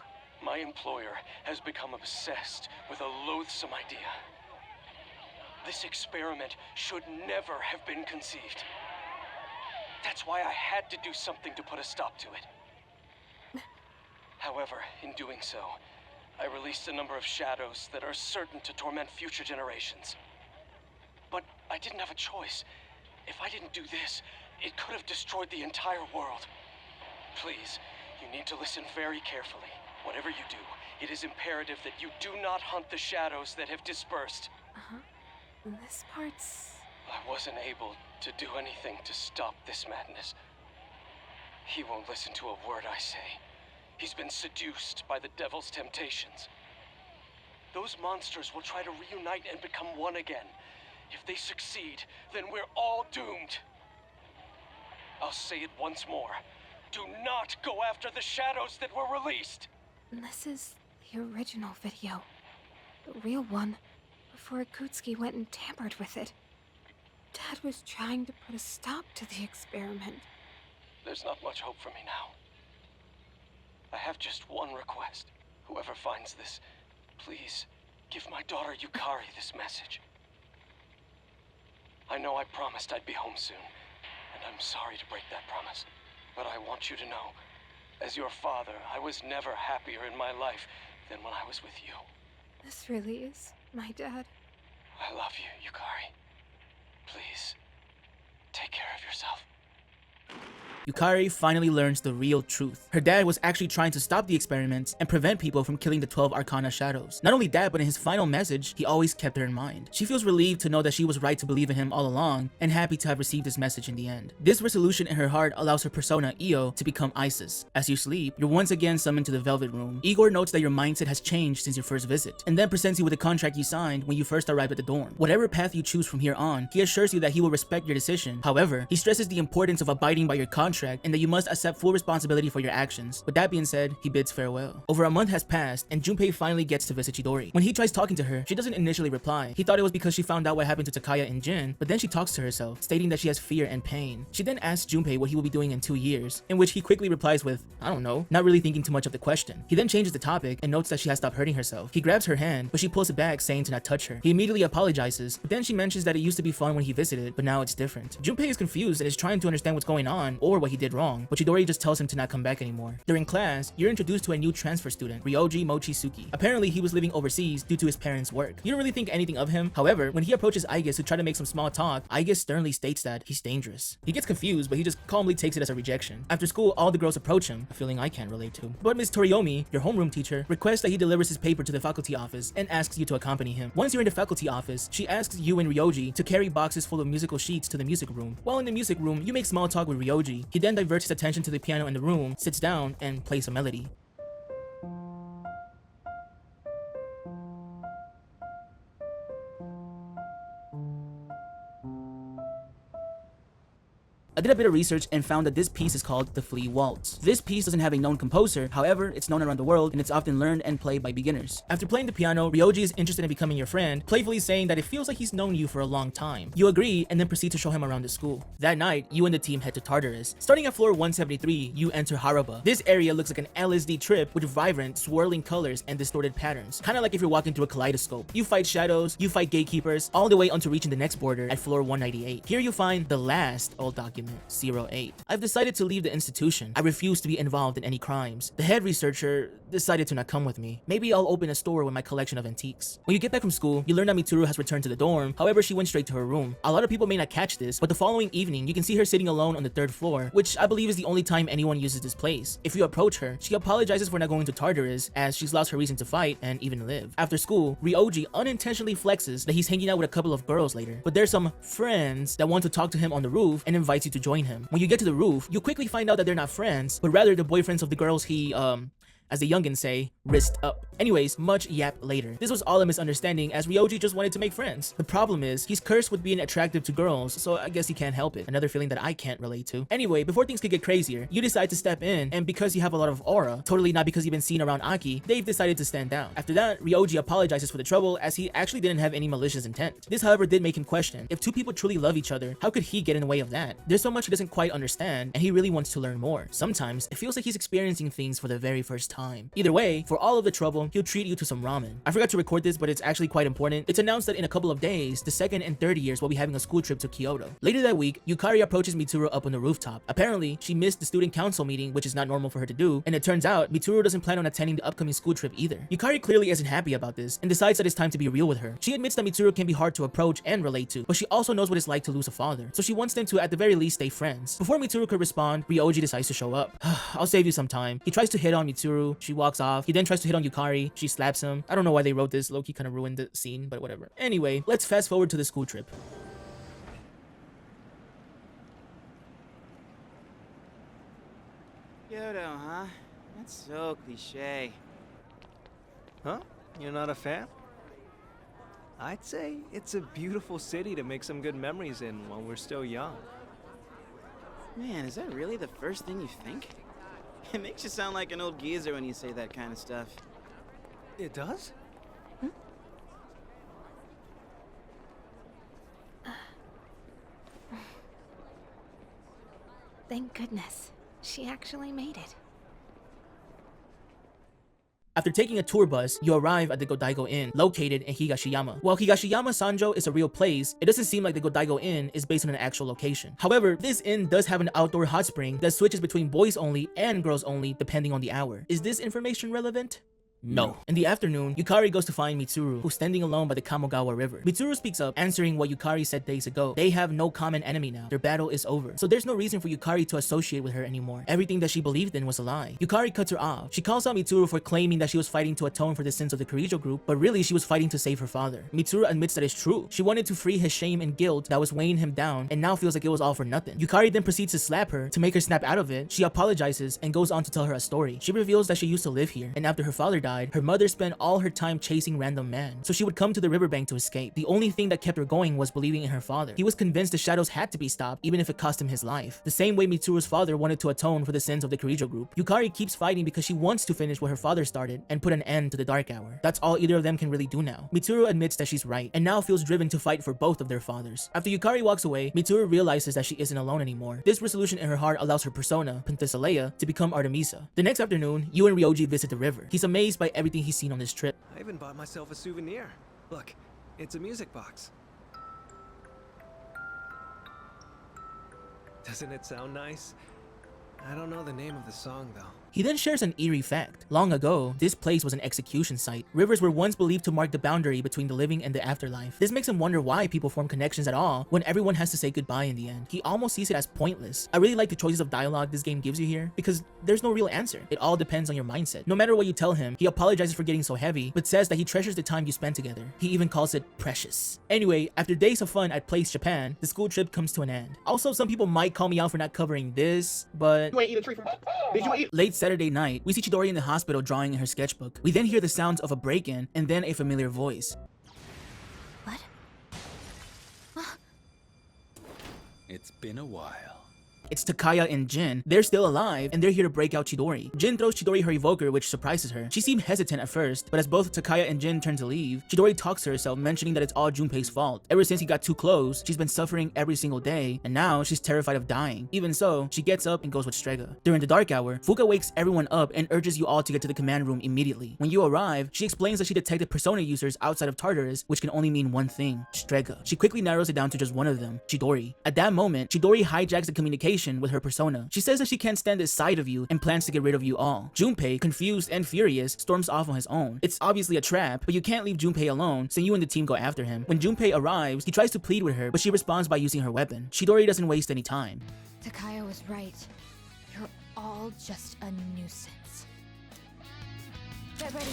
My employer has become obsessed with a loathsome idea. This experiment should never have been conceived. That's why I had to do something to put a stop to it. However, in doing so, I released a number of shadows that are certain to torment future generations. But I didn't have a choice. If I didn't do this, it could have destroyed the entire world. Please, you need to listen very carefully. Whatever you do, it is imperative that you do not hunt the shadows that have dispersed. This part's... I wasn't able to do anything to stop this madness. He won't listen to a word I say. He's been seduced by the devil's temptations. Those monsters will try to reunite and become one again. If they succeed, then we're all doomed. I'll say it once more. Do not go after the shadows that were released! This is the original video. The real one, before Ikutsuki went and tampered with it. Dad was trying to put a stop to the experiment. There's not much hope for me now. I have just one request. Whoever finds this, please give my daughter Yukari this message. I know I promised I'd be home soon, and I'm sorry to break that promise. But I want you to know, as your father, I was never happier in my life than when I was with you. This really is my dad. I love you, Yukari. Please, take care of yourself. Yukari finally learns the real truth. Her dad was actually trying to stop the experiments and prevent people from killing the 12 Arcana Shadows. Not only that, but in his final message, he always kept her in mind. She feels relieved to know that she was right to believe in him all along, and happy to have received this message in the end. This resolution in her heart allows her persona, Io, to become Isis. As you sleep, you're once again summoned to the Velvet Room. Igor notes that your mindset has changed since your first visit, and then presents you with a contract you signed when you first arrived at the dorm. Whatever path you choose from here on, he assures you that he will respect your decision. However, he stresses the importance of abiding by your contract and that you must accept full responsibility for your actions. With that being said, he bids farewell. Over a month has passed, and Junpei finally gets to visit Chidori. When he tries talking to her, she doesn't initially reply. He thought it was because she found out what happened to Takaya and Jin, but then she talks to herself, stating that she has fear and pain. She then asks Junpei what he will be doing in 2 years, in which he quickly replies with, I don't know, not really thinking too much of the question. He then changes the topic and notes that she has stopped hurting herself. He grabs her hand, but she pulls it back, saying to not touch her. He immediately apologizes, but then she mentions that it used to be fun when he visited, but now it's different. Junpei is confused and is trying to understand what's going on or what he did wrong, but Chidori just tells him to not come back anymore. During class, you're introduced to a new transfer student, Ryoji Mochizuki. Apparently, he was living overseas due to his parents' work. You don't really think anything of him. However, when he approaches Aigis to try to make some small talk, Aigis sternly states that he's dangerous. He gets confused, but he just calmly takes it as a rejection. After school, all the girls approach him, a feeling I can't relate to. But Miss Toriyomi, your homeroom teacher, requests that he delivers his paper to the faculty office and asks you to accompany him. Once you're in the faculty office, she asks you and Ryoji to carry boxes full of musical sheets to the music room. While in the music room, you make small talk with Ryoji. He then diverts his attention to the piano in the room, sits down, and plays a melody. I did a bit of research and found that this piece is called the Flea Waltz. This piece doesn't have a known composer, however, it's known around the world and it's often learned and played by beginners. After playing the piano, Ryoji is interested in becoming your friend, playfully saying that it feels like he's known you for a long time. You agree and then proceed to show him around the school. That night, you and the team head to Tartarus. Starting at floor 173, you enter Haraba. This area looks like an LSD trip with vibrant, swirling colors and distorted patterns, kind of like if you're walking through a kaleidoscope. You fight shadows, you fight gatekeepers, all the way until reaching the next border at floor 198. Here you find the last old document, 08. I've decided to leave the institution. I refuse to be involved in any crimes. The head researcher decided to not come with me. Maybe I'll open a store with my collection of antiques. When you get back from school, you learn that Mitsuru has returned to the dorm. However, she went straight to her room. A lot of people may not catch this, but the following evening, you can see her sitting alone on the 3rd floor, which I believe is the only time anyone uses this place. If you approach her, she apologizes for not going to Tartarus as she's lost her reason to fight and even live. After school, Ryoji unintentionally flexes that he's hanging out with a couple of girls later, but there's some friends that want to talk to him on the roof and invites you to join him. When you get to the roof, you quickly find out that they're not friends, but rather the boyfriends of the girls he, as the youngins say, wrist up. Anyways, much yap later. This was all a misunderstanding as Ryoji just wanted to make friends. The problem is, he's cursed with being attractive to girls, so I guess he can't help it. Another feeling that I can't relate to. Anyway, before things could get crazier, you decide to step in, and because you have a lot of aura, totally not because you've been seen around Aki, they've decided to stand down. After that, Ryoji apologizes for the trouble as he actually didn't have any malicious intent. This, however, did make him question, if two people truly love each other, how could he get in the way of that? There's so much he doesn't quite understand, and he really wants to learn more. Sometimes, it feels like he's experiencing things for the very first time. Either way, for all of the trouble, he'll treat you to some ramen. I forgot to record this, but it's actually quite important. It's announced that in a couple of days, the 2nd and 3rd years will be having a school trip to Kyoto. Later that week, Yukari approaches Mitsuru up on the rooftop. Apparently, she missed the student council meeting, which is not normal for her to do, and it turns out Mitsuru doesn't plan on attending the upcoming school trip either. Yukari clearly isn't happy about this, and decides that it's time to be real with her. She admits that Mitsuru can be hard to approach and relate to, but she also knows what it's like to lose a father, so she wants them to at the very least stay friends. Before Mitsuru could respond, Ryoji decides to show up. I'll save you some time. He tries to hit on Mitsuru, she walks off. He then tries to hit on Yukari, she slaps him. I don't know why they wrote this. Loki kind of ruined the scene, but whatever. Anyway, let's fast forward to the school trip. Kyoto, huh? That's so cliche. Huh? You're not a fan? I'd say it's a beautiful city to make some good memories in while we're still young. Man, is that really the first thing you think? It makes you sound like an old geezer when you say that kind of stuff. It does? Thank goodness. She actually made it. After taking a tour bus, you arrive at the Godaigo Inn, located in Higashiyama. While Higashiyama Sanjo is a real place, it doesn't seem like the Godaigo Inn is based on an actual location. However, this inn does have an outdoor hot spring that switches between boys only and girls only depending on the hour. Is this information relevant? No. In the afternoon, Yukari goes to find Mitsuru, who's standing alone by the Kamogawa River. Mitsuru speaks up, answering what Yukari said days ago. They have no common enemy now. Their battle is over. So there's no reason for Yukari to associate with her anymore. Everything that she believed in was a lie. Yukari cuts her off. She calls out Mitsuru for claiming that she was fighting to atone for the sins of the Kirijo group, but really she was fighting to save her father. Mitsuru admits that it's true. She wanted to free his shame and guilt that was weighing him down, and now feels like it was all for nothing. Yukari then proceeds to slap her to make her snap out of it. She apologizes and goes on to tell her a story. She reveals that she used to live here, and after her father died, her mother spent all her time chasing random men, so she would come to the riverbank to escape. The only thing that kept her going was believing in her father. He was convinced the shadows had to be stopped, even if it cost him his life. The same way Mitsuru's father wanted to atone for the sins of the Kirijo group. Yukari keeps fighting because she wants to finish what her father started and put an end to the dark hour. That's all either of them can really do now. Mitsuru admits that she's right, and now feels driven to fight for both of their fathers. After Yukari walks away, Mitsuru realizes that she isn't alone anymore. This resolution in her heart allows her persona, Penthesilea, to become Artemisa. The next afternoon, you and Ryoji visit the river. He's amazed by everything he's seen on this trip. I even bought myself a souvenir. Look, it's a music box. Doesn't it sound nice? I don't know the name of the song though. He then shares an eerie fact. Long ago, this place was an execution site. Rivers were once believed to mark the boundary between the living and the afterlife. This makes him wonder why people form connections at all when everyone has to say goodbye in the end. He almost sees it as pointless. I really like the choices of dialogue this game gives you here because there's no real answer. It all depends on your mindset. No matter what you tell him, he apologizes for getting so heavy, but says that he treasures the time you spent together. He even calls it precious. Anyway, after days of fun at Place Japan, the school trip comes to an end. Also, some people might call me out for not covering this, but You ain't eat a tree from Did you eat? Late Saturday night, we see Chidori in the hospital drawing in her sketchbook. We then hear the sounds of a break-in and then a familiar voice. What? It's been a while. It's Takaya and Jin. They're still alive, and they're here to break out Chidori. Jin throws Chidori her evoker, which surprises her. She seemed hesitant at first, but as both Takaya and Jin turn to leave, Chidori talks to herself, mentioning that it's all Junpei's fault. Ever since he got too close, she's been suffering every single day, and now she's terrified of dying. Even so, she gets up and goes with Strega. During the dark hour, Fuka wakes everyone up and urges you all to get to the command room immediately. When you arrive, she explains that she detected persona users outside of Tartarus, which can only mean one thing: Strega. She quickly narrows it down to just one of them, Chidori. At that moment, Chidori hijacks the communication with her persona. She says that she can't stand this side of you and plans to get rid of you all. Junpei, confused and furious, storms off on his own. It's obviously a trap, but you can't leave Junpei alone, so you and the team go after him. When Junpei arrives, he tries to plead with her, but she responds by using her weapon. Chidori doesn't waste any time. Takaya was right. You're all just a nuisance. Get ready.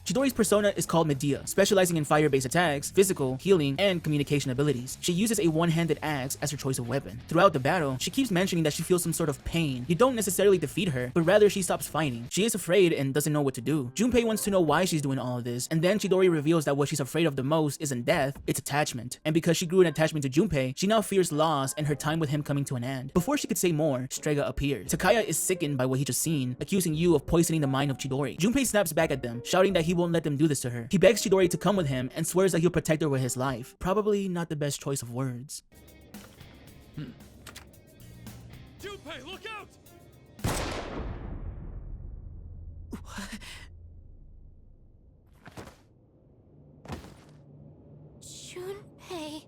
Chidori's persona is called Medea, specializing in fire-based attacks, physical, healing, and communication abilities. She uses a one-handed axe as her choice of weapon. Throughout the battle, she keeps mentioning that she feels some sort of pain. You don't necessarily defeat her, but rather she stops fighting. She is afraid and doesn't know what to do. Junpei wants to know why she's doing all of this, and then Chidori reveals that what she's afraid of the most isn't death, it's attachment. And because she grew an attachment to Junpei, she now fears loss and her time with him coming to an end. Before she could say more, Strega appeared. Takaya is sickened by what he just seen, accusing Yu of poisoning the mind of Chidori. Junpei snaps back at them, shouting that he won't let them do this to her. He begs Chidori to come with him and swears that he'll protect her with his life. Probably not the best choice of words. Junpei, look out! Junpei.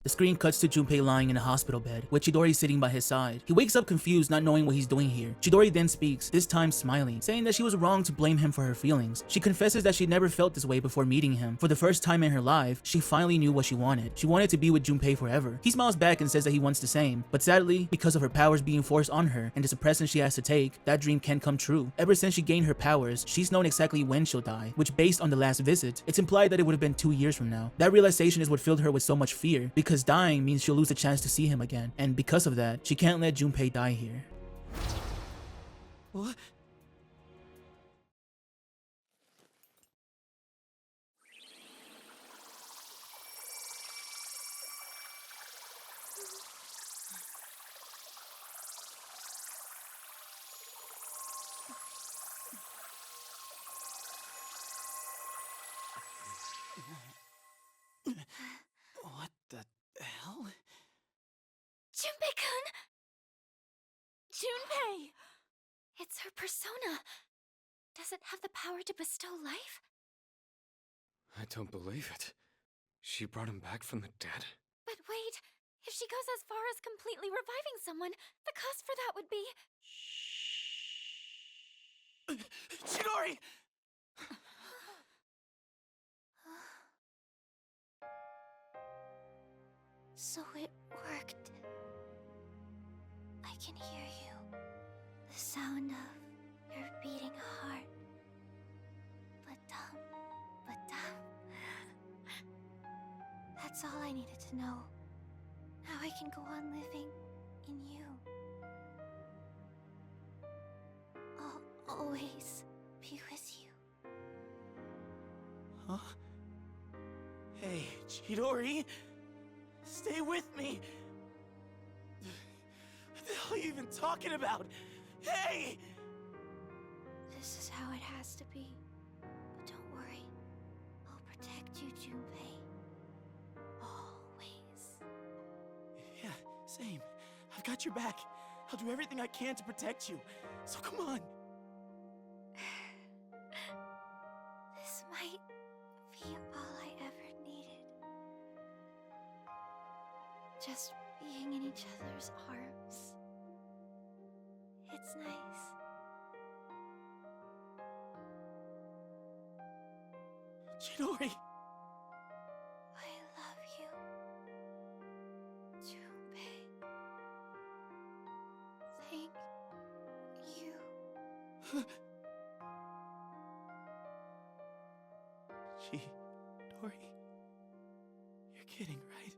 The screen cuts to Junpei lying in a hospital bed, with Chidori sitting by his side. He wakes up confused, not knowing what he's doing here. Chidori then speaks, this time smiling, saying that she was wrong to blame him for her feelings. She confesses that she never felt this way before meeting him. For the first time in her life, she finally knew what she wanted. She wanted to be with Junpei forever. He smiles back and says that he wants the same, but sadly, because of her powers being forced on her and the suppressants she has to take, that dream can't come true. Ever since she gained her powers, she's known exactly when she'll die, which based on the last visit, it's implied that it would have been 2 years from now. That realization is what filled her with so much fear, because dying means she'll lose the chance to see him again, and because of that, she can't let Junpei die here. What? What the hell? Junpei-kun! Junpei! It's her persona. Does it have the power to bestow life? I don't believe it. She brought him back from the dead? But wait, if she goes as far as completely reviving someone, the cost for that would be... Chidori! So it worked. I can hear you. The sound of your beating heart. But that's all I needed to know. Now I can go on living in you. I'll always be with you. Huh? Hey, Chidori! Stay with me! What the hell are you even talking about? Hey! This is how it has to be. But don't worry. I'll protect you, Junpei. Always. Yeah, same. I've got your back. I'll do everything I can to protect you. So come on. This might be all I ever needed. Just being in each other's arms. It's nice. Chidori! I love you, Junpei. Thank you. Chidori? You're kidding, right?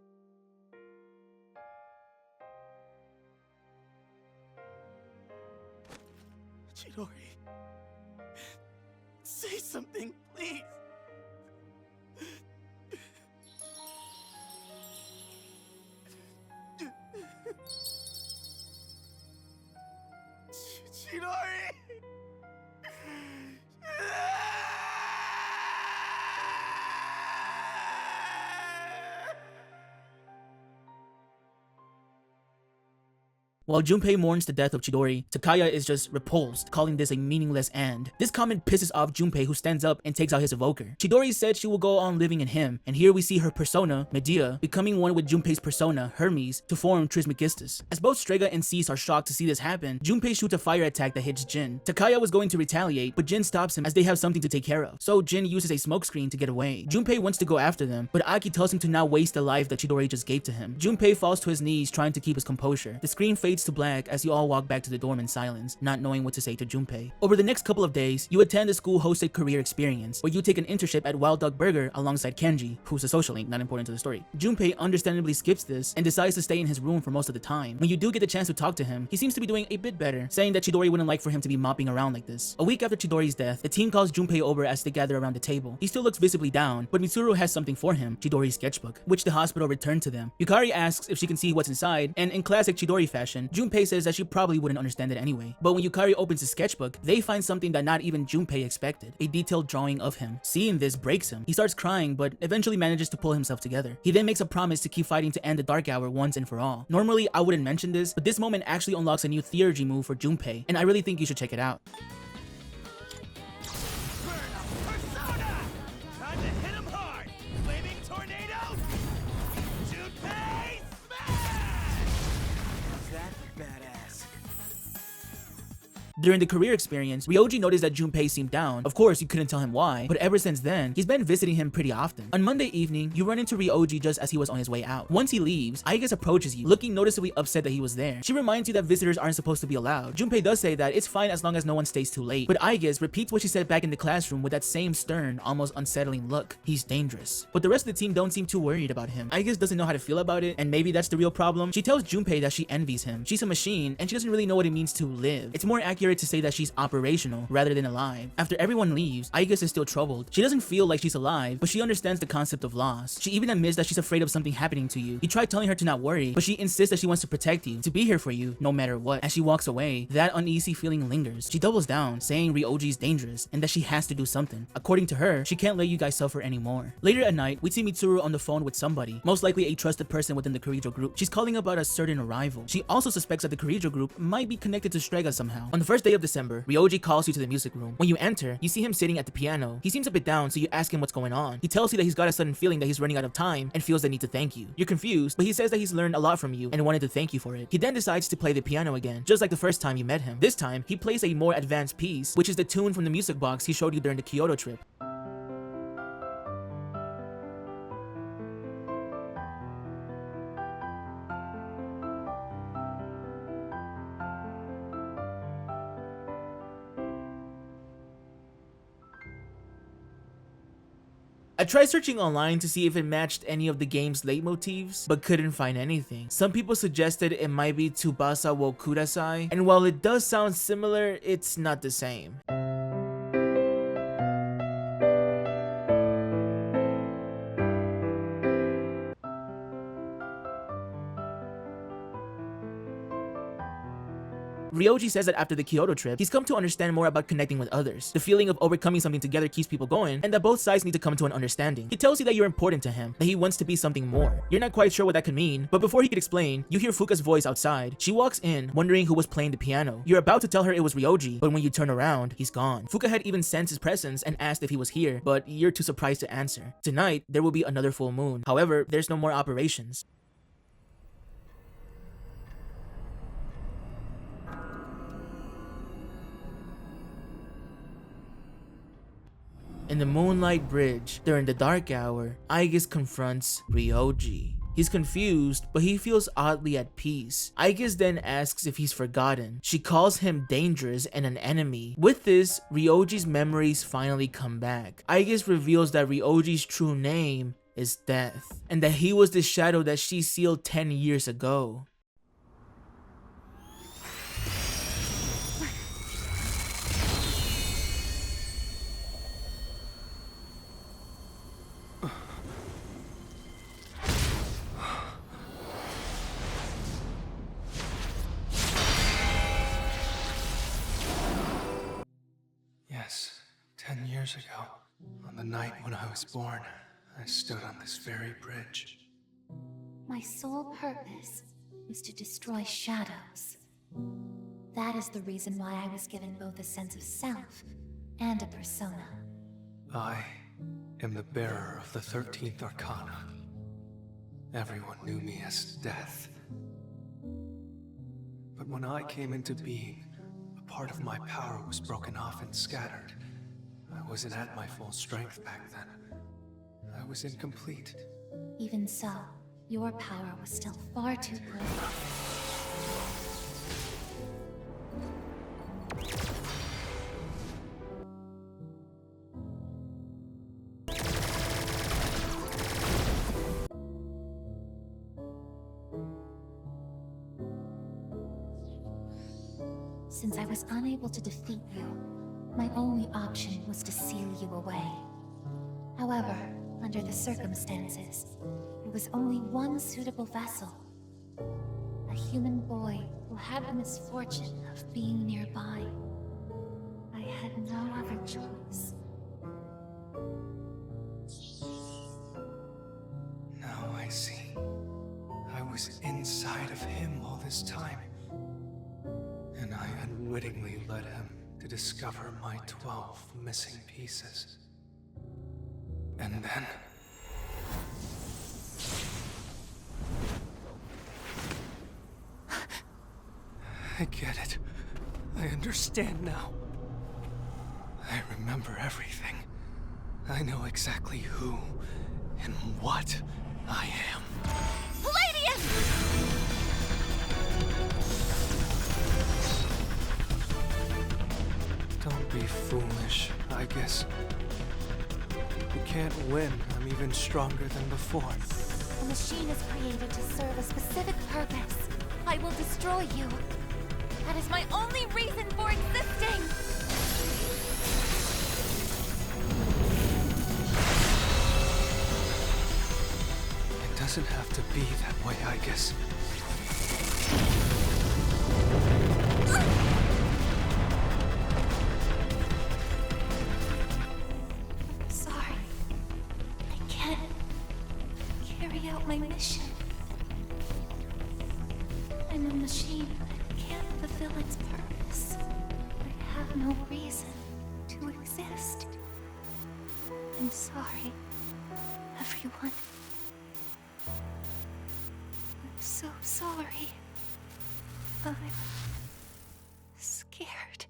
Chidori. something, please. Chidori! While Junpei mourns the death of Chidori, Takaya is just repulsed, calling this a meaningless end. This comment pisses off Junpei, who stands up and takes out his evoker. Chidori said she will go on living in him, and here we see her persona, Medea, becoming one with Junpei's persona, Hermes, to form Trismegistus. As both Strega and Cease are shocked to see this happen, Junpei shoots a fire attack that hits Jin. Takaya was going to retaliate, but Jin stops him as they have something to take care of, so Jin uses a smokescreen to get away. Junpei wants to go after them, but Aki tells him to not waste the life that Chidori just gave to him. Junpei falls to his knees trying to keep his composure. The screen fades to black as you all walk back to the dorm in silence, not knowing what to say to Junpei. Over the next couple of days, you attend a school-hosted career experience, where you take an internship at Wild Dog Burger alongside Kenji, who's a social link, not important to the story. Junpei understandably skips this and decides to stay in his room for most of the time. When you do get the chance to talk to him, he seems to be doing a bit better, saying that Chidori wouldn't like for him to be mopping around like this. A week after Chidori's death, the team calls Junpei over as they gather around the table. He still looks visibly down, but Mitsuru has something for him, Chidori's sketchbook, which the hospital returned to them. Yukari asks if she can see what's inside, and in classic Chidori fashion, Junpei says that she probably wouldn't understand it anyway. But when Yukari opens the sketchbook, they find something that not even Junpei expected, a detailed drawing of him. Seeing this breaks him. He starts crying, but eventually manages to pull himself together. He then makes a promise to keep fighting to end the Dark Hour once and for all. Normally, I wouldn't mention this, but this moment actually unlocks a new theurgy move for Junpei, and I really think you should check it out. During the career experience, Ryoji noticed that Junpei seemed down. Of course, you couldn't tell him why, but ever since then, he's been visiting him pretty often. On Monday evening, you run into Ryoji just as he was on his way out. Once he leaves, Aigus approaches you, looking noticeably upset that he was there. She reminds you that visitors aren't supposed to be allowed. Junpei does say that it's fine as long as no one stays too late, but Aigus repeats what she said back in the classroom with that same stern, almost unsettling look. He's dangerous. But the rest of the team don't seem too worried about him. Aigus doesn't know how to feel about it, and maybe that's the real problem. She tells Junpei that she envies him. She's a machine, and she doesn't really know what it means to live. It's more accurate to say that she's operational rather than alive. After everyone leaves, Aigus is still troubled. She doesn't feel like she's alive, but she understands the concept of loss. She even admits that she's afraid of something happening to you. You try telling her to not worry, but she insists that she wants to protect you, to be here for you, no matter what. As she walks away, that uneasy feeling lingers. She doubles down, saying Ryoji is dangerous and that she has to do something. According to her, she can't let you guys suffer anymore. Later at night, we see Mitsuru on the phone with somebody, most likely a trusted person within the Kirijo group. She's calling about a certain arrival. She also suspects that the Kirijo group might be connected to Strega somehow. On the first day of December, Ryoji calls you to the music room. When you enter, you see him sitting at the piano. He seems a bit down, so you ask him what's going on. He tells you that he's got a sudden feeling that he's running out of time and feels the need to thank you. You're confused, but he says that he's learned a lot from you and wanted to thank you for it. He then decides to play the piano again, just like the first time you met him. This time, he plays a more advanced piece, which is the tune from the music box he showed you during the Kyoto trip. I tried searching online to see if it matched any of the game's leitmotifs, but couldn't find anything. Some people suggested it might be Tsubasa wo Kudasai, and while it does sound similar, it's not the same. Ryoji says that after the Kyoto trip, he's come to understand more about connecting with others. The feeling of overcoming something together keeps people going, and that both sides need to come to an understanding. He tells you that you're important to him, that he wants to be something more. You're not quite sure what that could mean, but before he could explain, you hear Fuka's voice outside. She walks in, wondering who was playing the piano. You're about to tell her it was Ryoji, but when you turn around, he's gone. Fuka had even sensed his presence and asked if he was here, but you're too surprised to answer. Tonight, there will be another full moon. However, there's no more operations. In the Moonlight Bridge, during the Dark Hour, Aigus confronts Ryoji. He's confused, but he feels oddly at peace. Aigus then asks if he's forgotten. She calls him dangerous and an enemy. With this, Ryoji's memories finally come back. Aigus reveals that Ryoji's true name is Death, and that he was the shadow that she sealed 10 years ago. Yes, 10 years ago, on the night when I was born, I stood on this very bridge. My sole purpose is to destroy shadows. That is the reason why I was given both a sense of self and a persona. I am the bearer of the 13th Arcana. Everyone knew me as Death. But when I came into being, a part of my power was broken off and scattered. I wasn't at my full strength back then. I was incomplete. Even so, your power was still far too great. Since I was unable to defeat you, my only option was to seal you away. However, under the circumstances, there was only one suitable vessel. A human boy who had the misfortune of being nearby. I had no other choice. Now I see. I was inside of him all this time. And I unwittingly led him to discover my 12 missing pieces. And then... I get it. I understand now. I remember everything. I know exactly who and what I am. Palladium! Don't be foolish, I guess. You can't win. I'm even stronger than before. The machine is created to serve a specific purpose. I will destroy you. That is my only reason for existing! It doesn't have to be that way, I guess. Sorry. I can't carry out my mission. I'm a machine that can't fulfill its purpose. I have no reason to exist. I'm sorry, everyone. I'm so sorry. I'm scared.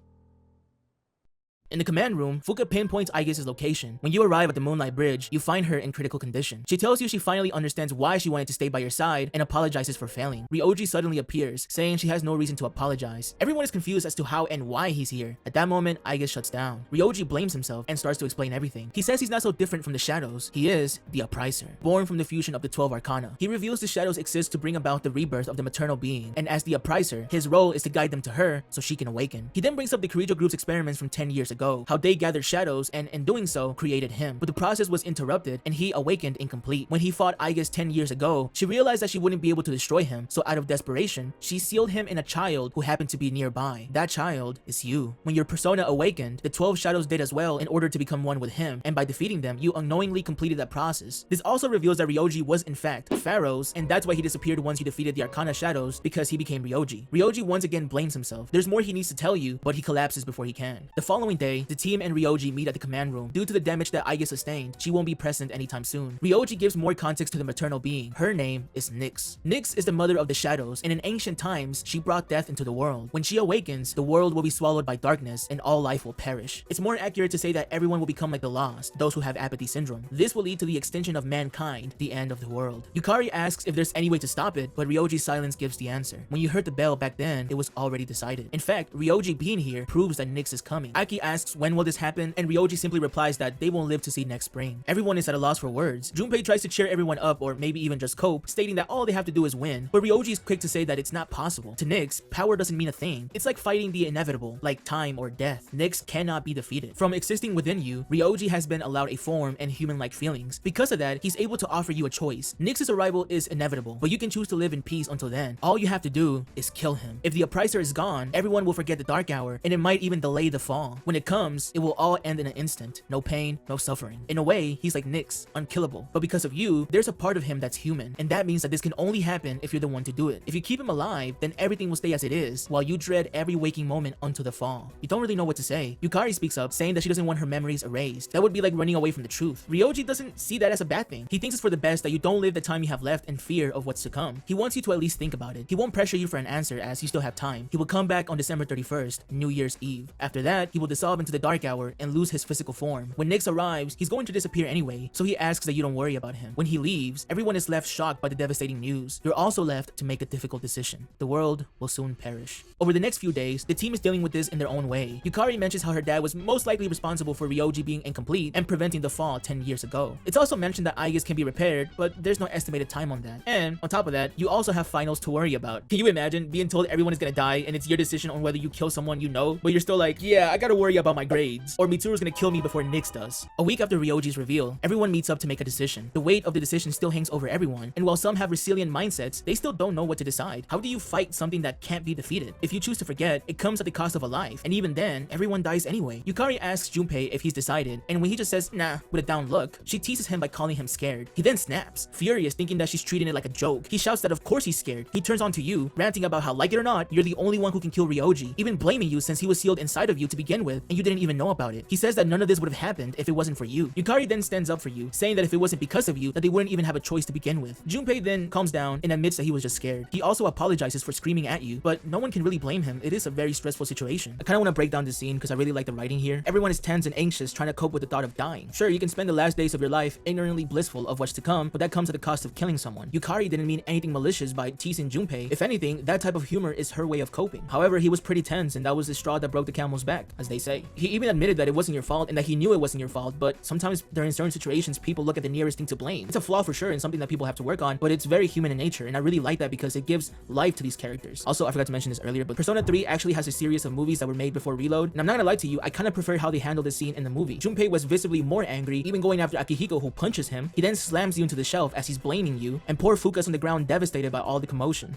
In the command room, Fuka pinpoints Aigis' location. When you arrive at the Moonlight Bridge, you find her in critical condition. She tells you she finally understands why she wanted to stay by your side and apologizes for failing. Ryoji suddenly appears, saying she has no reason to apologize. Everyone is confused as to how and why he's here. At that moment, Aigis shuts down. Ryoji blames himself and starts to explain everything. He says he's not so different from the shadows. He is the Upriser, born from the fusion of the 12 Arcana. He reveals the shadows exist to bring about the rebirth of the maternal being, and as the Upriser, his role is to guide them to her so she can awaken. He then brings up the Kirijo group's experiments from 10 years ago, how they gathered shadows and in doing so created him. But the process was interrupted and he awakened incomplete. When he fought Aigis 10 years ago, she realized that she wouldn't be able to destroy him, so out of desperation, she sealed him in a child who happened to be nearby. That child is you. When your persona awakened, the 12 shadows did as well in order to become one with him, and by defeating them, you unknowingly completed that process. This also reveals that Ryoji was in fact Pharaoh's, and that's why he disappeared once you defeated the Arcana shadows, because he became Ryoji. Ryoji once again blames himself. There's more he needs to tell you, but he collapses before he can. The following day, the team and Ryoji meet at the command room. Due to the damage that Aigis sustained, she won't be present anytime soon. Ryoji gives more context to the maternal being. Her name is Nyx. Nyx is the mother of the shadows, and in ancient times, she brought death into the world. When she awakens, the world will be swallowed by darkness, and all life will perish. It's more accurate to say that everyone will become like the lost, those who have apathy syndrome. This will lead to the extinction of mankind, the end of the world. Yukari asks if there's any way to stop it, but Ryoji's silence gives the answer. When you heard the bell back then, it was already decided. In fact, Ryoji being here proves that Nyx is coming. Aki asks when will this happen, and Ryoji simply replies that they won't live to see next spring. Everyone is at a loss for words. Junpei tries to cheer everyone up, or maybe even just cope, stating that all they have to do is win, but Ryoji is quick to say that it's not possible. To Nyx, power doesn't mean a thing. It's like fighting the inevitable, like time or death. Nyx cannot be defeated. From existing within you, Ryoji has been allowed a form and human-like feelings. Because of that, he's able to offer you a choice. Nyx's arrival is inevitable, but you can choose to live in peace until then. All you have to do is kill him. If the Upriser is gone, everyone will forget the Dark Hour, and it might even delay the fall. When it it comes, it will all end in an instant. No pain, no suffering. In a way, he's like Nyx, unkillable. But because of you, there's a part of him that's human, and that means that this can only happen if you're the one to do it. If you keep him alive, then everything will stay as it is, while you dread every waking moment until the fall. You don't really know what to say. Yukari speaks up, saying that she doesn't want her memories erased. That would be like running away from the truth. Ryoji doesn't see that as a bad thing. He thinks it's for the best that you don't live the time you have left in fear of what's to come. He wants you to at least think about it. He won't pressure you for an answer as you still have time. He will come back on December 31st, New Year's Eve. After that, he will dissolve into the dark hour and lose his physical form. When Nyx arrives, he's going to disappear anyway, so he asks that you don't worry about him. When he leaves, everyone is left shocked by the devastating news. You're also left to make a difficult decision. The world will soon perish. Over the next few days, the team is dealing with this in their own way. Yukari mentions how her dad was most likely responsible for Ryoji being incomplete and preventing the fall 10 years ago. It's also mentioned that Aegis can be repaired, but there's no estimated time on that. And on top of that, you also have finals to worry about. Can you imagine being told everyone is gonna die and it's your decision on whether you kill someone you know, but you're still like, yeah, I gotta worry about my grades, or Mitsuru's gonna kill me before Nyx does. A week after Ryoji's reveal, everyone meets up to make a decision. The weight of the decision still hangs over everyone, and while some have resilient mindsets, they still don't know what to decide. How do you fight something that can't be defeated? If you choose to forget, it comes at the cost of a life, and even then, everyone dies anyway. Yukari asks Junpei if he's decided, and when he just says nah with a down look, she teases him by calling him scared. He then snaps, furious, thinking that she's treating it like a joke. He shouts that of course he's scared. He turns on to you, ranting about how, like it or not, you're the only one who can kill Ryoji, even blaming you since he was sealed inside of you to begin with, and you didn't even know about it. He says that none of this would have happened if it wasn't for you. Yukari then stands up for you, saying that if it wasn't because of you, that they wouldn't even have a choice to begin with. Junpei then calms down and admits that he was just scared. He also apologizes for screaming at you, but no one can really blame him. It is a very stressful situation. I kind of want to break down the scene because I really like the writing here. Everyone is tense and anxious, trying to cope with the thought of dying. Sure, you can spend the last days of your life ignorantly blissful of what's to come, but that comes at the cost of killing someone. Yukari didn't mean anything malicious by teasing Junpei. If anything, that type of humor is her way of coping. However, he was pretty tense, and that was the straw that broke the camel's back, as they say. He even admitted that it wasn't your fault and that he knew it wasn't your fault, but sometimes during certain situations, people look at the nearest thing to blame. It's a flaw for sure and something that people have to work on, but it's very human in nature, and I really like that because it gives life to these characters. Also, I forgot to mention this earlier, but Persona 3 actually has a series of movies that were made before Reload, and I'm not gonna lie to you, I kind of prefer how they handled this scene in the movie. Junpei was visibly more angry, even going after Akihiko, who punches him. He then slams you into the shelf as he's blaming you, and poor Fuka's on the ground devastated by all the commotion.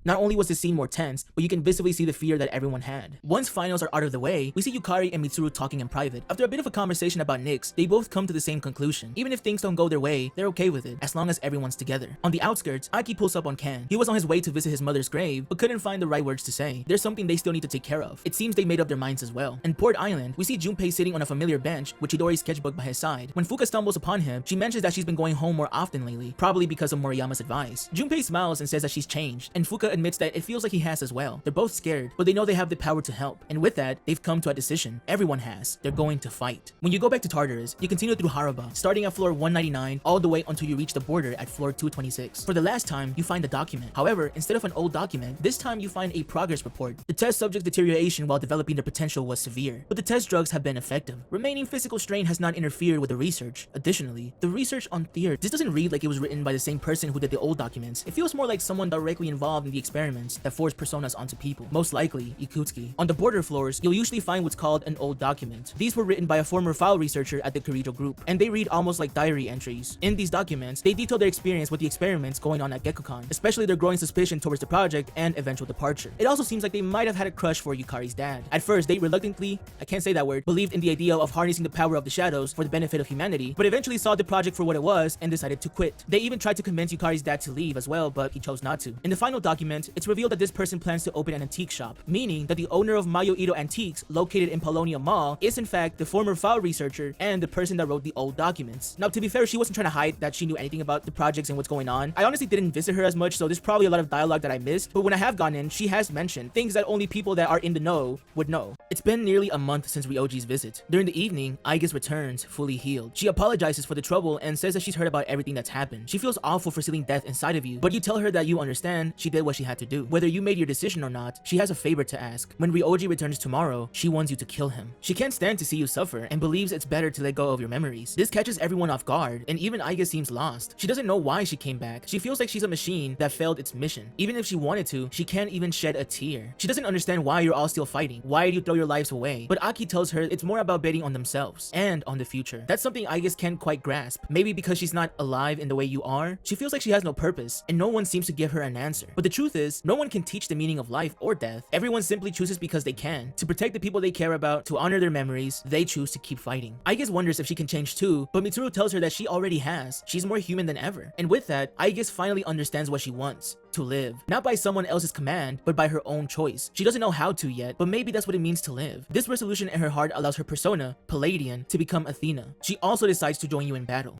Not only was the scene more tense, but you can visibly see the fear that everyone had. Once finals are out of the way, we see Yukari and Mitsuru talking in private. After a bit of a conversation about Nyx, they both come to the same conclusion. Even if things don't go their way, they're okay with it, as long as everyone's together. On the outskirts, Aki pulls up on Ken. He was on his way to visit his mother's grave, but couldn't find the right words to say. There's something they still need to take care of. It seems they made up their minds as well. In Port Island, we see Junpei sitting on a familiar bench with Chidori's sketchbook by his side. When Fuka stumbles upon him, she mentions that she's been going home more often lately, probably because of Moriyama's advice. Junpei smiles and says that she's changed, and Fuka admits that it feels like he has as well. They're both scared, but they know they have the power to help. And with that, they've come to a decision. Everyone has. They're going to fight. When you go back to Tartarus, you continue through Haraba, starting at floor 199 all the way until you reach the border at floor 226. For the last time, you find a document. However, instead of an old document, this time you find a progress report. The test subject's deterioration while developing their potential was severe, but the test drugs have been effective. Remaining physical strain has not interfered with the research. Additionally, the research on Thier, this doesn't read like it was written by the same person who did the old documents. It feels more like someone directly involved in the experiments that forced personas onto people, most likely Ikutsuki. On the border floors, you'll usually find what's called an old document. These were written by a former file researcher at the Kirijo group, and they read almost like diary entries. In these documents, they detail their experience with the experiments going on at Gekkoukan, especially their growing suspicion towards the project and eventual departure. It also seems like they might have had a crush for Yukari's dad. At first, they reluctantly, I can't say that word, believed in the idea of harnessing the power of the shadows for the benefit of humanity, but eventually saw the project for what it was and decided to quit. They even tried to convince Yukari's dad to leave as well, but he chose not to. In the final document document, it's revealed that this person plans to open an antique shop, meaning that the owner of Mayo Ito Antiques, located in Polonia Mall, is in fact the former file researcher and the person that wrote the old documents. Now, to be fair, she wasn't trying to hide that she knew anything about the projects and what's going on. I honestly didn't visit her as much, so there's probably a lot of dialogue that I missed, but when I have gone in, she has mentioned things that only people that are in the know would know. It's been nearly a month since Ryoji's visit. During the evening, Aigus returns, fully healed. She apologizes for the trouble and says that she's heard about everything that's happened. She feels awful for sealing death inside of you, but you tell her that you understand she did what she had to do. Whether you made your decision or not, she has a favor to ask. When Ryoji returns tomorrow, she wants you to kill him. She can't stand to see you suffer and believes it's better to let go of your memories. This catches everyone off guard, and even Aigus seems lost. She doesn't know why she came back. She feels like she's a machine that failed its mission. Even if she wanted to, she can't even shed a tear. She doesn't understand why you're all still fighting. Why do you throw your lives away? But Aki tells her it's more about betting on themselves and on the future. That's something Aigus can't quite grasp. Maybe because she's not alive in the way you are, she feels like she has no purpose, and no one seems to give her an answer. But the truth is, no one can teach the meaning of life or death. Everyone simply chooses because they can. To protect the people they care about, to honor their memories, they choose to keep fighting. Aigus wonders if she can change too, but Mitsuru tells her that she already has. She's more human than ever. And with that, Aigus finally understands what she wants. To live. Not by someone else's command, but by her own choice. She doesn't know how to yet, but maybe that's what it means to live. This resolution in her heart allows her persona, Palladian, to become Athena. She also decides to join you in battle.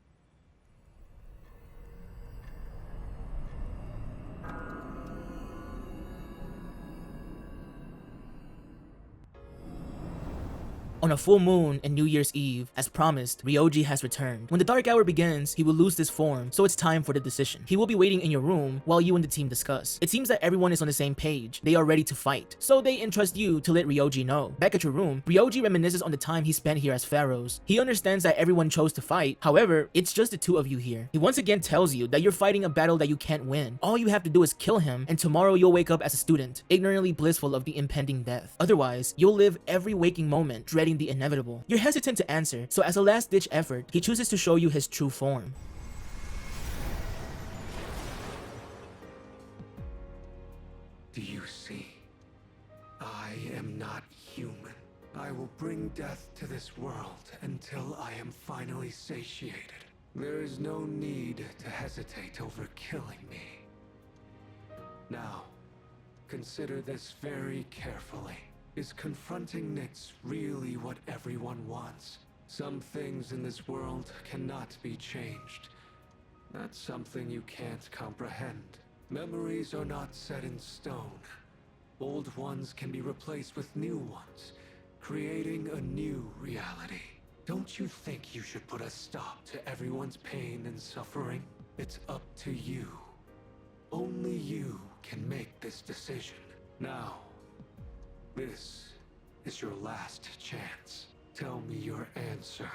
On a full moon and New Year's Eve, as promised, Ryoji has returned. When the dark hour begins, he will lose this form, so it's time for the decision. He will be waiting in your room while you and the team discuss. It seems that everyone is on the same page. They are ready to fight, so they entrust you to let Ryoji know. Back at your room, Ryoji reminisces on the time he spent here as pharaohs. He understands that everyone chose to fight, however, it's just the two of you here. He once again tells you that you're fighting a battle that you can't win. All you have to do is kill him, and tomorrow you'll wake up as a student, ignorantly blissful of the impending death. Otherwise, you'll live every waking moment dreading the inevitable. You're hesitant to answer, so as a last-ditch effort, he chooses to show you his true form. Do you see? I am not human. I will bring death to this world until I am finally satiated. There is no need to hesitate over killing me. Now, consider this very carefully. Is confronting Nyx really what everyone wants? Some things in this world cannot be changed. That's something you can't comprehend. Memories are not set in stone. Old ones can be replaced with new ones, creating a new reality. Don't you think you should put a stop to everyone's pain and suffering? It's up to you. Only you can make this decision. Now, this is your last chance. Tell me your answer.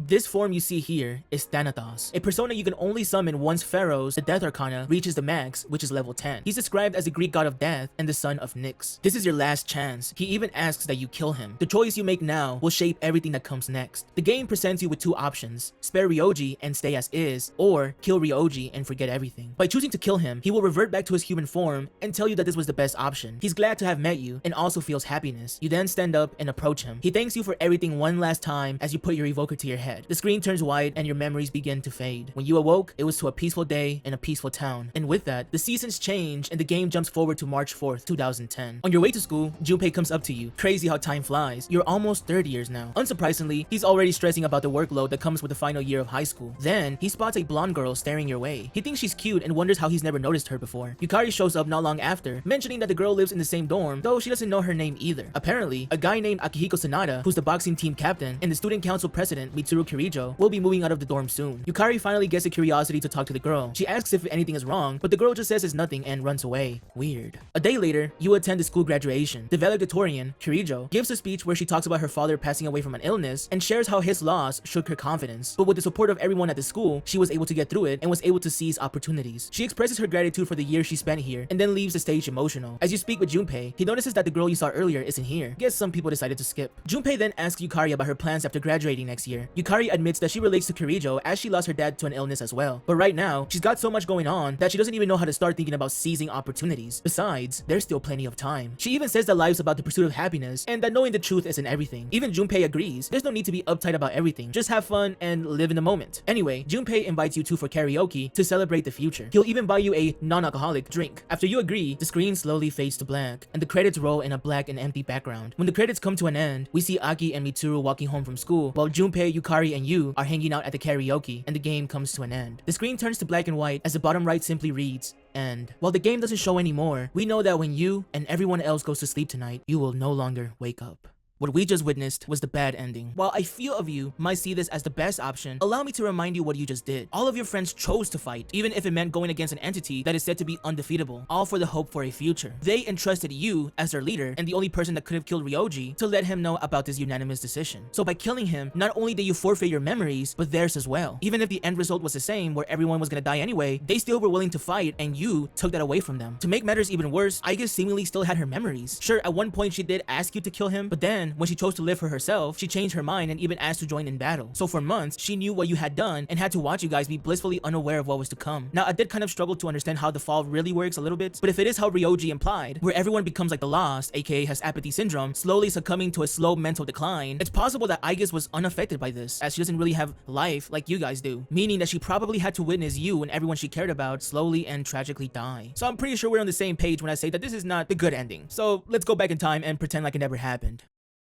This form you see here is Thanatos, a persona you can only summon once Pharaoh's, the Death Arcana, reaches the max, which is level 10. He's described as the Greek god of death and the son of Nyx. This is your last chance. He even asks that you kill him. The choice you make now will shape everything that comes next. The game presents you with two options: spare Ryoji and stay as is, or kill Ryoji and forget everything. By choosing to kill him, he will revert back to his human form and tell you that this was the best option. He's glad to have met you and also feels happiness. You then stand up and approach him. He thanks you for everything one last time as you put your evoker to your head. The screen turns white and your memories begin to fade. When you awoke, it was to a peaceful day in a peaceful town. And with that, the seasons change and the game jumps forward to March 4th, 2010. On your way to school, Junpei comes up to you. Crazy how time flies. You're almost third years now. Unsurprisingly, he's already stressing about the workload that comes with the final year of high school. Then, he spots a blonde girl staring your way. He thinks she's cute and wonders how he's never noticed her before. Yukari shows up not long after, mentioning that the girl lives in the same dorm, though she doesn't know her name either. Apparently, a guy named Akihiko Sanada, who's the boxing team captain, and the student council president, Mitsuru Kirijo, will be moving out of the dorm soon. Yukari finally gets the curiosity to talk to the girl. She asks if anything is wrong, but the girl just says it's nothing and runs away. Weird. A day later, you attend the school graduation. The valedictorian, Kirijo, gives a speech where she talks about her father passing away from an illness and shares how his loss shook her confidence. But with the support of everyone at the school, she was able to get through it and was able to seize opportunities. She expresses her gratitude for the year she spent here and then leaves the stage emotional. As you speak with Junpei, he notices that the girl you saw earlier isn't here. Guess some people decided to skip. Junpei then asks Yukari about her plans after graduating next year. Yukari Yukari admits that she relates to Kirijo as she lost her dad to an illness as well. But right now, she's got so much going on that she doesn't even know how to start thinking about seizing opportunities. Besides, there's still plenty of time. She even says that life's about the pursuit of happiness and that knowing the truth isn't everything. Even Junpei agrees. There's no need to be uptight about everything. Just have fun and live in the moment. Anyway, Junpei invites you two for karaoke to celebrate the future. He'll even buy you a non-alcoholic drink. After you agree, the screen slowly fades to black and the credits roll in a black and empty background. When the credits come to an end, we see Aki and Mitsuru walking home from school while Junpei, Yukari, and Yu are hanging out at the karaoke, and the game comes to an end. The screen turns to black and white as the bottom right simply reads, "End." While the game doesn't show anymore, we know that when you and everyone else goes to sleep tonight, you will no longer wake up. What we just witnessed was the bad ending. While a few of you might see this as the best option, allow me to remind you what you just did. All of your friends chose to fight, even if it meant going against an entity that is said to be undefeatable, all for the hope for a future. They entrusted you as their leader and the only person that could have killed Ryoji to let him know about this unanimous decision. So by killing him, not only did you forfeit your memories, but theirs as well. Even if the end result was the same, where everyone was gonna die anyway, they still were willing to fight and you took that away from them. To make matters even worse, Aiga seemingly still had her memories. Sure, at one point she did ask you to kill him, but then when she chose to live for herself, she changed her mind and even asked to join in battle. So for months, she knew what you had done and had to watch you guys be blissfully unaware of what was to come. Now, I did kind of struggle to understand how the fall really works a little bit, but if it is how Ryoji implied, where everyone becomes like the Lost, aka has apathy syndrome, slowly succumbing to a slow mental decline, it's possible that Aigis was unaffected by this, as she doesn't really have life like you guys do, meaning that she probably had to witness you and everyone she cared about slowly and tragically die. So I'm pretty sure we're on the same page when I say that this is not the good ending. So let's go back in time and pretend like it never happened.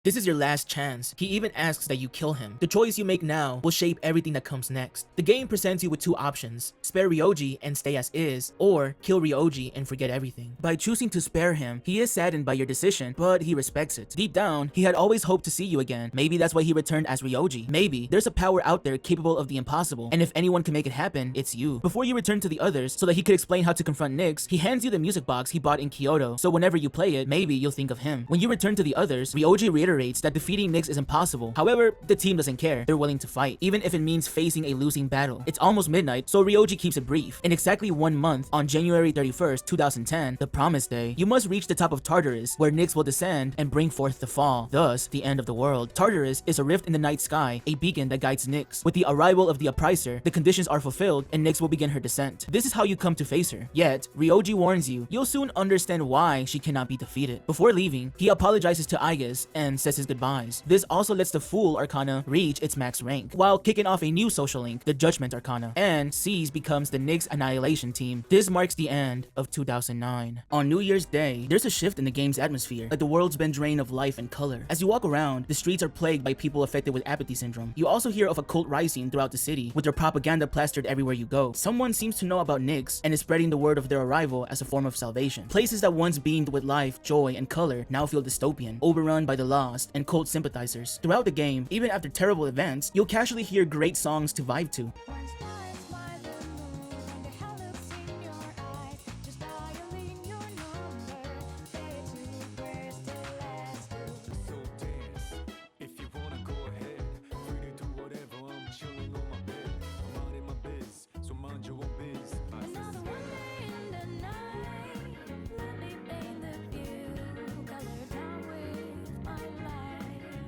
This is your last chance. He even asks that you kill him. The choice you make now will shape everything that comes next. The game presents you with two options: spare Ryoji and stay as is, or kill Ryoji and forget everything. By choosing to spare him, he is saddened by your decision, but he respects it. Deep down, he had always hoped to see you again. Maybe that's why he returned as Ryoji. Maybe there's a power out there capable of the impossible, and if anyone can make it happen, it's you. Before you return to the others, so that he could explain how to confront Nyx, he hands you the music box he bought in Kyoto, so whenever you play it, maybe you'll think of him. When you return to the others, Ryoji reiterates that defeating Nyx is impossible. However, the team doesn't care. They're willing to fight, even if it means facing a losing battle. It's almost midnight, so Ryoji keeps it brief. In exactly 1 month, on January 31st, 2010, the Promised Day, you must reach the top of Tartarus, where Nyx will descend and bring forth the fall, thus the end of the world. Tartarus is a rift in the night sky, a beacon that guides Nyx. With the arrival of the Oppriser, the conditions are fulfilled and Nyx will begin her descent. This is how you come to face her. Yet, Ryoji warns you, you'll soon understand why she cannot be defeated. Before leaving, he apologizes to Aigis and says his goodbyes. This also lets the Fool Arcana reach its max rank, while kicking off a new social link, the Judgment Arcana, and Seize becomes the Nyx Annihilation team. This marks the end of 2009. On New Year's Day, there's a shift in the game's atmosphere, like the world's been drained of life and color. As you walk around, the streets are plagued by people affected with apathy syndrome. You also hear of a cult rising throughout the city, with their propaganda plastered everywhere you go. Someone seems to know about Nyx and is spreading the word of their arrival as a form of salvation. Places that once beamed with life, joy, and color now feel dystopian, overrun by the lost and cult sympathizers. Throughout the game, even after terrible events, you'll casually hear great songs to vibe to.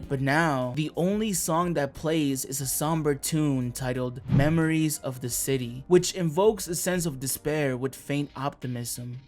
But now, the only song that plays is a somber tune titled Memories of the City, which invokes a sense of despair with faint optimism.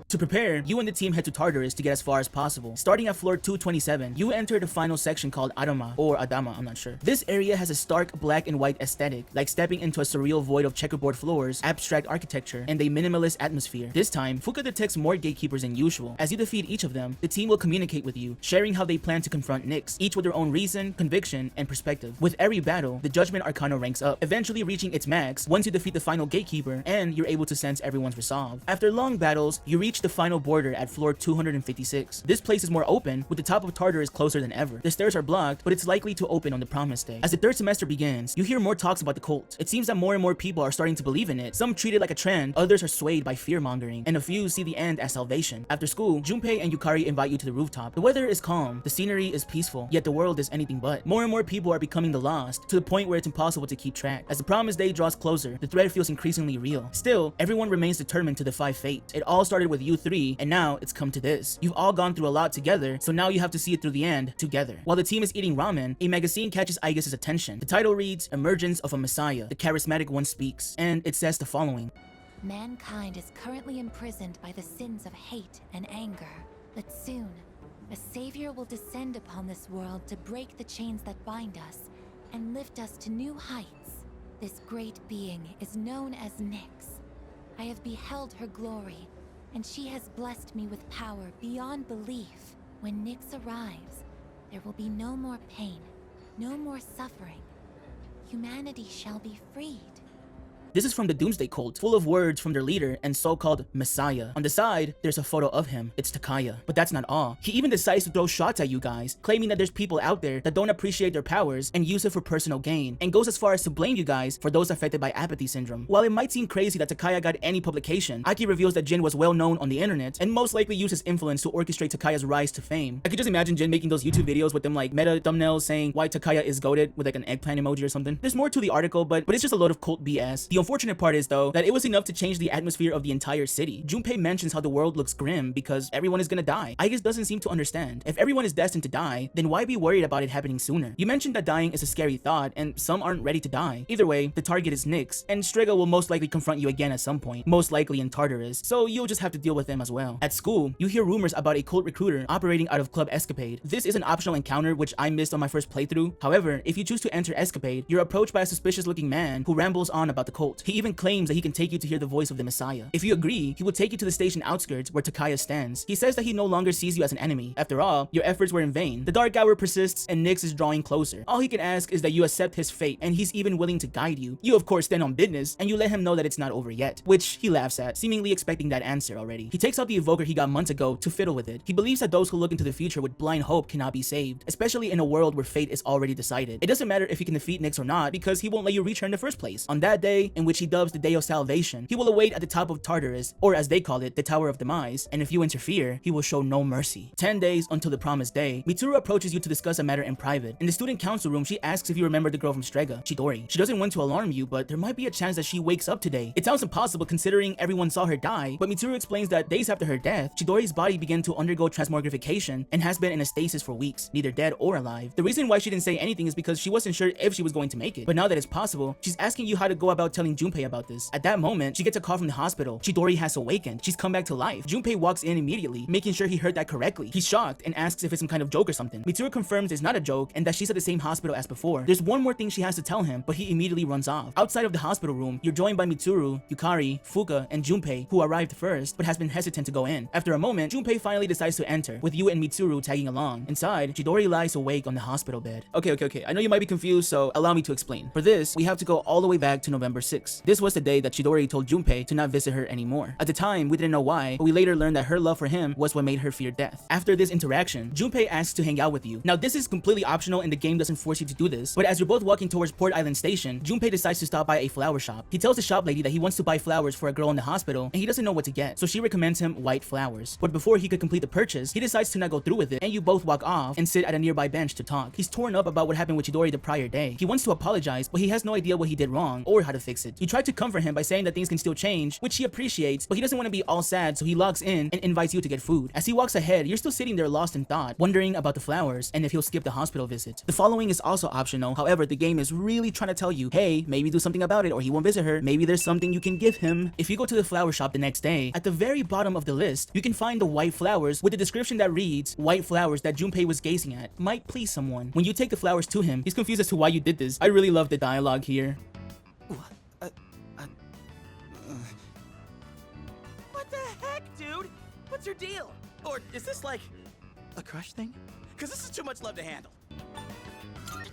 To prepare, you and the team head to Tartarus to get as far as possible. Starting at floor 227, you enter the final section called Adama, or Adama, I'm not sure. This area has a stark black and white aesthetic, like stepping into a surreal void of checkerboard floors, abstract architecture, and a minimalist atmosphere. This time, Fuka detects more gatekeepers than usual. As you defeat each of them, the team will communicate with you, sharing how they plan to confront Nyx, each with their own reason, conviction, and perspective. With every battle, the Judgment Arcana ranks up, eventually reaching its max once you defeat the final gatekeeper and you're able to sense everyone's resolve. After long battles, you reach the final border at floor 256. This place is more open, with the top of Tartarus closer than ever. The stairs are blocked, but it's likely to open on the promised day. As the third semester begins, you hear more talks about the cult. It seems that more and more people are starting to believe in it. Some treat it like a trend, others are swayed by fear-mongering, and a few see the end as salvation. After school, Junpei and Yukari invite you to the rooftop. The weather is calm, the scenery is peaceful, yet the world is anything but. More and more people are becoming the lost, to the point where it's impossible to keep track. As the promised day draws closer, the threat feels increasingly real. Still, everyone remains determined to defy fate. It all started with you three, and now it's come to this. You've all gone through a lot together, so now you have to see it through the end together. While the team is eating ramen, a magazine catches Aigis' attention. The title reads, Emergence of a Messiah. The charismatic one speaks, and it says the following. Mankind is currently imprisoned by the sins of hate and anger, but soon, a savior will descend upon this world to break the chains that bind us and lift us to new heights. This great being is known as Nyx. I have beheld her glory, and she has blessed me with power beyond belief. When Nyx arrives, there will be no more pain, no more suffering. Humanity shall be freed. This is from the Doomsday Cult, full of words from their leader and so-called Messiah. On the side, there's a photo of him. It's Takaya. But that's not all. He even decides to throw shots at you guys, claiming that there's people out there that don't appreciate their powers and use it for personal gain, and goes as far as to blame you guys for those affected by apathy syndrome. While it might seem crazy that Takaya got any publication, Aki reveals that Jin was well known on the internet and most likely used his influence to orchestrate Takaya's rise to fame. I could just imagine Jin making those YouTube videos with them like meta thumbnails saying why Takaya is goated with like an eggplant emoji or something. There's more to the article, but it's just a load of cult BS. The unfortunate part is though that it was enough to change the atmosphere of the entire city. Junpei mentions how the world looks grim because everyone is gonna die. Aigis doesn't seem to understand. If everyone is destined to die, then why be worried about it happening sooner? You mentioned that dying is a scary thought and some aren't ready to die. Either way, the target is Nyx, and Strega will most likely confront you again at some point, most likely in Tartarus, so you'll just have to deal with them as well. At school, you hear rumors about a cult recruiter operating out of Club Escapade. This is an optional encounter which I missed on my first playthrough. However, if you choose to enter Escapade, you're approached by a suspicious looking man who rambles on about the cult. He even claims that he can take you to hear the voice of the Messiah. If you agree, he will take you to the station outskirts where Takaya stands. He says that he no longer sees you as an enemy. After all, your efforts were in vain. The dark hour persists and Nyx is drawing closer. All he can ask is that you accept his fate, and he's even willing to guide you. You of course stand on business, and you let him know that it's not over yet, which he laughs at, seemingly expecting that answer already. He takes out the evoker he got months ago to fiddle with it. He believes that those who look into the future with blind hope cannot be saved, especially in a world where fate is already decided. It doesn't matter if he can defeat Nyx or not, because he won't let you reach her in the first place. On that day, in which he dubs the Day of Salvation, he will await at the top of Tartarus, or as they call it, the Tower of Demise, and if you interfere, he will show no mercy. 10 days until the promised day, Mitsuru approaches you to discuss a matter in private. In the student council room, she asks if you remember the girl from Strega, Chidori. She doesn't want to alarm you, but there might be a chance that she wakes up today. It sounds impossible considering everyone saw her die, but Mitsuru explains that days after her death, Chidori's body began to undergo transmogrification and has been in a stasis for weeks, neither dead or alive. The reason why she didn't say anything is because she wasn't sure if she was going to make it, but now that it's possible, she's asking you how to go about telling Junpei about this. At that moment, she gets a call from the hospital. Chidori has awakened. She's come back to life. Junpei walks in immediately, making sure he heard that correctly. He's shocked and asks if it's some kind of joke or something. Mitsuru confirms it's not a joke and that she's at the same hospital as before. There's one more thing she has to tell him, but he immediately runs off. Outside of the hospital room, you're joined by Mitsuru, Yukari, Fuka, and Junpei, who arrived first, but has been hesitant to go in. After a moment, Junpei finally decides to enter, with you and Mitsuru tagging along. Inside, Chidori lies awake on the hospital bed. Okay. I know you might be confused, so allow me to explain. For this, we have to go all the way back to November 6th. This was the day that Chidori told Junpei to not visit her anymore. At the time, we didn't know why, but we later learned that her love for him was what made her fear death. After this interaction, Junpei asks to hang out with you. Now, this is completely optional and the game doesn't force you to do this, but as you're both walking towards Port Island Station, Junpei decides to stop by a flower shop. He tells the shop lady that he wants to buy flowers for a girl in the hospital, and he doesn't know what to get, so she recommends him white flowers. But before he could complete the purchase, he decides to not go through with it, and you both walk off and sit at a nearby bench to talk. He's torn up about what happened with Chidori the prior day. He wants to apologize, but he has no idea what he did wrong or how to fix it. You try to comfort him by saying that things can still change, which he appreciates, but he doesn't want to be all sad, so he logs in and invites you to get food. As he walks ahead, you're still sitting there lost in thought, wondering about the flowers and if he'll skip the hospital visit. The following is also optional, however, the game is really trying to tell you, hey, maybe do something about it or he won't visit her. Maybe there's something you can give him. If you go to the flower shop the next day, at the very bottom of the list, you can find the white flowers with the description that reads, white flowers that Junpei was gazing at might please someone. When you take the flowers to him, he's confused as to why you did this. I really love the dialogue here. What the heck, dude? What's your deal? Or is this like a crush thing? Because this is too much love to handle.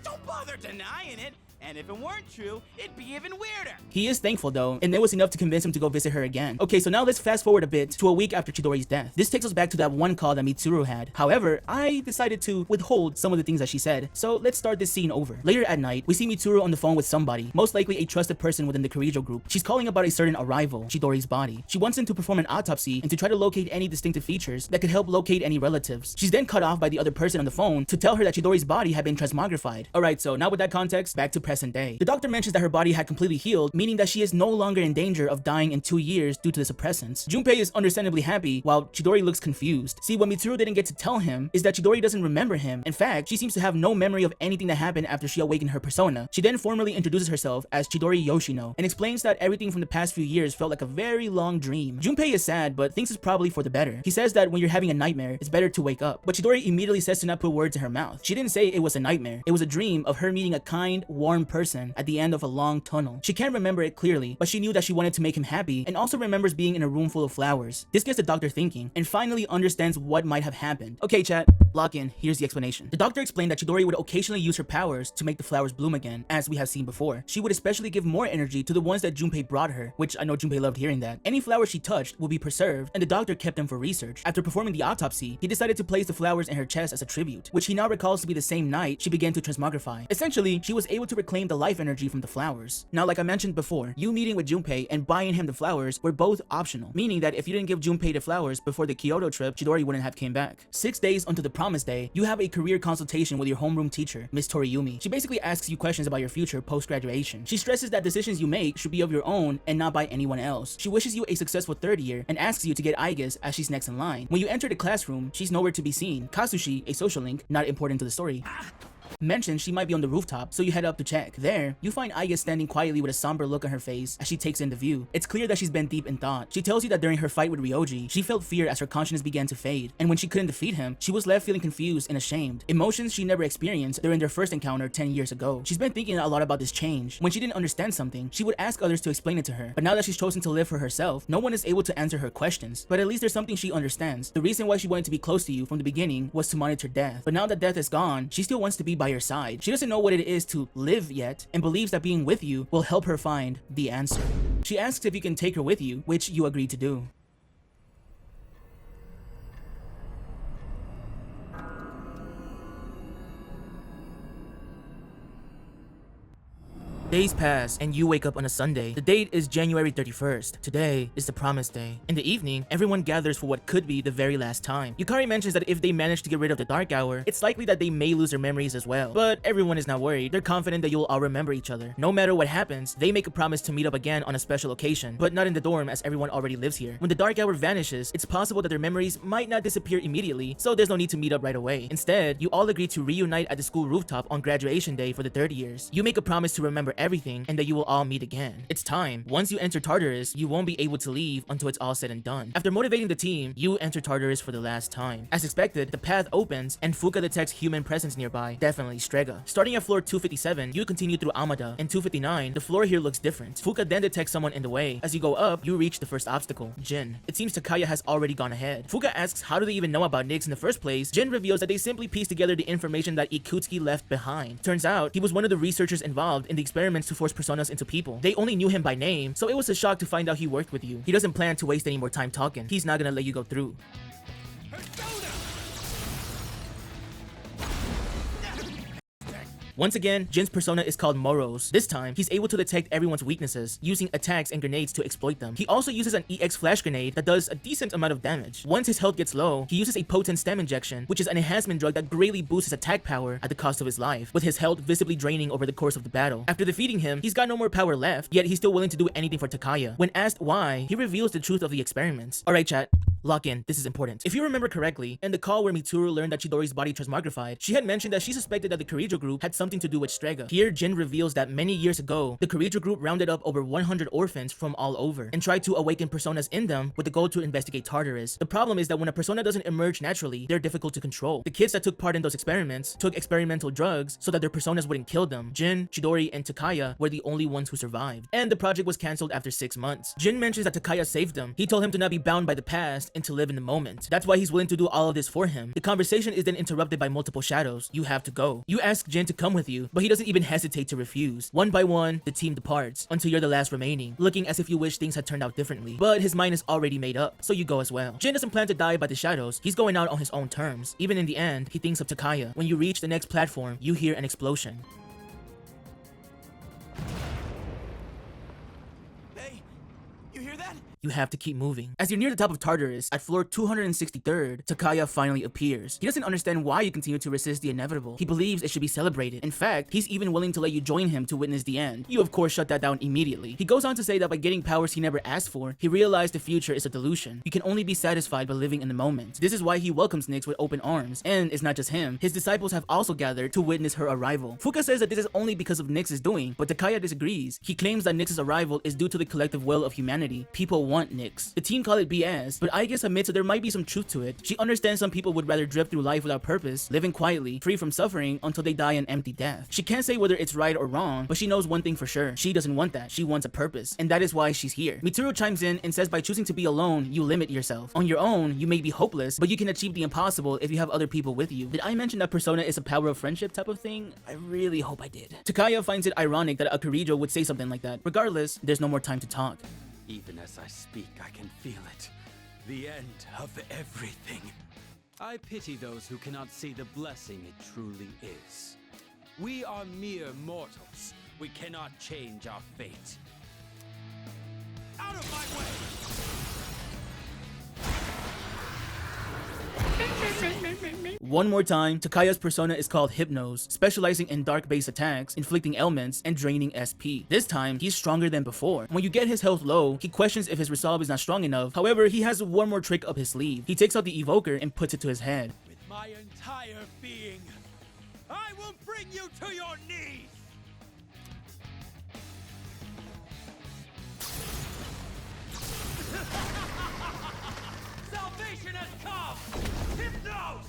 Don't bother denying it. And if it weren't true, it'd be even weirder. He is thankful though, and that was enough to convince him to go visit her again. Okay, so now let's fast forward a bit to a week after Chidori's death. This takes us back to that one call that Mitsuru had. However, I decided to withhold some of the things that she said, so let's start this scene over. Later at night, we see Mitsuru on the phone with somebody, most likely a trusted person within the Kirijo group. She's calling about a certain arrival, Chidori's body. She wants him to perform an autopsy and to try to locate any distinctive features that could help locate any relatives. She's then cut off by the other person on the phone to tell her that Chidori's body had been transmogrified. Alright, so now with that context, back to present day. The doctor mentions that her body had completely healed, meaning that she is no longer in danger of dying in 2 years due to the suppressants. Junpei is understandably happy, while Chidori looks confused. See, what Mitsuru didn't get to tell him is that Chidori doesn't remember him. In fact, she seems to have no memory of anything that happened after she awakened her persona. She then formally introduces herself as Chidori Yoshino and explains that everything from the past few years felt like a very long dream. Junpei is sad, but thinks it's probably for the better. He says that when you're having a nightmare, it's better to wake up. But Chidori immediately says to not put words in her mouth. She didn't say it was a nightmare. It was a dream of her meeting a kind, warm person at the end of a long tunnel. She can't remember it clearly, but she knew that she wanted to make him happy and also remembers being in a room full of flowers. This gets the doctor thinking and finally understands what might have happened. Okay, chat, lock in. Here's the explanation. The doctor explained that Chidori would occasionally use her powers to make the flowers bloom again, as we have seen before. She would especially give more energy to the ones that Junpei brought her, which I know Junpei loved hearing that. Any flowers she touched would be preserved, and the doctor kept them for research. After performing the autopsy, he decided to place the flowers in her chest as a tribute, which he now recalls to be the same night she began to transmogrify. Essentially, she was able to reclaim the life energy from the flowers. Now, like I mentioned before, you meeting with Junpei and buying him the flowers were both optional, meaning that if you didn't give Junpei the flowers before the Kyoto trip, Chidori wouldn't have came back. 6 days until the promised day, you have a career consultation with your homeroom teacher, Miss Toriyumi. She basically asks you questions about your future post-graduation. She stresses that decisions you make should be of your own and not by anyone else. She wishes you a successful third year and asks you to get Aigus as she's next in line. When you enter the classroom, she's nowhere to be seen. Kazushi, a social link, not important to the story, mentions she might be on the rooftop, so you head up to check. There, you find Aiga standing quietly with a somber look on her face as she takes in the view. It's clear that she's been deep in thought. She tells you that during her fight with Ryoji, she felt fear as her consciousness began to fade, and when she couldn't defeat him, she was left feeling confused and ashamed. Emotions she never experienced during their first encounter 10 years ago. She's been thinking a lot about this change. When she didn't understand something, she would ask others to explain it to her, but now that she's chosen to live for herself, no one is able to answer her questions. But at least there's something she understands. The reason why she wanted to be close to you from the beginning was to monitor death, but now that death is gone, she still wants to be by your side. She doesn't know what it is to live yet and believes that being with you will help her find the answer. She asks if you can take her with you, which you agree to do. Days pass and you wake up on a Sunday. The date is January 31st. Today is the promised day. In the evening, everyone gathers for what could be the very last time. Yukari mentions that if they manage to get rid of the dark hour, it's likely that they may lose their memories as well. But everyone is not worried. They're confident that you'll all remember each other. No matter what happens, they make a promise to meet up again on a special occasion, but not in the dorm as everyone already lives here. When the dark hour vanishes, it's possible that their memories might not disappear immediately, so there's no need to meet up right away. Instead, you all agree to reunite at the school rooftop on graduation day for the third years. You make a promise to remember everything and that you will all meet again. It's time. Once you enter Tartarus, you won't be able to leave until it's all said and done. After motivating the team, you enter Tartarus for the last time. As expected, the path opens and Fuka detects human presence nearby, definitely Strega. Starting at floor 257, you continue through Amada, and 259, the floor here looks different. Fuka then detects someone in the way. As you go up, you reach the first obstacle, Jin. It seems Takaya has already gone ahead. Fuka asks how do they even know about Nyx in the first place. Jin reveals that they simply pieced together the information that Ikutsuki left behind. Turns out, he was one of the researchers involved in the experiments to force personas into people. They only knew him by name, so it was a shock to find out he worked with you. He doesn't plan to waste any more time talking. He's not gonna let you go through. Once again, Jin's persona is called Moros. This time, he's able to detect everyone's weaknesses, using attacks and grenades to exploit them. He also uses an EX flash grenade that does a decent amount of damage. Once his health gets low, he uses a potent stem injection, which is an enhancement drug that greatly boosts his attack power at the cost of his life, with his health visibly draining over the course of the battle. After defeating him, he's got no more power left, yet he's still willing to do anything for Takaya. When asked why, he reveals the truth of the experiments. Alright chat, lock in, this is important. If you remember correctly, in the call where Mitsuru learned that Chidori's body transmogrified, she had mentioned that she suspected that the Kirijo group had something to do with Strega. Here, Jin reveals that many years ago, the Kirijo group rounded up over 100 orphans from all over and tried to awaken personas in them with the goal to investigate Tartarus. The problem is that when a persona doesn't emerge naturally, they're difficult to control. The kids that took part in those experiments took experimental drugs so that their personas wouldn't kill them. Jin, Chidori, and Takaya were the only ones who survived, and the project was cancelled after 6 months. Jin mentions that Takaya saved them. He told him to not be bound by the past life and to live in the moment. That's why he's willing to do all of this for him. The conversation is then interrupted by multiple shadows. You have to go. You ask Jin to come with you, but he doesn't even hesitate to refuse. One by one, the team departs until you're the last remaining, looking as if you wish things had turned out differently. But his mind is already made up, so you go as well. Jin doesn't plan to die by the shadows. He's going out on his own terms. Even in the end, he thinks of Takaya. When you reach the next platform, you hear an explosion. Hey, you hear that? You have to keep moving. As you're near the top of Tartarus, at floor 263rd, Takaya finally appears. He doesn't understand why you continue to resist the inevitable. He believes it should be celebrated. In fact, he's even willing to let you join him to witness the end. You of course shut that down immediately. He goes on to say that by getting powers he never asked for, he realized the future is a delusion. You can only be satisfied by living in the moment. This is why he welcomes Nyx with open arms. And it's not just him. His disciples have also gathered to witness her arrival. Fuka says that this is only because of Nyx's doing, but Takaya disagrees. He claims that Nyx's arrival is due to the collective will of humanity. People want Nyx. The team call it BS, but Aigis admits that there might be some truth to it. She understands some people would rather drift through life without purpose, living quietly, free from suffering until they die an empty death. She can't say whether it's right or wrong, but she knows one thing for sure. She doesn't want that. She wants a purpose, and that is why she's here. Mitsuru chimes in and says by choosing to be alone, you limit yourself. On your own, you may be hopeless, but you can achieve the impossible if you have other people with you. Did I mention that Persona is a power of friendship type of thing? I really hope I did. Takaya finds it ironic that Akurijo would say something like that. Regardless, there's no more time to talk. Even as I speak, I can feel it. The end of everything. I pity those who cannot see the blessing it truly is. We are mere mortals. We cannot change our fate. Out of my way! One more time, Takaya's persona is called Hypnos, specializing in dark base attacks, inflicting ailments, and draining SP. This time, he's stronger than before. When you get his health low, he questions if his resolve is not strong enough. However, he has one more trick up his sleeve. He takes out the evoker and puts it to his head. With my entire being, I will bring you to your knees! Salvation has come! Hypnos!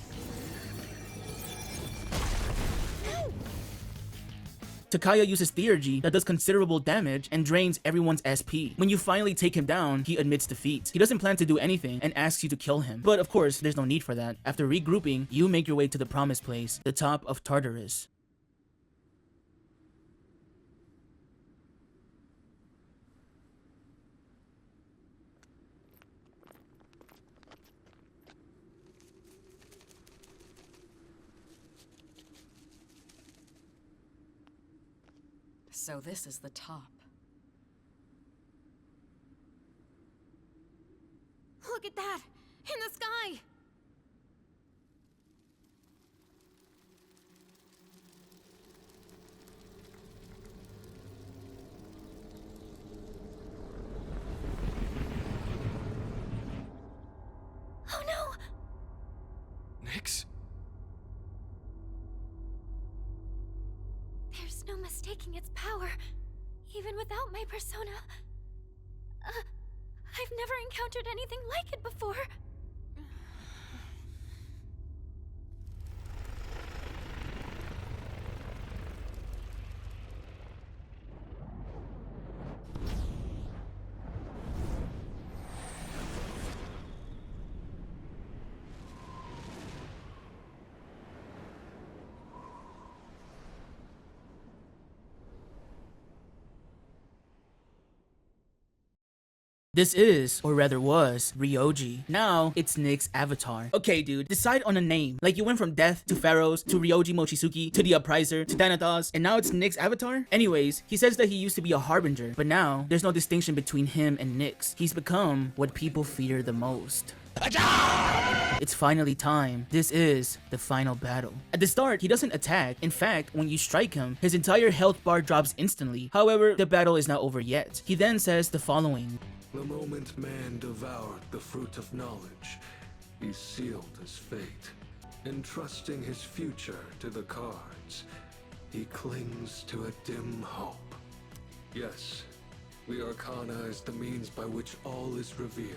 Takaya uses Theurgy that does considerable damage and drains everyone's SP. When you finally take him down, he admits defeat. He doesn't plan to do anything and asks you to kill him. But of course, there's no need for that. After regrouping, you make your way to the promised place, the top of Tartarus. So this is the top. Look at that! In the sky! Oh no! Nyx? There's no mistaking its power, even without my persona. I've never encountered anything like it before. This is, or rather was, Ryoji. Now, it's Nyx's avatar. Okay, dude, decide on a name. Like you went from Death to Pharaohs to Ryoji Mochizuki to the Upriser to Dynathos, and now it's Nyx's avatar? Anyways, he says that he used to be a harbinger, but now, there's no distinction between him and Nyx. He's become what people fear the most. It's finally time. This is the final battle. At the start, he doesn't attack. In fact, when you strike him, his entire health bar drops instantly. However, the battle is not over yet. He then says the following. The moment man devoured the fruit of knowledge, he sealed his fate. Entrusting his future to the cards, he clings to a dim hope. Yes, the Arcana is the means by which all is revealed.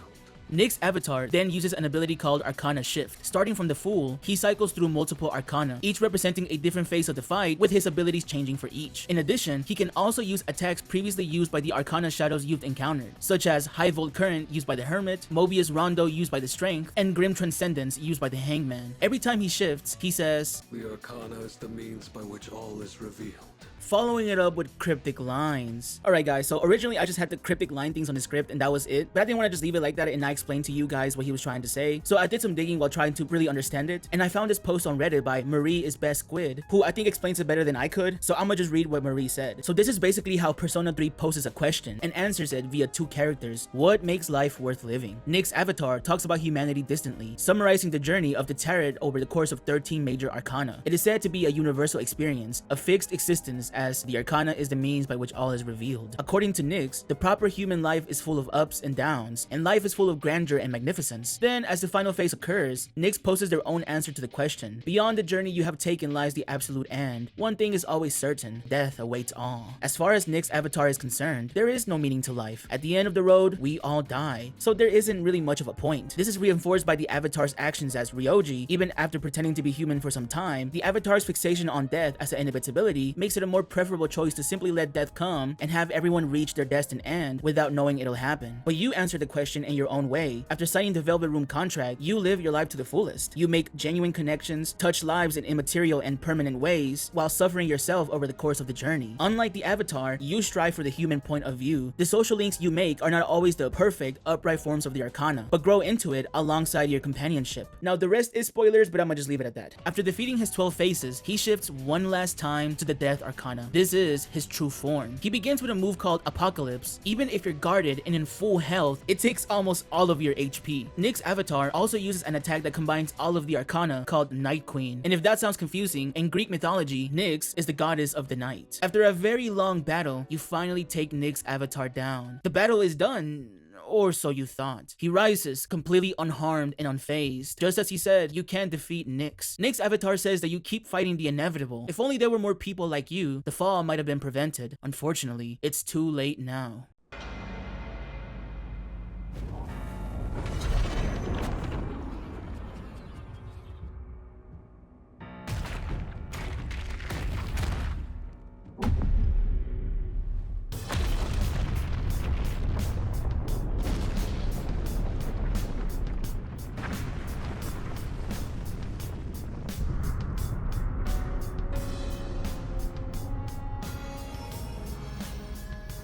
Nick's avatar then uses an ability called Arcana Shift. Starting from the Fool, he cycles through multiple Arcana, each representing a different phase of the fight, with his abilities changing for each. In addition, he can also use attacks previously used by the Arcana shadows you've encountered, such as High Volt Current used by the Hermit, Mobius Rondo used by the Strength, and Grim Transcendence used by the Hangman. Every time he shifts, he says, "The Arcana is the means by which all is revealed." Following it up with cryptic lines. Alright guys, so originally I just had the cryptic line things on the script and that was it, but I didn't want to just leave it like that and not explain to you guys what he was trying to say. So I did some digging while trying to really understand it, and I found this post on Reddit by Mariebestsquid, who I think explains it better than I could, so I'm gonna just read what Marie said. So this is basically how Persona 3 poses a question and answers it via two characters. What makes life worth living? Nick's avatar talks about humanity distantly, summarizing the journey of the Tarot over the course of 13 major arcana. It is said to be a universal experience, a fixed existence, as the arcana is the means by which all is revealed. According to Nyx, the proper human life is full of ups and downs, and life is full of grandeur and magnificence. Then, as the final phase occurs, Nyx poses their own answer to the question. Beyond the journey you have taken lies the absolute end. One thing is always certain, death awaits all. As far as Nyx's avatar is concerned, there is no meaning to life. At the end of the road, we all die. So there isn't really much of a point. This is reinforced by the avatar's actions, as Ryoji, even after pretending to be human for some time, the avatar's fixation on death as an inevitability makes it a more preferable choice to simply let death come and have everyone reach their destined end without knowing it'll happen. But you answer the question in your own way. After signing the Velvet Room contract, you live your life to the fullest. You make genuine connections, touch lives in immaterial and permanent ways, while suffering yourself over the course of the journey. Unlike the avatar, you strive for the human point of view. The social links you make are not always the perfect, upright forms of the arcana, but grow into it alongside your companionship. Now the rest is spoilers, but I'm gonna just leave it at that. After defeating his 12 faces, he shifts one last time to the Death Arcana. This is his true form. He begins with a move called Apocalypse. Even if you're guarded and in full health, it takes almost all of your HP. Nick's avatar also uses an attack that combines all of the arcana called Night Queen. And if that sounds confusing, in Greek mythology, Nyx is the goddess of the night. After a very long battle, you finally take Nick's avatar down. The battle is done, or so you thought. He rises, completely unharmed and unfazed. Just as he said, you can't defeat Nyx. Nick's avatar says that you keep fighting the inevitable. If only there were more people like you, the fall might have been prevented. Unfortunately, it's too late now.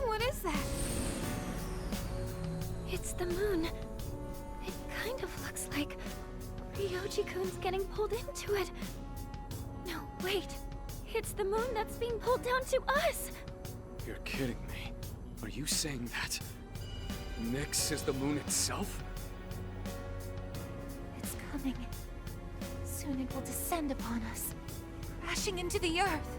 What is that? It's the moon. It kind of looks like Ryoji-kun's getting pulled into it. No, wait. It's the moon that's being pulled down to us. You're kidding me. Are you saying that Nyx is the moon itself? It's coming. Soon it will descend upon us, crashing into the earth.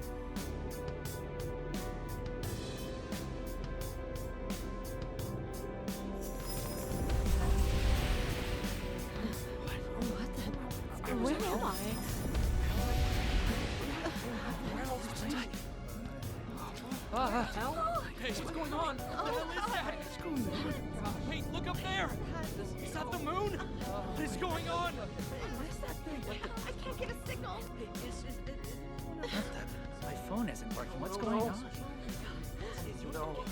Where am I? Hey, what's going on? What the hell is that? What's going on? Wait, look up there! Is that the moon? What is going on? What is that thing? I can't get a signal. My phone isn't working. What's going on? No.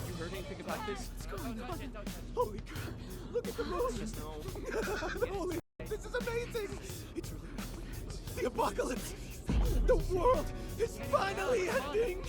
You heard anything about this? What's going on? Holy crap! Look at the moon! Holy, this is amazing! It's really happening. The apocalypse! The world is finally ending!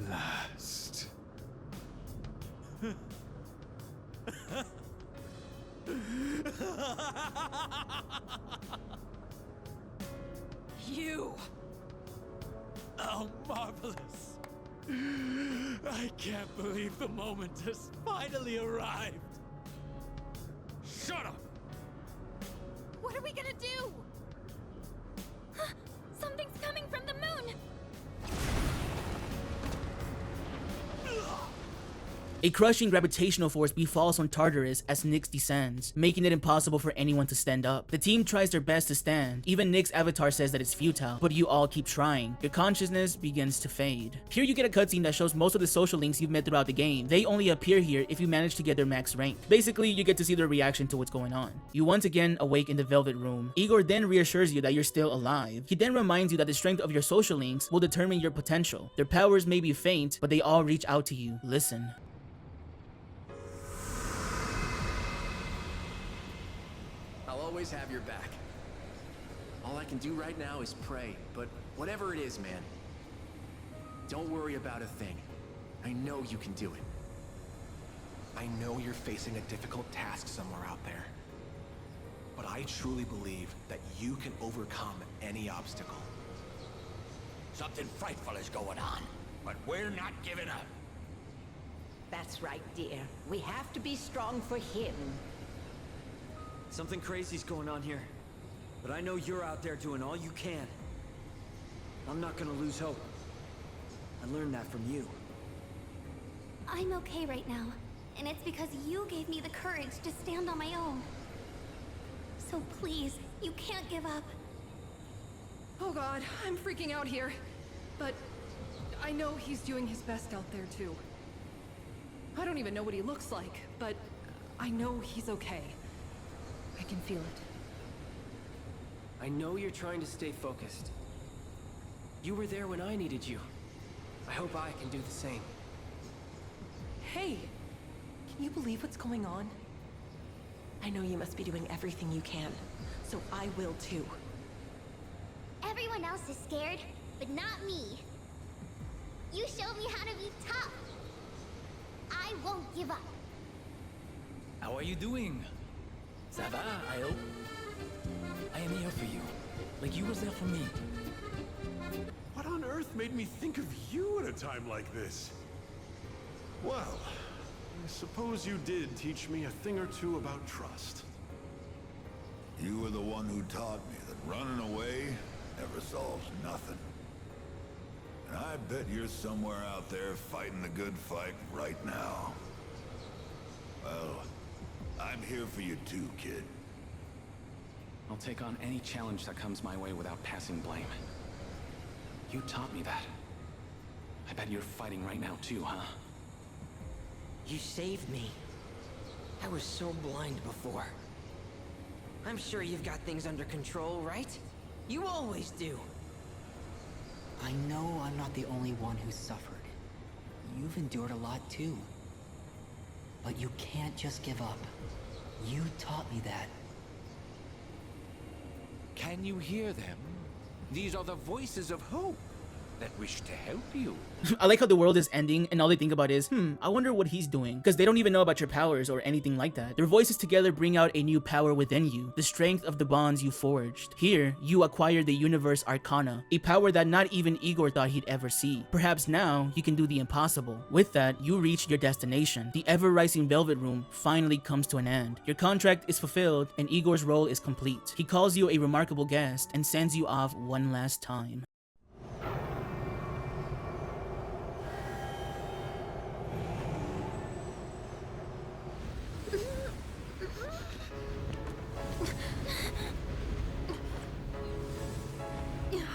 Last. You! Oh, marvelous! I can't believe the moment has finally arrived! Shut up! What are we gonna do? Something's coming from the moon! A crushing gravitational force befalls on Tartarus as Nyx descends, making it impossible for anyone to stand up. The team tries their best to stand. Even Nyx's avatar says that it's futile, but you all keep trying. Your consciousness begins to fade. Here you get a cutscene that shows most of the social links you've met throughout the game. They only appear here if you manage to get their max rank. Basically, you get to see their reaction to what's going on. You once again awake in the Velvet Room. Igor then reassures you that you're still alive. He then reminds you that the strength of your social links will determine your potential. Their powers may be faint, but they all reach out to you. Listen. I'll always have your back. All I can do right now is pray, but whatever it is, man, don't worry about a thing. I know you can do it. I know you're facing a difficult task somewhere out there, but I truly believe that you can overcome any obstacle. Something frightful is going on, but we're not giving up. That's right, dear. We have to be strong for him. Something crazy's going on here, but I know you're out there doing all you can. I'm not gonna lose hope. I learned that from you. I'm okay right now, and it's because you gave me the courage to stand on my own. So please, you can't give up. Oh god, I'm freaking out here. But I know he's doing his best out there too. I don't even know what he looks like, but I know he's okay. I can feel it. I know you're trying to stay focused. You were there when I needed you. I hope I can do the same. Hey! Can you believe what's going on? I know you must be doing everything you can, so I will too. Everyone else is scared, but not me. You showed me how to be tough. I won't give up. How are you doing? Ça va, I hope? I am here for you, like you was there for me. What on earth made me think of you at a time like this? Well, I suppose you did teach me a thing or two about trust. You were the one who taught me that running away never solves nothing. And I bet you're somewhere out there fighting the good fight right now. Well, I'm here for you too, kid. I'll take on any challenge that comes my way without passing blame. You taught me that. I bet you're fighting right now too, huh? You saved me. I was so blind before. I'm sure you've got things under control, right? You always do. I know I'm not the only one who suffered. You've endured a lot too. But you can't just give up. You taught me that. Can you hear them? These are the voices of hope that wish to help you. I like how the world is ending and all they think about is, I wonder what he's doing. Because they don't even know about your powers or anything like that. Their voices together bring out a new power within you, the strength of the bonds you forged. Here, you acquire the Universe Arcana, a power that not even Igor thought he'd ever see. Perhaps now, you can do the impossible. With that, you reach your destination. The ever-rising Velvet Room finally comes to an end. Your contract is fulfilled and Igor's role is complete. He calls you a remarkable guest and sends you off one last time.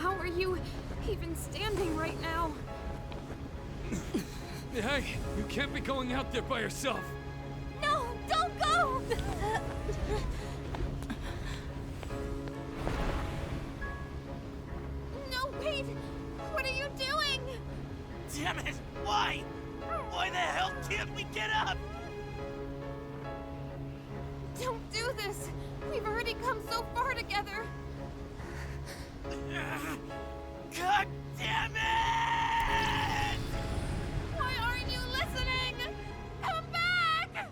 How are you even standing right now? Hey, you can't be going out there by yourself. No, don't go! No, wait! What are you doing? Damn it! Why? Why the hell can't we get up? Don't do this! We've already come so far together! God damn it! Why aren't you listening? Come back!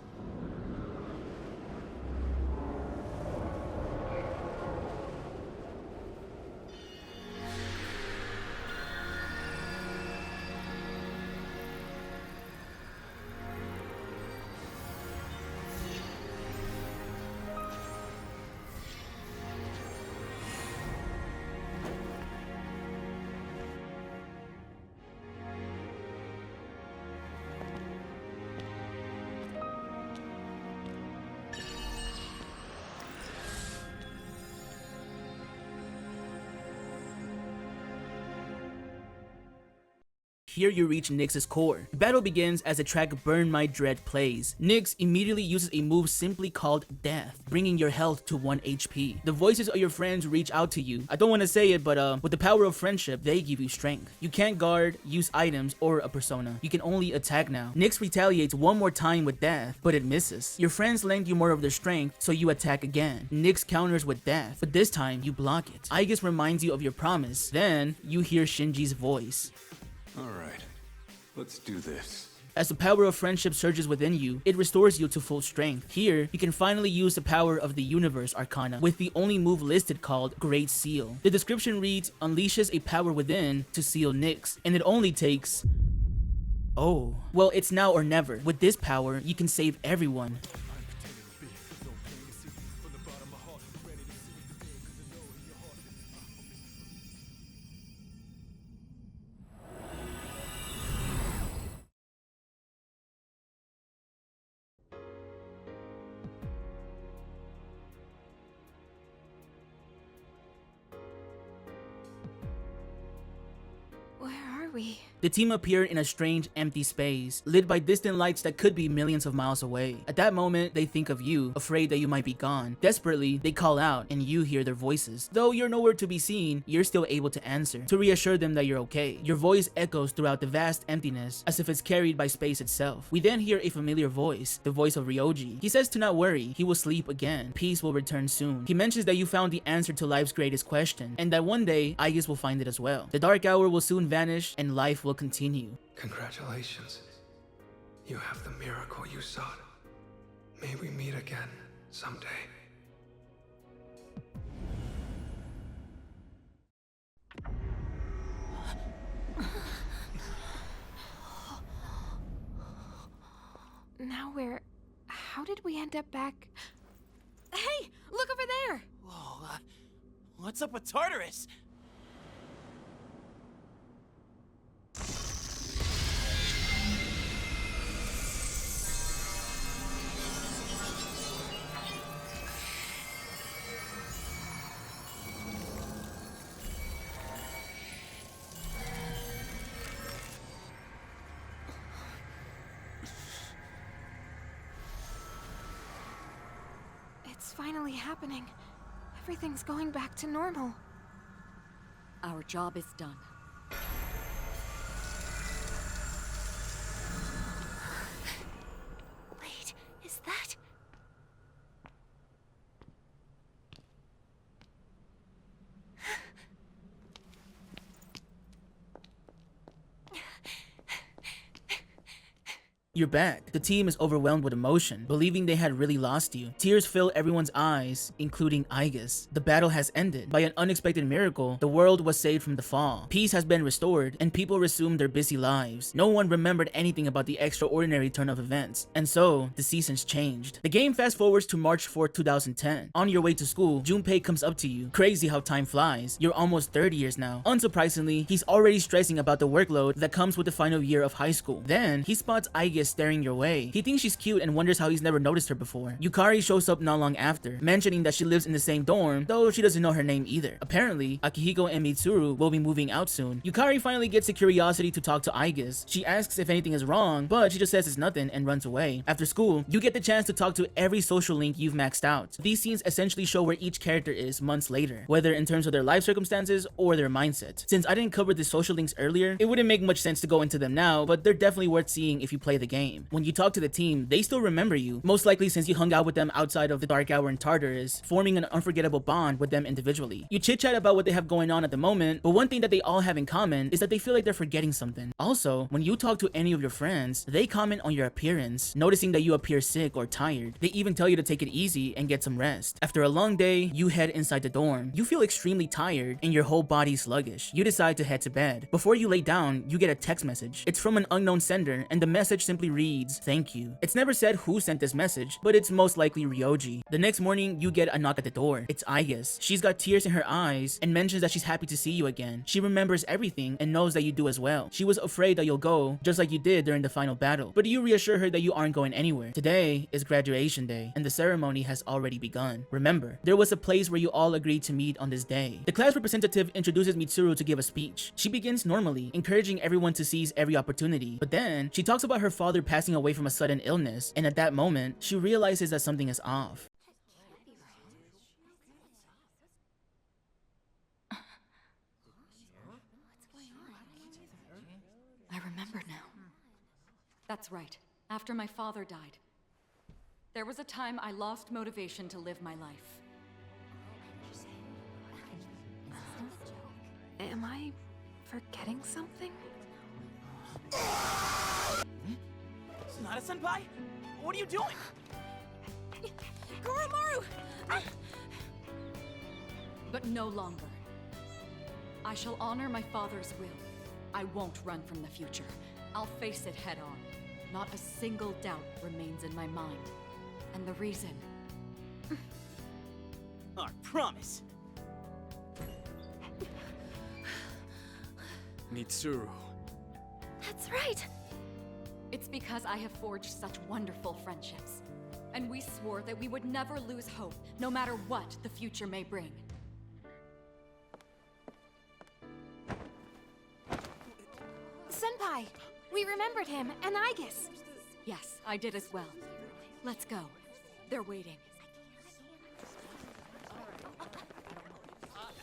Here you reach Nyx's core. The battle begins as the track Burn My Dread plays. Nyx immediately uses a move simply called Death, bringing your health to 1 HP. The voices of your friends reach out to you. I don't want to say it, but with the power of friendship, they give you strength. You can't guard, use items, or a persona. You can only attack now. Nyx retaliates one more time with Death, but it misses. Your friends lend you more of their strength, so you attack again. Nyx counters with Death, but this time you block it. Aigis reminds you of your promise. Then you hear Shinji's voice. Alright, let's do this. As the power of friendship surges within you, it restores you to full strength. Here, you can finally use the power of the Universe Arcana, with the only move listed called Great Seal. The description reads, unleashes a power within to seal Nyx, and it only takes... Oh. Well, it's now or never. With this power, you can save everyone. Where are we? The team appear in a strange, empty space, lit by distant lights that could be millions of miles away. At that moment, they think of you, afraid that you might be gone. Desperately, they call out, and you hear their voices. Though you're nowhere to be seen, you're still able to answer, to reassure them that you're okay. Your voice echoes throughout the vast emptiness, as if it's carried by space itself. We then hear a familiar voice, the voice of Ryoji. He says to not worry, he will sleep again. Peace will return soon. He mentions that you found the answer to life's greatest question, and that one day, Aigis will find it as well. The dark hour will soon vanish, and life will continue. Congratulations. You have the miracle you sought. May we meet again someday. Now we're... How did we end up back... Hey, look over there! Whoa, what's up with Tartarus? It's finally happening. Everything's going back to normal. Our job is done. Wait, is that... You're back. The team is overwhelmed with emotion, believing they had really lost you. Tears fill everyone's eyes, including Aigis. The battle has ended. By an unexpected miracle, the world was saved from the fall. Peace has been restored, and people resumed their busy lives. No one remembered anything about the extraordinary turn of events, and so, the seasons changed. The game fast forwards to March 4th, 2010. On your way to school, Junpei comes up to you. Crazy how time flies. You're almost 30 years now. Unsurprisingly, he's already stressing about the workload that comes with the final year of high school. Then, he spots Aigis staring your way. He thinks she's cute and wonders how he's never noticed her before. Yukari shows up not long after, mentioning that she lives in the same dorm, though she doesn't know her name either. Apparently, Akihiko and Mitsuru will be moving out soon. Yukari finally gets the curiosity to talk to Aigis. She asks if anything is wrong, but she just says it's nothing and runs away. After school, you get the chance to talk to every social link you've maxed out. These scenes essentially show where each character is months later, whether in terms of their life circumstances or their mindset. Since I didn't cover the social links earlier, it wouldn't make much sense to go into them now, but they're definitely worth seeing if you play the game. When you talk to the team, they still remember you, most likely since you hung out with them outside of the Dark Hour in Tartarus, forming an unforgettable bond with them individually. You chit-chat about what they have going on at the moment, but one thing that they all have in common is that they feel like they're forgetting something. Also, when you talk to any of your friends, they comment on your appearance, noticing that you appear sick or tired. They even tell you to take it easy and get some rest. After a long day, you head inside the dorm. You feel extremely tired and your whole body sluggish. You decide to head to bed. Before you lay down, you get a text message. It's from an unknown sender, and the message simply simply reads, "Thank you." It's never said who sent this message, but it's most likely Ryoji. The next morning, you get a knock at the door. It's Aigis. She's got tears in her eyes and mentions that she's happy to see you again. She remembers everything and knows that you do as well. She was afraid that you'll go, just like you did during the final battle, but you reassure her that you aren't going anywhere. Today is graduation day, and the ceremony has already begun. Remember, there was a place where you all agreed to meet on this day. The class representative introduces Mitsuru to give a speech. She begins normally, encouraging everyone to seize every opportunity, but then she talks about her father passing away from a sudden illness, and at that moment, she realizes that something is off. I remember now. That's right. After my father died, there was a time I lost motivation to live my life. Am I forgetting something? Sonata-senpai? What are you doing? Kuromaru! But no longer. I shall honor my father's will. I won't run from the future. I'll face it head on. Not a single doubt remains in my mind. And the reason... Our promise. Mitsuru. That's right! It's because I have forged such wonderful friendships. And we swore that we would never lose hope, no matter what the future may bring. Senpai! We remembered him, and Aigis! Yes, I did as well. Let's go. They're waiting.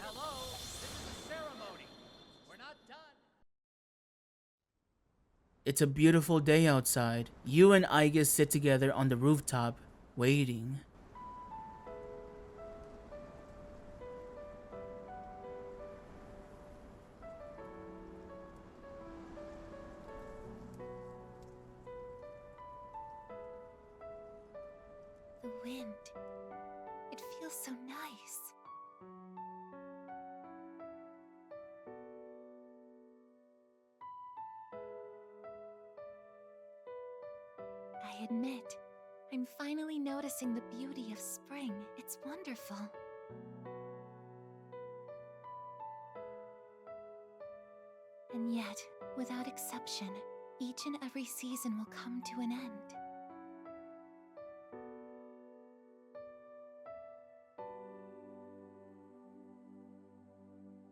Hello? This is the ceremony. We're not done. It's a beautiful day outside. You and Aigis sit together on the rooftop, waiting. The wind. It feels so nice. I admit, I'm finally noticing the beauty of spring. It's wonderful. And yet, without exception, each and every season will come to an end.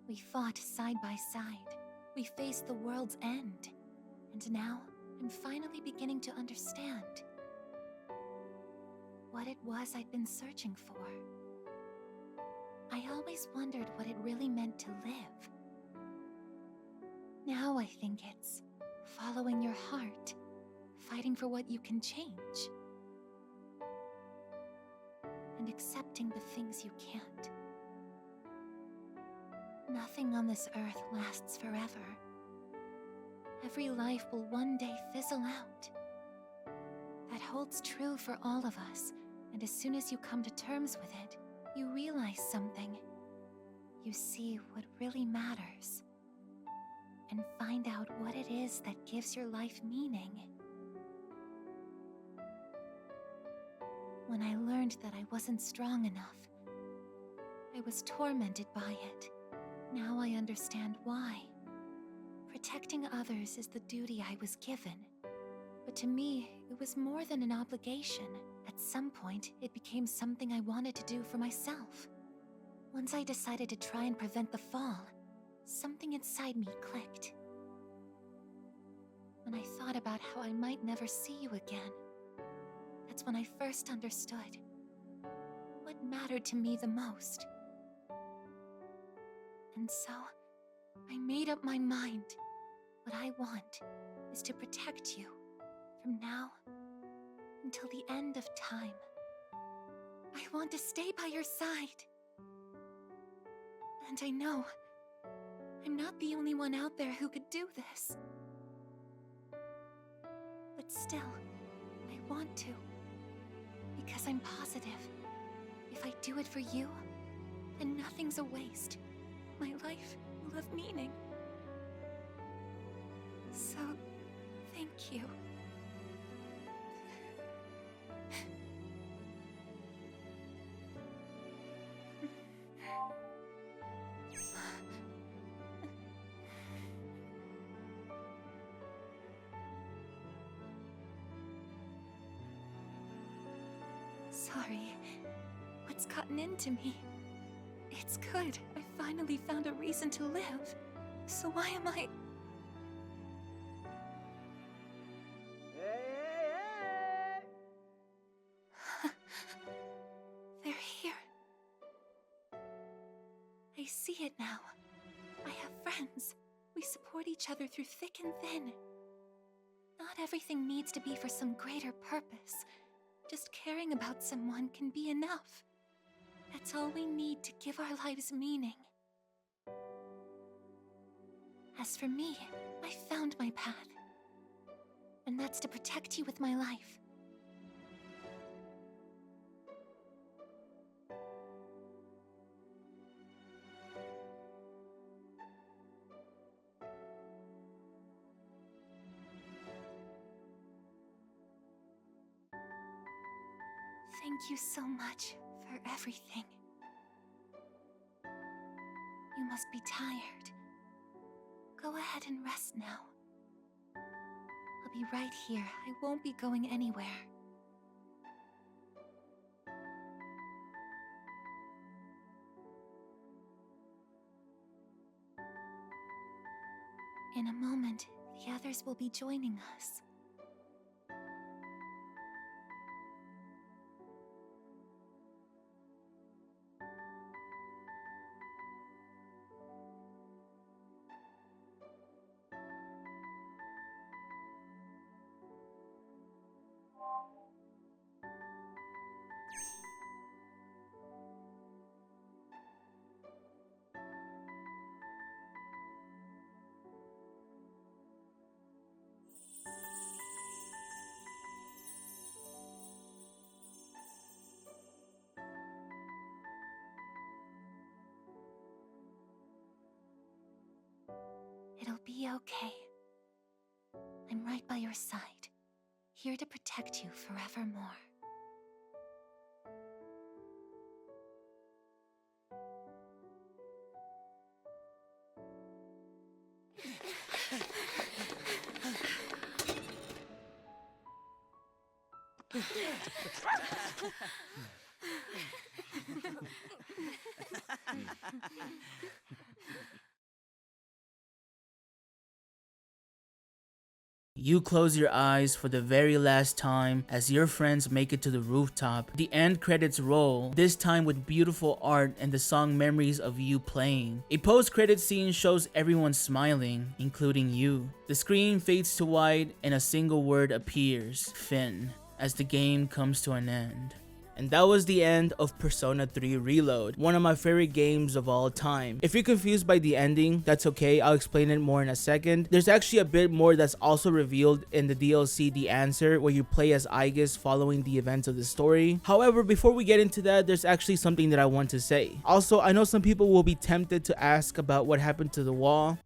We fought side by side. We faced the world's end. And now, I'm finally beginning to understand what it was I'd been searching for. I always wondered what it really meant to live. Now I think it's following your heart, fighting for what you can change, and accepting the things you can't. Nothing on this earth lasts forever. Every life will one day fizzle out. That holds true for all of us, and as soon as you come to terms with it, you realize something. You see what really matters, and find out what it is that gives your life meaning. When I learned that I wasn't strong enough, I was tormented by it. Now I understand why. Protecting others is the duty I was given. But to me, it was more than an obligation. At some point, it became something I wanted to do for myself. Once I decided to try and prevent the fall, something inside me clicked. When I thought about how I might never see you again, that's when I first understood what mattered to me the most. And so, I made up my mind. What I want is to protect you from now until the end of time. I want to stay by your side. And I know I'm not the only one out there who could do this. But still, I want to. Because I'm positive, if I do it for you, then nothing's a waste. My life will have meaning. So, thank you. sorry. What's gotten into me? It's good. I finally found a reason to live. So why am I... They're here. I see it now. I have friends. We support each other through thick and thin. Not everything needs to be for some greater purpose. Just caring about someone can be enough. That's all we need to give our lives meaning. As for me, I found my path. And that's to protect you with my life. Thank you so much for everything. You must be tired. Go ahead and rest now. I'll be right here. I won't be going anywhere. In a moment, the others will be joining us. It'll be okay. I'm right by your side, here to protect you forevermore. You close your eyes for the very last time as your friends make it to the rooftop. The end credits roll, this time with beautiful art and the song Memories of You playing. A post-credit scene shows everyone smiling, including you. The screen fades to white and a single word appears, Finn, as the game comes to an end. And that was the end of Persona 3 Reload, one of my favorite games of all time. If you're confused by the ending, that's okay, I'll explain it more in a second. There's actually a bit more that's also revealed in the DLC The Answer, where you play as Aigis following the events of the story. However, before we get into that, there's actually something that I want to say. Also, I know some people will be tempted to ask about what happened to the wall.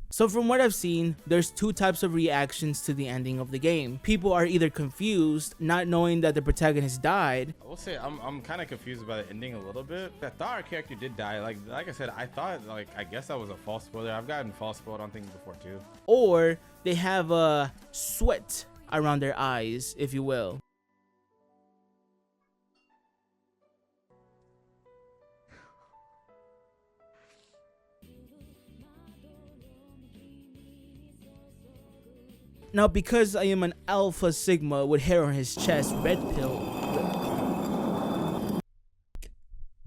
So from what I've seen, there's two types of reactions to the ending of the game. People are either confused, not knowing that the protagonist died. I will say I'm kind of confused about the ending a little bit. I thought our character did die. Like I said, I thought, I guess that was a false spoiler. I've gotten false spoiled on things before too. Or they have a sweat around their eyes, if you will. Now, because I am an Alpha Sigma with hair on his chest, red pill.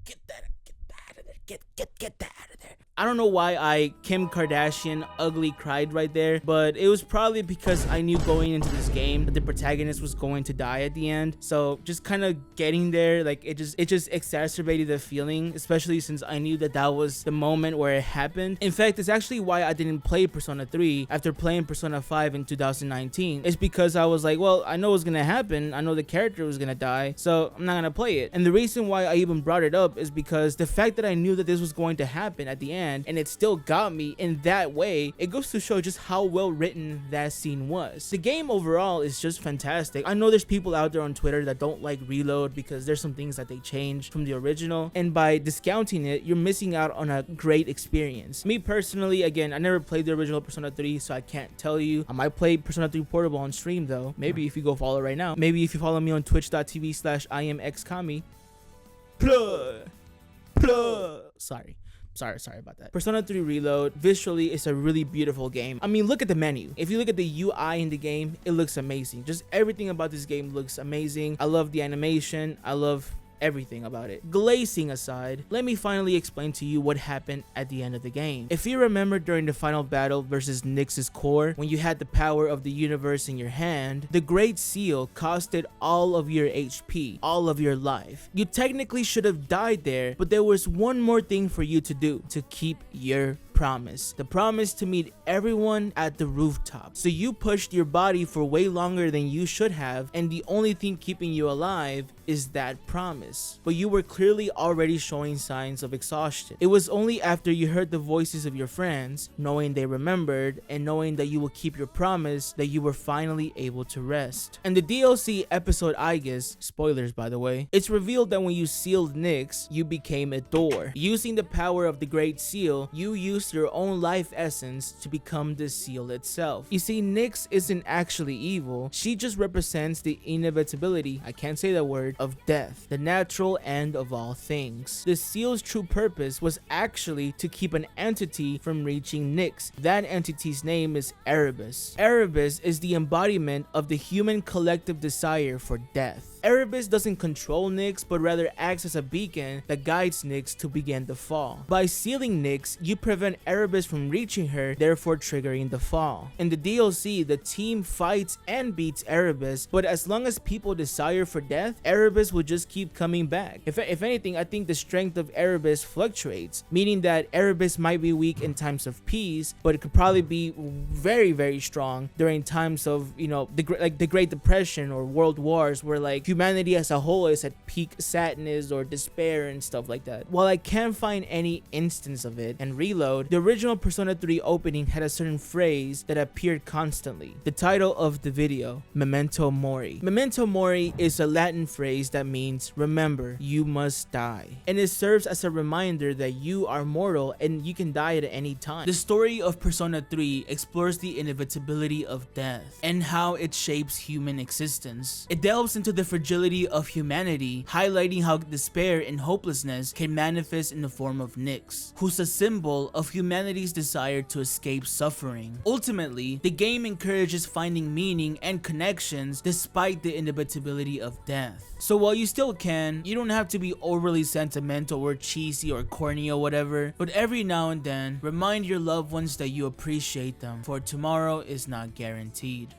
Get that out of there. Get that out of there. I don't know why I Kim Kardashian ugly cried right there, but it was probably because I knew going into this game that the protagonist was going to die at the end. So just kind of getting there, like it just exacerbated the feeling, especially since I knew that that was the moment where it happened. In fact, it's actually why I didn't play Persona 3 after playing Persona 5 in 2019. It's because I was like, well, I know what's gonna happen. I know the character was gonna die, so I'm not gonna play it. And the reason why I even brought it up is because the fact that I knew that this was going to happen at the end hand and it still got me in that way, it goes to show just how well written that scene was. The game overall is just fantastic. I know there's people out there on Twitter that don't like Reload because there's some things that they changed from the original, and by discounting it, you're missing out on a great experience. Me personally, again, I never played the original Persona 3, so I can't tell you. I might play Persona 3 Portable on stream though. Maybe if you go follow right now. Maybe if you follow me on twitch.tv/IamXKami. Sorry about that. Persona 3 Reload visually is a really beautiful game. I mean, look at the menu. If you look at the UI in the game, it looks amazing. Just everything about this game looks amazing. I love the animation. I love everything about it. Glazing aside, let me finally explain to you what happened at the end of the game. If you remember during the final battle versus Nyx's core, when you had the power of the universe in your hand, the Great Seal costed all of your HP, all of your life. You technically should have died there, but there was one more thing for you to do to keep your promise. The promise to meet everyone at the rooftop. So you pushed your body for way longer than you should have, and the only thing keeping you alive is that promise. But you were clearly already showing signs of exhaustion. It was only after you heard the voices of your friends, knowing they remembered, and knowing that you will keep your promise, that you were finally able to rest. And the DLC episode Aegis, spoilers by the way, it's revealed that when you sealed Nyx, you became a door. Using the power of the Great Seal, you used your own life essence to become the seal itself. You see, Nyx isn't actually evil. She just represents the inevitability, I can't say that word, of death, the natural end of all things. The seal's true purpose was actually to keep an entity from reaching Nyx. That entity's name is Erebus. Erebus is the embodiment of the human collective desire for death. Erebus doesn't control Nyx, but rather acts as a beacon that guides Nyx to begin the fall. By sealing Nyx, you prevent Erebus from reaching her, therefore triggering the fall. In the DLC, the team fights and beats Erebus, but as long as people desire for death, Erebus will just keep coming back. If anything, I think the strength of Erebus fluctuates, meaning that Erebus might be weak in times of peace, but it could probably be very, very strong during times of, you know, the Great Depression or World Wars, where like humanity as a whole is at peak sadness or despair and stuff like that. While I can't find any instance of it in Reload, the original Persona 3 opening had a certain phrase that appeared constantly. The title of the video, Memento Mori. Memento Mori is a Latin phrase that means remember, you must die. And it serves as a reminder that you are mortal and you can die at any time. The story of Persona 3 explores the inevitability of death and how it shapes human existence. It delves into the fragility of humanity, highlighting how despair and hopelessness can manifest in the form of Nyx, who's a symbol of humanity's desire to escape suffering. Ultimately, the game encourages finding meaning and connections despite the inevitability of death. So while you still can, you don't have to be overly sentimental or cheesy or corny or whatever, but every now and then, remind your loved ones that you appreciate them, for tomorrow is not guaranteed.